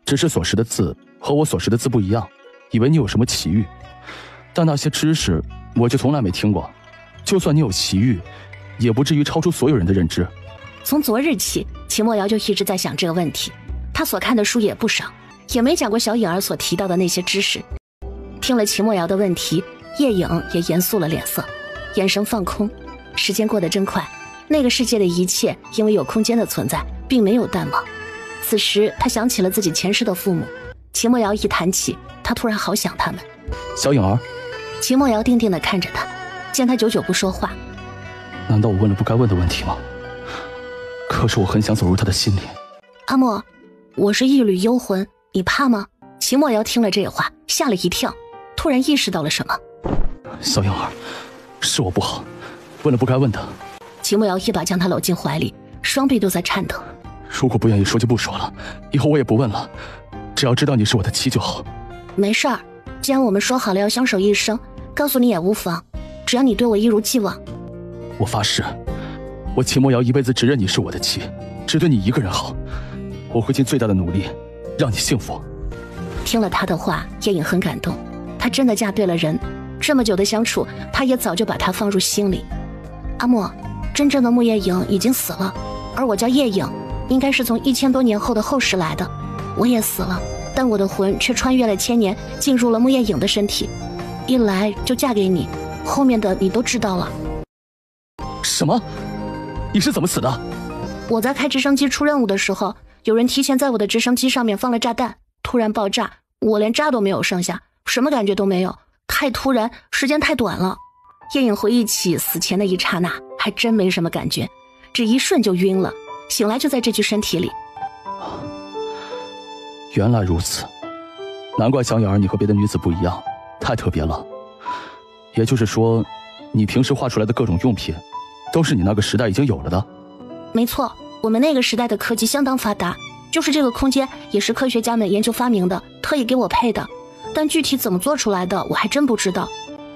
只是所识的字和我所识的字不一样，以为你有什么奇遇，但那些知识我就从来没听过。就算你有奇遇，也不至于超出所有人的认知。从昨日起，秦墨瑶就一直在想这个问题，他所看的书也不少，也没讲过小颖儿所提到的那些知识。听了秦墨瑶的问题，叶颖也严肃了脸色，眼神放空。时间过得真快，那个世界的一切因为有空间的存在，并没有淡忘。此时他想起了自己前世的父母，秦墨瑶一谈起，他突然好想他们。小颖儿，秦墨瑶定定地看着他，见他久久不说话。难道我问了不该问的问题吗？可是我很想走入他的心里。阿莫，我是一缕幽魂，你怕吗？秦墨瑶听了这话，吓了一跳，突然意识到了什么。小颖儿，是我不好，问了不该问的。秦墨瑶一把将他搂进怀里，双臂都在颤抖。如果不愿意说就不说了，以后我也不问了，只要知道你是我的妻就好。没事儿，既然我们说好了要相守一生，告诉你也无妨，只要你对我一如既往。我发誓，我秦墨瑶一辈子只认你是我的妻，只对你一个人好，我会尽最大的努力让你幸福。听了他的话，叶颖很感动，她真的嫁对了人，这么久的相处，她也早就把他放入心里。阿莫，真正的木叶影已经死了，而我叫叶影，应该是从1000多年后的后世来的。我也死了，但我的魂却穿越了1000年，进入了木叶影的身体，一来就嫁给你，后面的你都知道了。什么？你是怎么死的？我在开直升机出任务的时候，有人提前在我的直升机上面放了炸弹，突然爆炸，我连渣都没有剩下，什么感觉都没有，太突然，时间太短了。叶影回忆起死前的一刹那，还真没什么感觉，只一瞬就晕了，醒来就在这具身体里。原来如此，难怪小影儿你和别的女子不一样，太特别了。也就是说，你平时画出来的各种用品，都是你那个时代已经有了的？没错，我们那个时代的科技相当发达，就是这个空间也是科学家们研究发明的，特意给我配的，但具体怎么做出来的我还真不知道。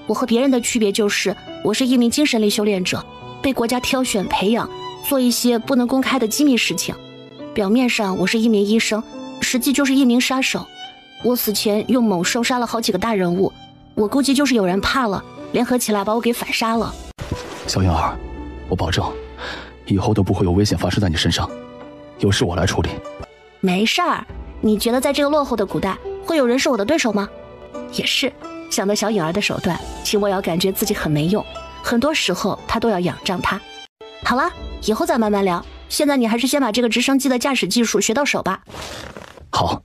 我和别人的区别就是，我是一名精神力修炼者，被国家挑选培养，做一些不能公开的机密事情。表面上我是一名医生，实际就是一名杀手。我死前用猛兽杀了好几个大人物，我估计就是有人怕了，联合起来把我给反杀了。小影儿，我保证，以后都不会有危险发生在你身上，有事我来处理。没事儿，你觉得在这个落后的古代，会有人是我的对手吗？也是。想到小影儿的手段，秦墨瑶感觉自己很没用，很多时候他都要仰仗他。好了，以后再慢慢聊，现在你还是先把这个直升机的驾驶技术学到手吧。好。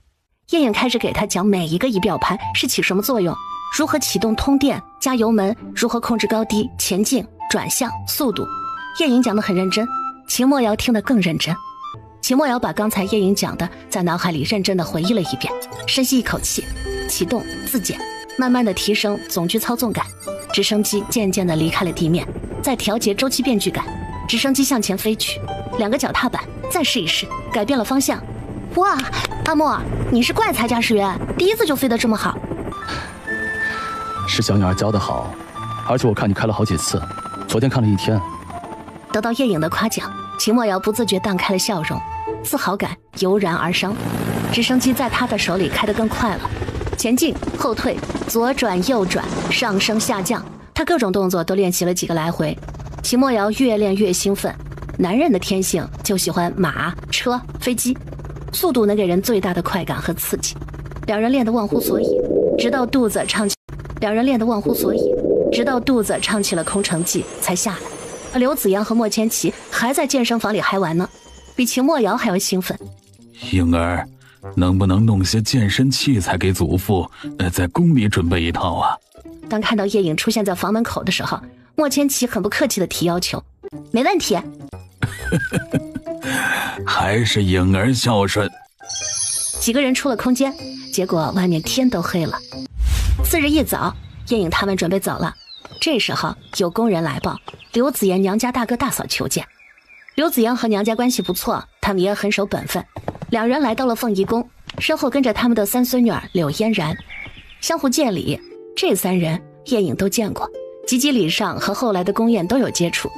叶影开始给他讲每一个仪表盘是起什么作用，如何启动通电、加油门，如何控制高低、前进、转向、速度。叶影讲得很认真，秦墨瑶听得更认真。秦墨瑶把刚才叶影讲的在脑海里认真地回忆了一遍，深吸一口气，启动自检，慢慢地提升总局操纵感。直升机渐渐地离开了地面，再调节周期变距感，直升机向前飞去，2个脚踏板，再试一试，改变了方向。哇，阿莫，你是怪才驾驶员，第一次就飞得这么好。是小影儿教得好，而且我看你开了好几次，昨天看了1天。得到叶影的夸奖，秦墨瑶不自觉荡开了笑容，自豪感油然而生。直升机在他的手里开得更快了，前进、后退、左转、右转、上升、下降，他各种动作都练习了几个来回。秦墨瑶越练越兴奋，男人的天性就喜欢马、车、飞机，速度能给人最大的快感和刺激。两人练得忘乎所以，直到肚子唱起了空城计才下来。而刘子阳和莫千琪还在健身房里嗨玩呢，比秦墨瑶还要兴奋。颖儿，能不能弄些健身器材给祖父，在宫里准备一套啊？当看到叶影出现在房门口的时候，莫千琪很不客气地提要求。没问题。还是颖儿孝顺。几个人出了空间，结果外面天都黑了。次日一早，叶影他们准备走了。这时候有工人来报，刘子言娘家大哥大嫂求见。刘子阳和娘家关系不错，他们也很守本分。两人来到了凤仪宫，身后跟着他们的3孙女柳嫣然，相互见礼。这3人叶影都见过，集集礼上和后来的宫宴都有接触。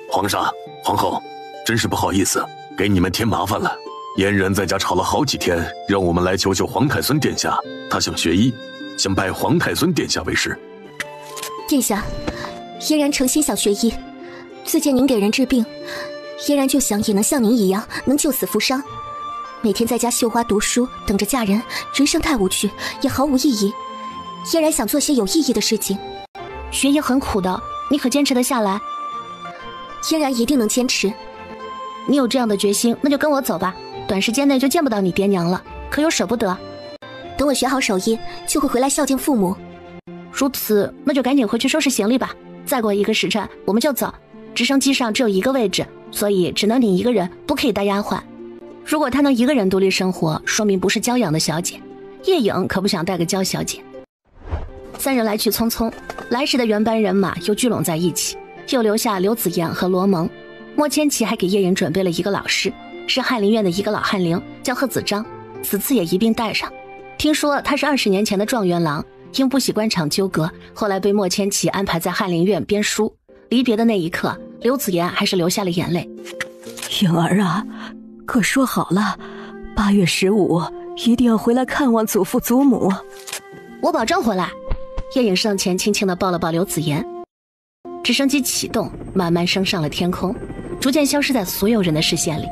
皇上、皇后，真是不好意思，给你们添麻烦了。嫣然在家吵了好几天，让我们来求求皇太孙殿下，他想学医，想拜皇太孙殿下为师。殿下，嫣然诚心想学医，自见您给人治病，嫣然就想也能像您一样，能救死扶伤。每天在家绣花读书，等着嫁人，人生太无趣，也毫无意义。嫣然想做些有意义的事情。学医很苦的，你可坚持得下来？嫣然一定能坚持。你有这样的决心，那就跟我走吧。短时间内就见不到你爹娘了，可有舍不得？等我学好手艺，就会回来孝敬父母。如此，那就赶紧回去收拾行李吧。再过1个时辰，我们就走。直升机上只有1个位置，所以只能你一个人，不可以带丫鬟。如果她能一个人独立生活，说明不是娇养的小姐。叶影可不想带个娇小姐。3人来去匆匆，来时的原班人马又聚拢在一起，又留下刘子言和罗蒙。莫千琪还给叶影准备了一个老师，是翰林院的一个老翰林，叫贺子章，此次也一并带上。听说他是20年前的状元郎，因不喜官场纠葛，后来被莫千琪安排在翰林院编书。离别的那一刻，刘子言还是流下了眼泪。颖儿啊，可说好了，8月15一定要回来看望祖父祖母。我保证回来。叶影上前轻轻地抱了抱刘子言。直升机启动，慢慢升上了天空，逐渐消失在所有人的视线里，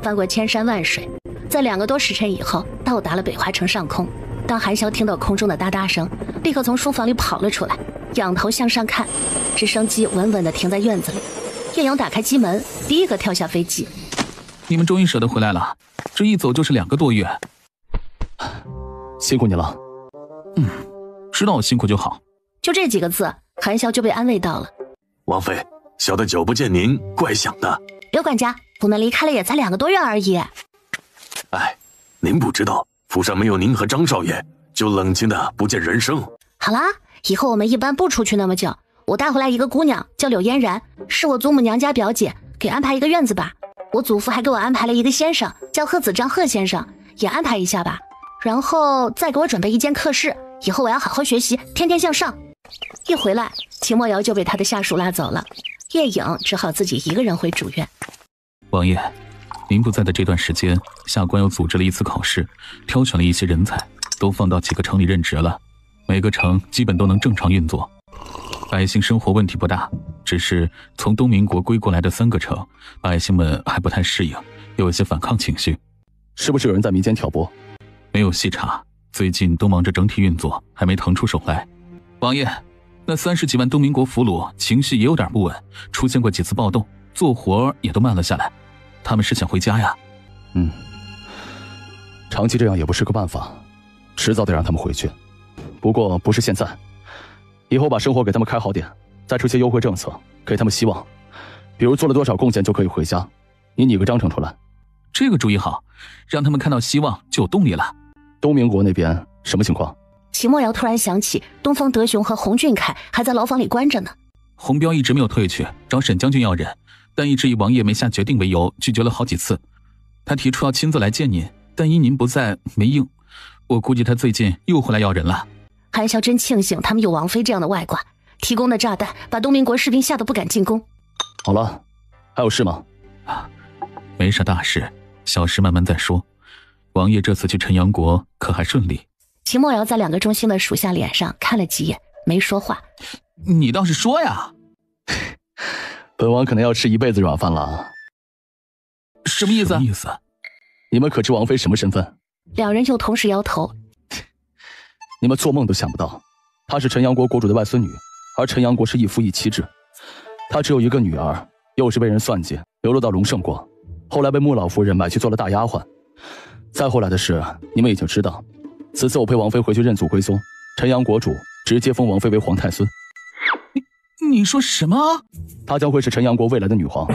翻过千山万水，在2个多时辰以后到达了北华城上空。当韩潇听到空中的哒哒声，立刻从书房里跑了出来，仰头向上看，直升机稳稳地停在院子里。叶阳打开机门，第一个跳下飞机。你们终于舍得回来了，这一走就是2个多月，辛苦你了。知道我辛苦就好。就这几个字，韩潇就被安慰到了。王妃，小的久不见您，怪想的。刘管家，我们离开了也才2个多月而已。哎，您不知道，府上没有您和张少爷，就冷清的不见人声。好啦，以后我们一般不出去那么久。我带回来一个姑娘，叫柳嫣然，是我祖母娘家表姐，给安排一个院子吧。我祖父还给我安排了一个先生，叫贺子章贺先生，也安排一下吧。然后再给我准备一间客室，以后我要好好学习，天天向上。一回来，秦墨瑶就被他的下属拉走了，叶颖只好自己一个人回主院。王爷，您不在的这段时间，下官又组织了一次考试，挑选了一些人才，都放到几个城里任职了，每个城基本都能正常运作，百姓生活问题不大。只是从东民国归过来的3个城，百姓们还不太适应，有一些反抗情绪。是不是有人在民间挑拨？没有细查，最近都忙着整体运作，还没腾出手来。王爷，那30几万东民国俘虏情绪也有点不稳，出现过几次暴动，做活也都慢了下来。他们是想回家呀。长期这样也不是个办法，迟早得让他们回去。不过不是现在，以后把生活给他们开好点，再出些优惠政策，给他们希望。比如做了多少贡献就可以回家，你拟个章程出来。这个主意好，让他们看到希望就有动力了。东民国那边什么情况？秦墨瑶突然想起东方德雄和洪俊凯还在牢房里关着呢。洪彪一直没有退去，找沈将军要人，但一直以王爷没下决定为由，拒绝了好几次。他提出要亲自来见您，但因您不在没应。我估计他最近又回来要人了。韩潇真庆幸他们有王妃这样的外挂，提供的炸弹把东民国士兵吓得不敢进攻。好了，还有事吗？没啥大事，小事慢慢再说。王爷这次去陈阳国可还顺利？秦墨瑶在2个中心的属下脸上看了几眼，没说话。你倒是说呀！本王可能要吃一辈子软饭了。什么意思？你们可知王妃什么身份？2人又同时摇头。你们做梦都想不到，她是陈阳国国主的外孙女，而陈阳国是一夫一妻制。她只有一个女儿，又是被人算计流落到隆盛国，后来被穆老夫人买去做了大丫鬟。再后来的事你们已经知道。此次我陪王妃回去认祖归宗，陈阳国主直接封王妃为皇太孙。你说什么？她将会是陈阳国未来的女皇。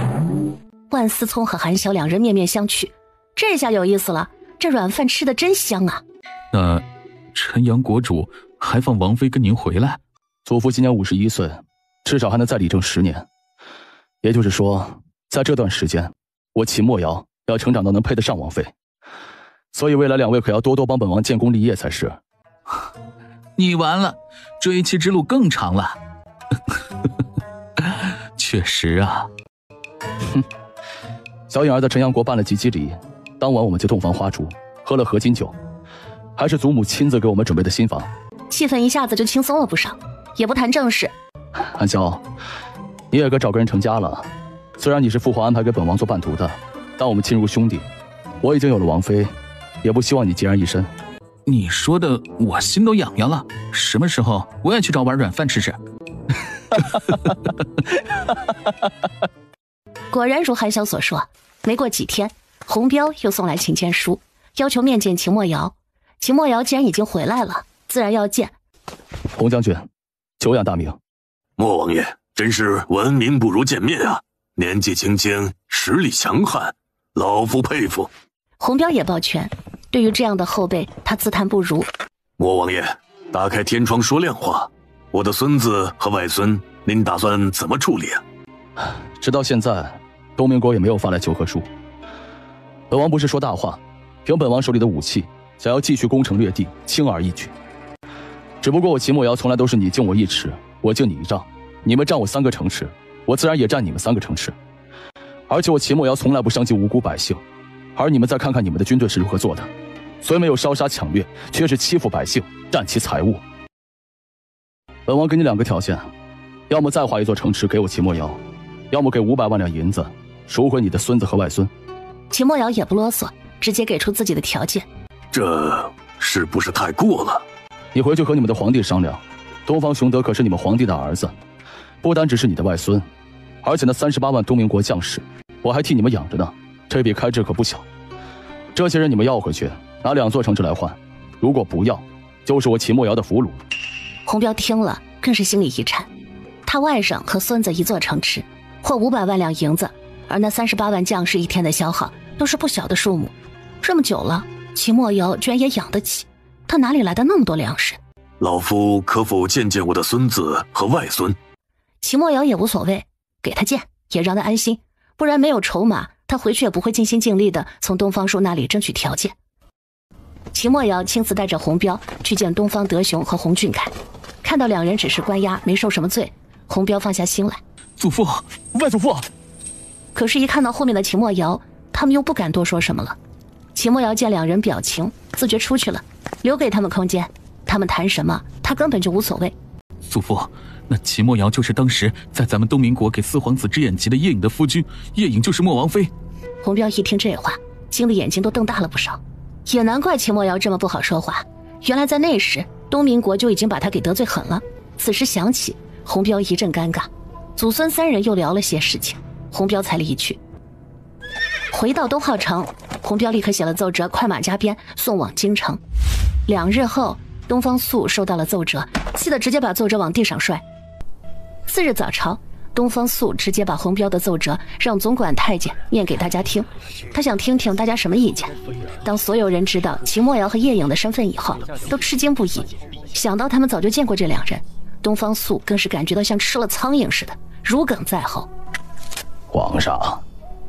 万思聪和韩潇2人面面相觑，这下有意思了，这软饭吃的真香啊。那陈阳国主还放王妃跟您回来？祖父今年51岁，至少还能再理政10年。也就是说，在这段时间，我秦墨瑶要成长到能配得上王妃。所以未来2位可要多多帮本王建功立业才是。你完了，追妻之路更长了。确实啊。小颖儿在陈阳国办了及笄礼，当晚我们就洞房花烛，喝了合金酒，还是祖母亲自给我们准备的新房，气氛一下子就轻松了不少，也不谈正事。韩潇，你也该找个人成家了。虽然你是父皇安排给本王做伴读的，但我们亲如兄弟。我已经有了王妃，也不希望你孑然一身。你说的我心都痒痒了，什么时候我也去找碗软饭吃吃。果然如韩潇所说，没过几天，洪彪又送来请见书，要求面见秦墨瑶。秦墨瑶既然已经回来了，自然要见。洪将军，久仰大名。莫王爷，真是闻名不如见面啊！年纪轻轻，实力强悍，老夫佩服。洪彪也抱拳，对于这样的后辈，他自叹不如。莫王爷，打开天窗说亮话，我的孙子和外孙，您打算怎么处理啊？直到现在，东明国也没有发来求和书。本王不是说大话，凭本王手里的武器，想要继续攻城略地，轻而易举。只不过我秦墨瑶从来都是你敬我1尺，我敬你1丈，你们占我3个城池，我自然也占你们3个城池。而且我秦墨瑶从来不伤及无辜百姓，而你们再看看你们的军队是如何做的，虽没有烧杀抢掠，却是欺负百姓，占其财物。本王给你2个条件，要么再划一座城池给我秦墨瑶，要么给500万两银子赎回你的孙子和外孙。秦墨瑶也不啰嗦，直接给出自己的条件。这是不是太过了？你回去和你们的皇帝商量，东方雄德可是你们皇帝的儿子，不单只是你的外孙，而且那38万东明国将士，我还替你们养着呢，这笔开支可不小。这些人你们要回去，拿2座城池来换，如果不要，就是我秦墨瑶的俘虏。洪彪听了更是心里一颤，他外甥和孙子1座城池，或500万两银子，而那38万将士1天的消耗都是不小的数目。这么久了，秦墨瑶居然也养得起，他哪里来的那么多粮食？老夫可否见见我的孙子和外孙？秦墨瑶也无所谓，给他见，也让他安心，不然没有筹码，他回去也不会尽心尽力的从东方树那里争取条件。秦墨瑶亲自带着洪彪去见东方德雄和洪俊凯，看到2人只是关押，没受什么罪，洪彪放下心来。祖父，外祖父。可是一看到后面的秦墨瑶，他们又不敢多说什么了。秦墨瑶见2人表情，自觉出去了，留给他们空间，他们谈什么他根本就无所谓。祖父，那秦墨瑶就是当时在咱们东明国给4皇子织眼旗的叶颖的夫君，叶颖就是莫王妃。洪彪一听这话，惊得眼睛都瞪大了不少，也难怪秦墨瑶这么不好说话，原来在那时东明国就已经把他给得罪狠了。此时想起，洪彪一阵尴尬，祖孙3人又聊了些事情，洪彪才离去。回到东浩城，洪彪立刻写了奏折，快马加鞭送往京城。2日后，东方朔收到了奏折，气得直接把奏折往地上摔。4日早朝，东方朔直接把洪彪的奏折让总管太监念给大家听，他想听听大家什么意见。当所有人知道秦墨瑶和叶颖的身份以后，都吃惊不已，想到他们早就见过这2人，东方朔更是感觉到像吃了苍蝇似的，如鲠在喉。皇上，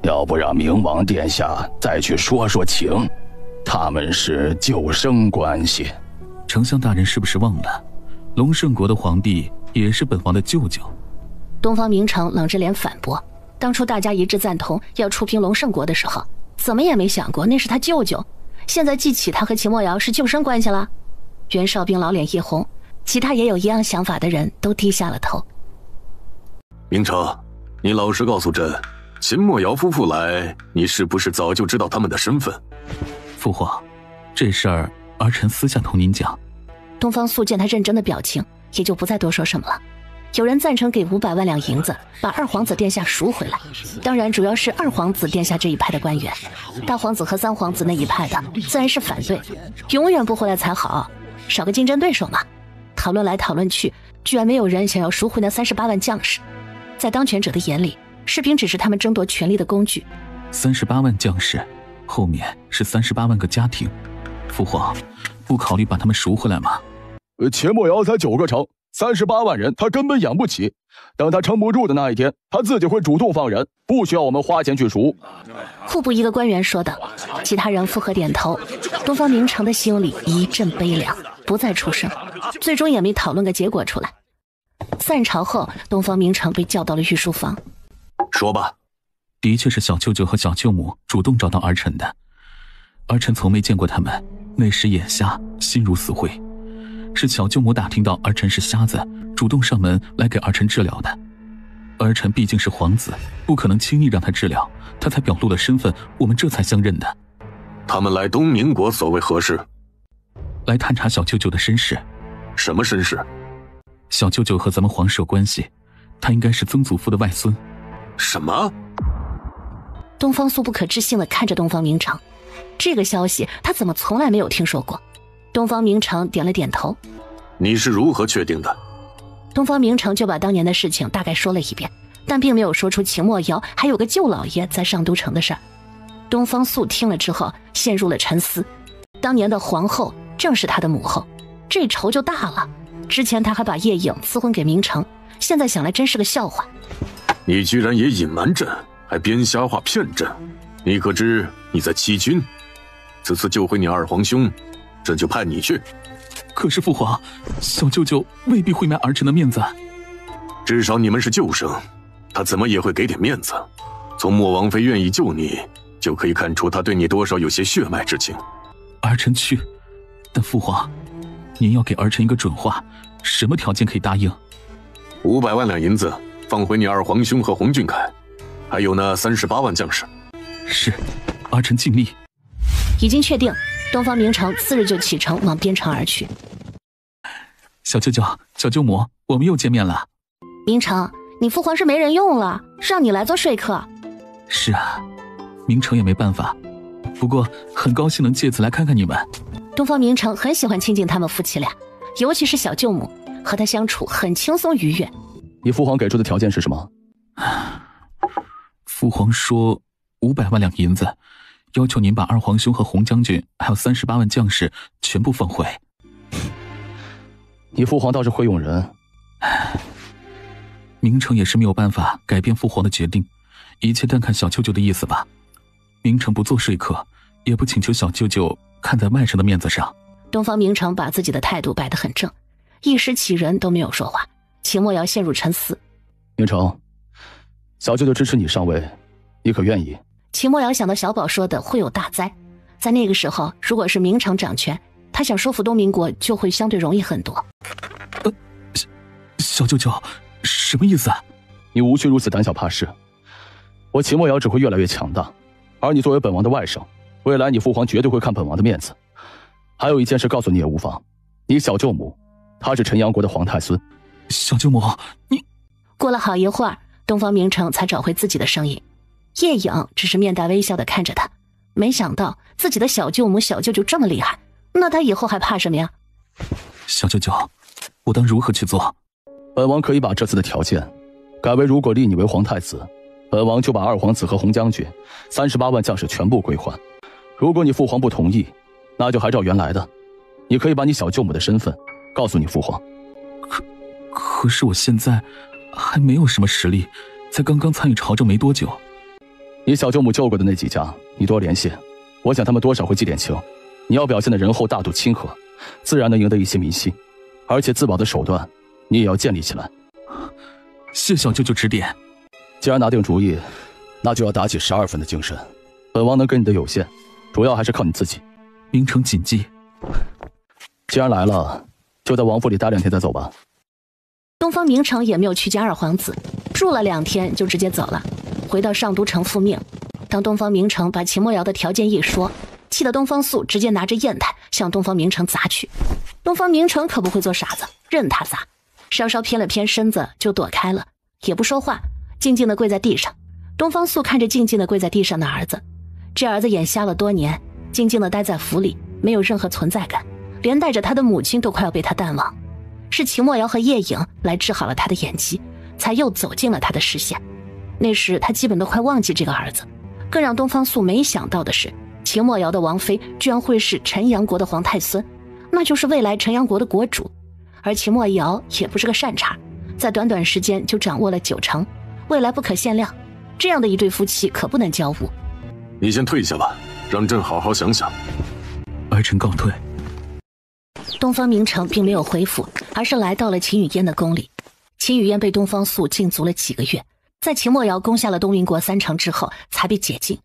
要不让明王殿下再去说说情，他们是旧生关系。丞相大人是不是忘了，隆盛国的皇帝也是本王的舅舅？东方明城冷着脸反驳，当初大家一致赞同要出兵隆盛国的时候，怎么也没想过那是他舅舅，现在记起他和秦墨瑶是旧生关系了。袁绍兵老脸一红，其他也有一样想法的人都低下了头。明城，你老实告诉朕，秦墨瑶夫妇来，你是不是早就知道他们的身份？父皇，这事儿儿臣私下同您讲。东方朔见他认真的表情，也就不再多说什么了。有人赞成给500万两银子把2皇子殿下赎回来，当然主要是2皇子殿下这一派的官员，大皇子和3皇子那一派的自然是反对，永远不回来才好，少个竞争对手嘛。讨论来讨论去，居然没有人想要赎回那38万将士。在当权者的眼里，士兵只是他们争夺权力的工具。38万将士，后面是38万个家庭，父皇不考虑把他们赎回来吗？秦墨瑶才9个城，38万人他根本养不起，等他撑不住的那一天，他自己会主动放人，不需要我们花钱去赎。户部一个官员说的，其他人附和点头。东方明城的心里一阵悲凉，不再出声，最终也没讨论个结果出来。散朝后，东方明城被叫到了御书房。说吧。的确是小舅舅和小舅母主动找到儿臣的，儿臣从没见过他们，那时眼瞎，心如死灰。是小舅母打听到儿臣是瞎子，主动上门来给儿臣治疗的。儿臣毕竟是皇子，不可能轻易让他治疗，他才表露了身份，我们这才相认的。他们来东明国所谓何事？来探查小舅舅的身世。什么身世？小舅舅和咱们皇室有关系，他应该是曾祖父的外孙。什么？东方朔不可置信地看着东方明城，这个消息他怎么从来没有听说过？东方明城点了点头。你是如何确定的？东方明城就把当年的事情大概说了一遍，但并没有说出秦墨瑶还有个舅老爷在上都城的事儿。东方朔听了之后陷入了沉思，当年的皇后正是他的母后，这仇就大了。之前他还把叶颖赐婚给明城，现在想来真是个笑话。你居然也隐瞒朕，还编瞎话骗朕，你可知你在欺君？此次救回你2皇兄，朕就派你去。可是父皇，小舅舅未必会卖儿臣的面子。至少你们是旧生，他怎么也会给点面子。从莫王妃愿意救你，就可以看出他对你多少有些血脉之情。儿臣去，但父皇，您要给儿臣一个准话，什么条件可以答应？ 500万两银子放回你二皇兄和洪俊凯，还有那38万将士。是，儿臣尽力。已经确定，东方明城次日就启程往边城而去。小舅舅、小舅母，我们又见面了。明城，你父皇是没人用了，让你来做说客。是啊，明城也没办法，不过很高兴能借此来看看你们。东方明城很喜欢亲近他们夫妻俩，尤其是小舅母，和他相处很轻松愉悦。你父皇给出的条件是什么？父皇说500万两银子，要求您把二皇兄和洪将军还有38万将士全部放回。你父皇倒是会用人。明城也是没有办法改变父皇的决定，一切但看小舅舅的意思吧。明城不做说客，也不请求小舅舅看在外甥的面子上。东方明城把自己的态度摆得很正，一时几人都没有说话。秦墨瑶陷入沉思。明城，小舅舅支持你上位，你可愿意？秦墨瑶想到小宝说的会有大灾，在那个时候，如果是明城掌权，他想收复东明国就会相对容易很多。小舅舅，什么意思啊？你无需如此胆小怕事，我秦墨瑶只会越来越强大，而你作为本王的外甥，未来你父皇绝对会看本王的面子。还有一件事告诉你也无妨，你小舅母，她是陈阳国的皇太孙。小舅母，你……过了好一会儿，东方明城才找回自己的声音。叶影只是面带微笑地看着他，没想到自己的小舅母、小舅舅这么厉害，那他以后还怕什么呀？小舅舅，我当如何去做？本王可以把这次的条件改为，如果立你为皇太子，本王就把二皇子和洪将军38万将士全部归还。如果你父皇不同意，那就还照原来的，你可以把你小舅母的身份告诉你父皇。可是我现在还没有什么实力，才刚刚参与朝政没多久。你小舅母救过的那几家，你多联系，我想他们多少会记点情。你要表现的仁厚大度亲和，自然能赢得一些民心，而且自保的手段你也要建立起来。谢小舅舅指点。既然拿定主意，那就要打起12分的精神。本王能给你的有限，主要还是靠你自己。明城谨记。既然来了，就在王府里待2天再走吧。东方明城也没有去见二皇子，住了2天就直接走了，回到上都城复命。当东方明城把秦墨瑶的条件一说，气得东方素直接拿着砚台向东方明城砸去。东方明城可不会做傻子，任他砸，稍稍偏了偏身子就躲开了，也不说话，静静地跪在地上。东方素看着静静地跪在地上的儿子，这儿子眼瞎了多年，静静地待在府里，没有任何存在感，连带着他的母亲都快要被他淡忘。是秦墨瑶和叶影来治好了他的眼疾，才又走进了他的视线。那时他基本都快忘记这个儿子。更让东方素没想到的是，秦墨瑶的王妃居然会是陈阳国的皇太孙，那就是未来陈阳国的国主。而秦墨瑶也不是个善茬，在短短时间就掌握了9成，未来不可限量。这样的一对夫妻可不能交恶。你先退下吧，让朕好好想想。儿臣告退。东方明城并没有回府，而是来到了秦雨嫣的宫里。秦雨嫣被东方素禁足了几个月，在秦墨瑶攻下了东明国3城之后才被解禁。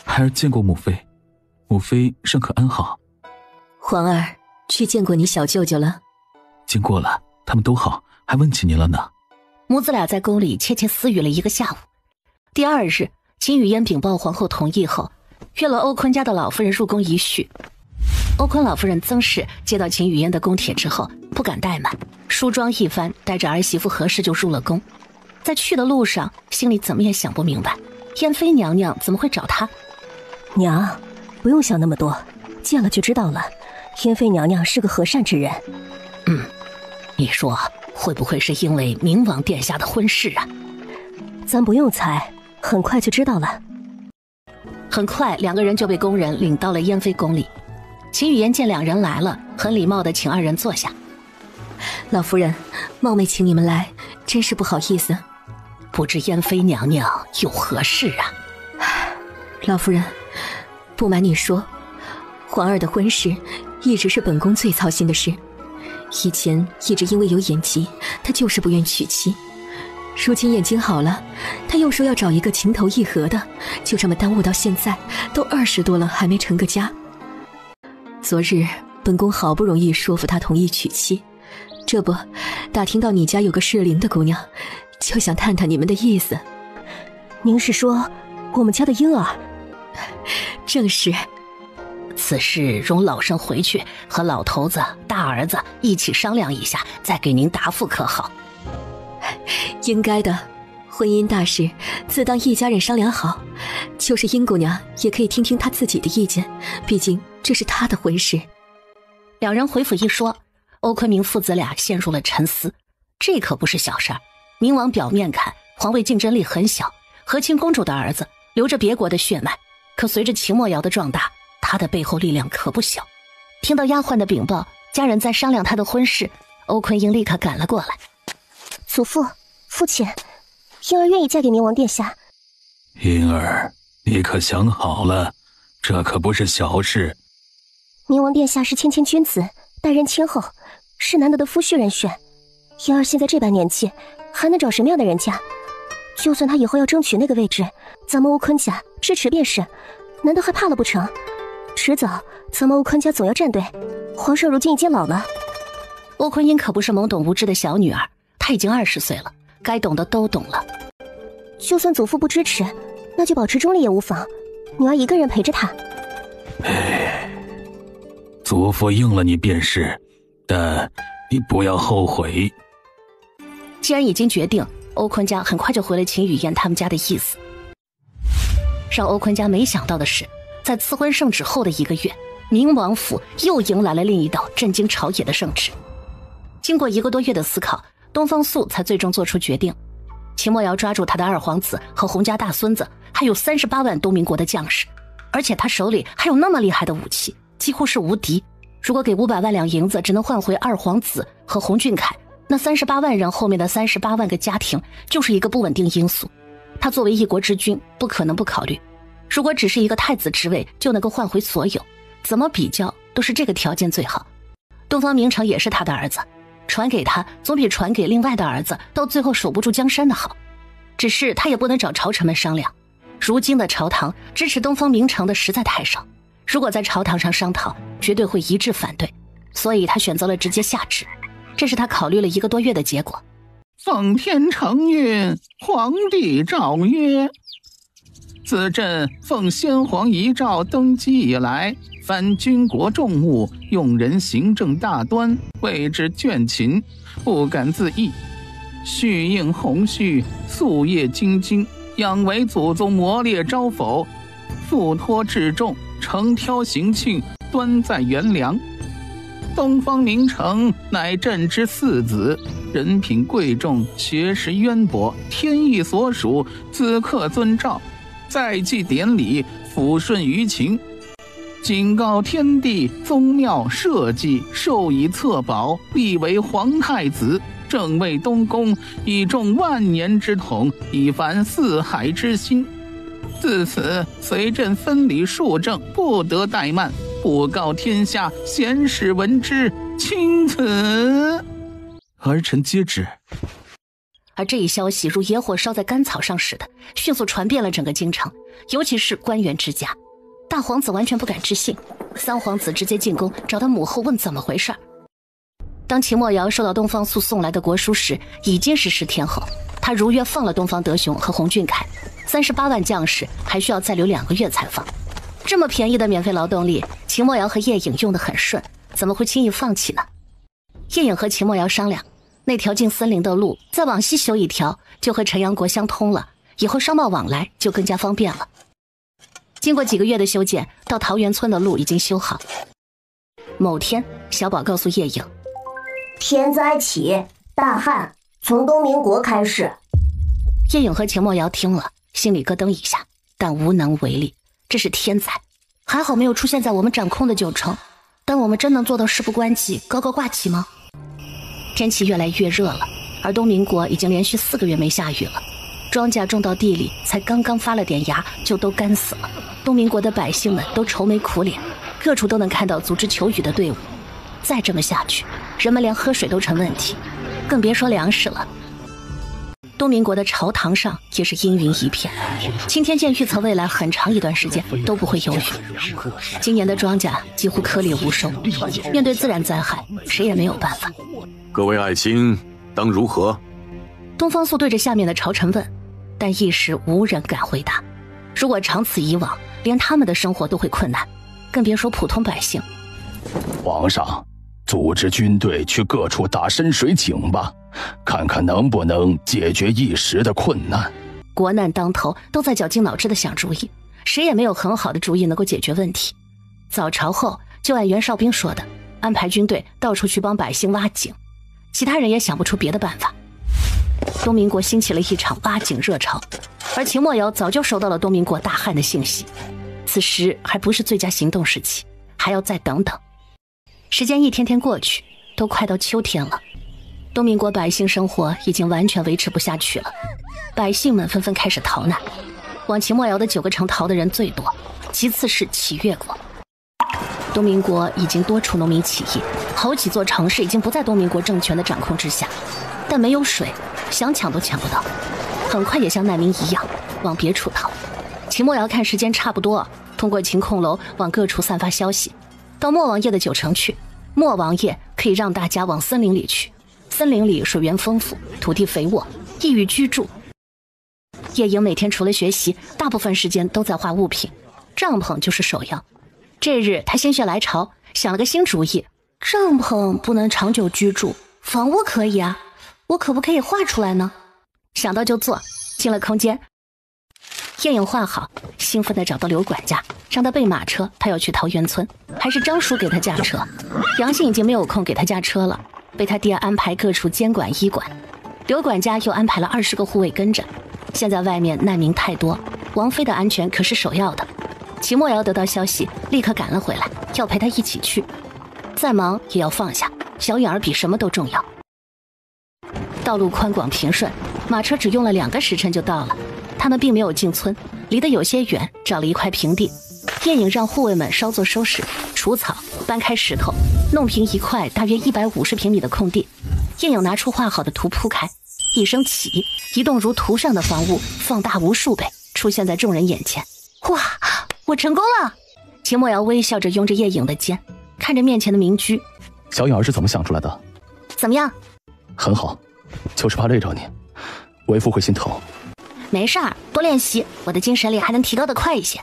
孩儿见过母妃，母妃尚可安好。皇儿去见过你小舅舅了？见过了，他们都好，还问起您了呢。母子俩在宫里窃窃私语了1个下午。第2日，秦雨嫣禀报皇后同意后，约了欧坤家的老夫人入宫一叙。欧坤老夫人曾氏接到秦雨嫣的宫帖之后，不敢怠慢，梳妆一番，带着儿媳妇何氏就入了宫。在去的路上，心里怎么也想不明白，燕妃娘娘怎么会找她？娘，不用想那么多，见了就知道了。燕妃娘娘是个和善之人。你说会不会是因为明王殿下的婚事啊？咱不用猜，很快就知道了。很快2个人就被宫人领到了燕妃宫里。秦雨嫣见2人来了，很礼貌地请2人坐下。老夫人，冒昧请你们来，真是不好意思。不知燕妃娘娘有何事啊？老夫人，不瞒你说，皇儿的婚事一直是本宫最操心的事。以前一直因为有眼疾，他就是不愿娶妻。如今眼睛好了，他又说要找一个情投意合的，就这么耽误到现在，都20多了还没成个家。昨日本宫好不容易说服他同意娶妻，这不，打听到你家有个适龄的姑娘，就想探探你们的意思。您是说我们家的婴儿？正是。此事容老身回去和老头子、大儿子一起商量一下，再给您答复，可好？应该的，婚姻大事自当一家人商量好。就是殷姑娘也可以听听她自己的意见，毕竟这是她的婚事。两人回府一说，欧坤明父子俩陷入了沉思。这可不是小事儿。明王表面看皇位竞争力很小，和亲公主的儿子流着别国的血脉，可随着秦墨瑶的壮大，他的背后力量可不小。听到丫鬟的禀报，家人在商量他的婚事，欧坤英立刻赶了过来。祖父、父亲，婴儿愿意嫁给明王殿下。婴儿，你可想好了？这可不是小事。明王殿下是谦谦君子，待人亲厚，是难得的夫婿人选。婴儿现在这般年纪，还能找什么样的人家？就算他以后要争取那个位置，咱们欧坤家支持便是，难道还怕了不成？迟早咱们欧坤家总要站队，皇上如今已经老了。欧坤英可不是懵懂无知的小女儿，她已经20岁了，该懂的都懂了。就算祖父不支持，那就保持中立也无妨，女儿一个人陪着他。祖父应了你便是，但你不要后悔。既然已经决定，欧坤家很快就回了秦雨嫣他们家的意思。让欧坤家没想到的是，在赐婚圣旨后的1个月，明王府又迎来了另一道震惊朝野的圣旨。经过1个多月的思考，东方朔才最终做出决定。秦墨瑶抓住他的2皇子和洪家大孙子，还有38万东民国的将士，而且他手里还有那么厉害的武器，几乎是无敌。如果给500万两银子只能换回2皇子和洪俊凯，那38万人后面的38万个家庭就是一个不稳定因素。他作为一国之君，不可能不考虑。如果只是一个太子之位就能够换回所有，怎么比较都是这个条件最好。东方明城也是他的儿子，传给他总比传给另外的儿子到最后守不住江山的好。只是他也不能找朝臣们商量，如今的朝堂支持东方明城的实在太少，如果在朝堂上商讨，绝对会一致反对，所以他选择了直接下旨。这是他考虑了1个多月的结果。奉天承运，皇帝诏曰：自朕奉先皇遗诏登基以来，凡军国重务，用人行政大端，谓之倦勤，不敢自抑。续应鸿序，夙夜精精，养为祖宗磨练招否，付托至重，诚挑行庆，端在元良。东方明城乃朕之4子，人品贵重，学识渊博，天意所属，此刻遵诏，在祭典礼，抚顺舆情，警告天地，宗庙社稷，授以册宝，立为皇太子，正位东宫，以重万年之统，以凡四海之心。自此，随朕分理庶政，不得怠慢，布告天下，贤士闻之，钦此。儿臣接旨。而这一消息如野火烧在干草上似的，迅速传遍了整个京城，尤其是官员之家。大皇子完全不敢置信，3皇子直接进宫找他母后问怎么回事。当秦墨瑶收到东方朔送来的国书时，已经是10天后，他如约放了东方德雄和洪俊凯，38万将士还需要再留2个月才放。这么便宜的免费劳动力，秦墨瑶和叶颖用得很顺，怎么会轻易放弃呢？叶颖和秦墨瑶商量，那条进森林的路再往西修一条，就和陈阳国相通了，以后商贸往来就更加方便了。经过几个月的修建，到桃源村的路已经修好。某天，小宝告诉叶颖，天灾起，大旱，从东民国开始。叶颖和秦墨瑶听了，心里咯噔一下，但无能为力。这是天灾，还好没有出现在我们掌控的9城，但我们真能做到事不关己，高高挂起吗？天气越来越热了，而东民国已经连续4个月没下雨了，庄稼种到地里才刚刚发了点芽，就都干死了。东民国的百姓们都愁眉苦脸，各处都能看到组织求雨的队伍。再这么下去，人们连喝水都成问题，更别说粮食了。东民国的朝堂上也是阴云一片，青天剑预测未来很长一段时间都不会有雨。今年的庄稼几乎颗粒无收，面对自然灾害，谁也没有办法。各位爱卿，当如何？东方朔对着下面的朝臣问，但一时无人敢回答。如果长此以往，连他们的生活都会困难，更别说普通百姓。皇上，组织军队去各处打深水井吧，看看能不能解决一时的困难。国难当头，都在绞尽脑汁的想主意，谁也没有很好的主意能够解决问题。早朝后就按袁绍兵说的，安排军队到处去帮百姓挖井，其他人也想不出别的办法。东明国兴起了一场挖井热潮，而秦墨瑶早就收到了东明国大旱的信息。此时还不是最佳行动时期，还要再等等。时间一天天过去，都快到秋天了，东明国百姓生活已经完全维持不下去了，百姓们纷纷开始逃难。往秦墨瑶的9个城逃的人最多，其次是启越国。东明国已经多处农民起义，好几座城市已经不在东明国政权的掌控之下，但没有水，想抢都抢不到，很快也像难民一样往别处逃。秦墨瑶看时间差不多，通过晴空楼往各处散发消息，到莫王爷的9城去。莫王爷可以让大家往森林里去，森林里水源丰富，土地肥沃，易于居住。叶莹每天除了学习，大部分时间都在画物品，帐篷就是首要。这日他心血来潮，想了个新主意，帐篷不能长久居住，房屋可以啊，我可不可以画出来呢？想到就做，进了空间。叶颖画好，兴奋地找到刘管家，让他备马车，他要去桃源村，还是张叔给他驾车。杨信已经没有空给他驾车了，被他爹安排各处监管医馆。刘管家又安排了20个护卫跟着。现在外面难民太多，王妃的安全可是首要的。秦墨瑶得到消息，立刻赶了回来，要陪他一起去。再忙也要放下，小颖儿比什么都重要。道路宽广平顺，马车只用了2个时辰就到了。他们并没有进村，离得有些远，找了一块平地。叶颖让护卫们稍作收拾，除草，搬开石头，弄平一块大约150平米的空地。叶颖拿出画好的图铺开，一声起，一栋如图上的房屋放大无数倍，出现在众人眼前。哇，我成功了！秦墨瑶微笑着拥着叶颖的肩，看着面前的民居。小颖儿是怎么想出来的？怎么样？很好，就是怕累着你，为父会心疼。没事儿，多练习，我的精神力还能提高得快一些。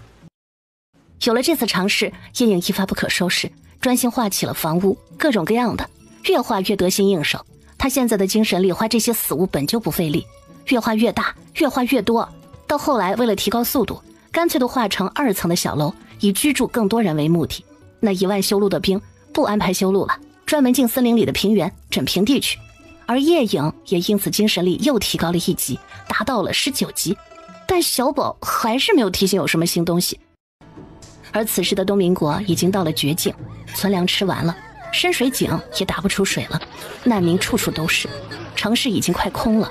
有了这次尝试，叶颖一发不可收拾，专心画起了房屋，各种各样的，越画越得心应手。他现在的精神力画这些死物本就不费力，越画越大，越画越多。到后来为了提高速度，干脆都画成2层的小楼，以居住更多人为目的。那1万修路的兵不安排修路了，专门进森林里的平原整平地去。而叶颖也因此精神力又提高了1级，达到了19级。但小宝还是没有提醒有什么新东西。而此时的东明国已经到了绝境，存粮吃完了，深水井也打不出水了，难民处处都是，城市已经快空了。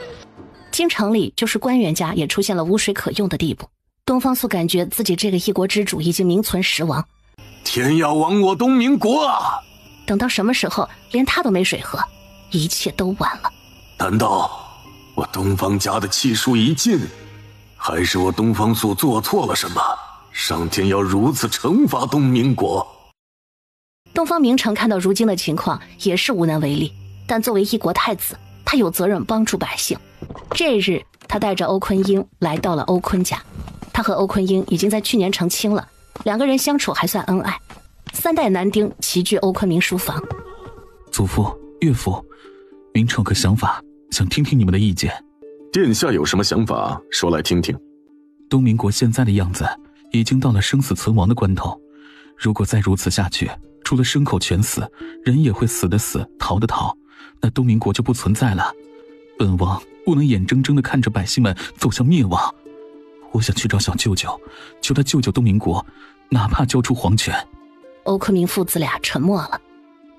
京城里就是官员家也出现了无水可用的地步。东方朔感觉自己这个一国之主已经名存实亡，天要亡我东明国啊！等到什么时候连他都没水喝，一切都晚了。难道我东方家的气数已尽？还是我东方朔做错了什么？上天要如此惩罚东明国？东方明成看到如今的情况也是无能为力，但作为一国太子，他有责任帮助百姓。这日他带着欧坤英来到了欧坤家，他和欧坤英已经在去年成亲了，2个人相处还算恩爱。3代男丁齐聚欧坤明书房。祖父、岳父，明成有个想法，想听听你们的意见。殿下有什么想法，说来听听。东明国现在的样子已经到了生死存亡的关头，如果再如此下去，除了牲口全死，人也会死的死，逃的逃，那东明国就不存在了。本王不能眼睁睁地看着百姓们走向灭亡，我想去找小舅舅，求他救救东明国，哪怕交出皇权。欧坤明父子俩沉默了。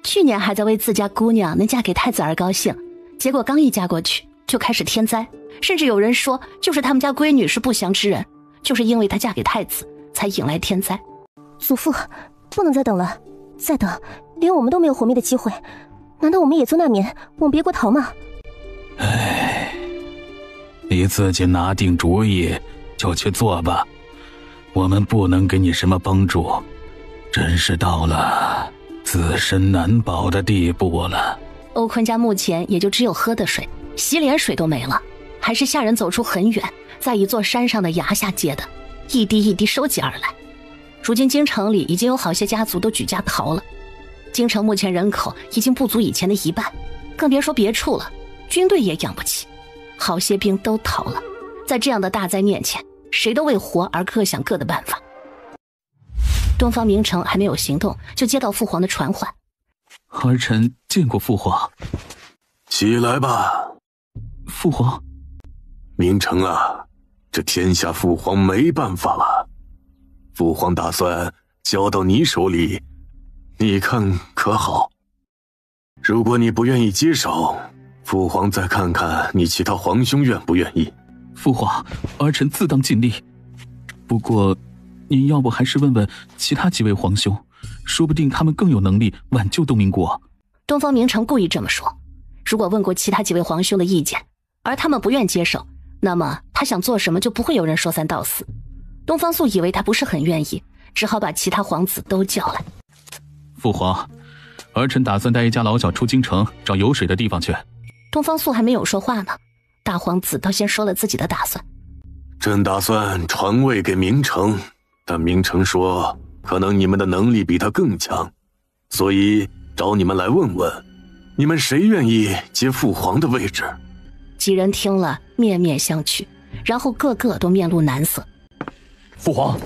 去年还在为自家姑娘能嫁给太子而高兴，结果刚一嫁过去就开始天灾，甚至有人说就是他们家闺女是不祥之人，就是因为她嫁给太子才引来天灾。祖父，不能再等了，再等连我们都没有活命的机会，难道我们也做难民往别国逃吗？唉，你自己拿定主意就去做吧，我们不能给你什么帮助，真是到了自身难保的地步了。欧坤家目前也就只有喝的水，洗脸水都没了，还是下人走出很远，在一座山上的崖下接的，一滴一滴收集而来。如今京城里已经有好些家族都举家逃了，京城目前人口已经不足以前的1半，更别说别处了，军队也养不起，好些兵都逃了。在这样的大灾面前，谁都为活而各想各的办法。东方明城还没有行动，就接到父皇的传唤。儿臣见过父皇。起来吧，父皇。明城啊，这天下父皇没办法了，父皇打算交到你手里，你看可好？如果你不愿意接手，父皇再看看你其他皇兄愿不愿意。父皇，儿臣自当尽力。不过您要不还是问问其他几位皇兄，说不定他们更有能力挽救东明国。东方明城故意这么说，如果问过其他几位皇兄的意见，而他们不愿接受，那么他想做什么就不会有人说三道四。东方素以为他不是很愿意，只好把其他皇子都叫来。父皇，儿臣打算带一家老小出京城找有水的地方去。东方素还没有说话呢，大皇子倒先说了自己的打算。朕打算传位给明城，但明城说可能你们的能力比他更强，所以找你们来问问，你们谁愿意接父皇的位置？几人听了面面相觑，然后个个都面露难色。父皇，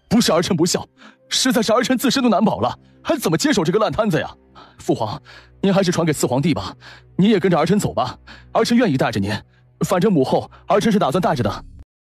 不是儿臣不孝，实在是儿臣自身都难保了，还怎么接手这个烂摊子呀？父皇，您还是传给四皇帝吧，您也跟着儿臣走吧，儿臣愿意带着您，反正母后儿臣是打算带着的。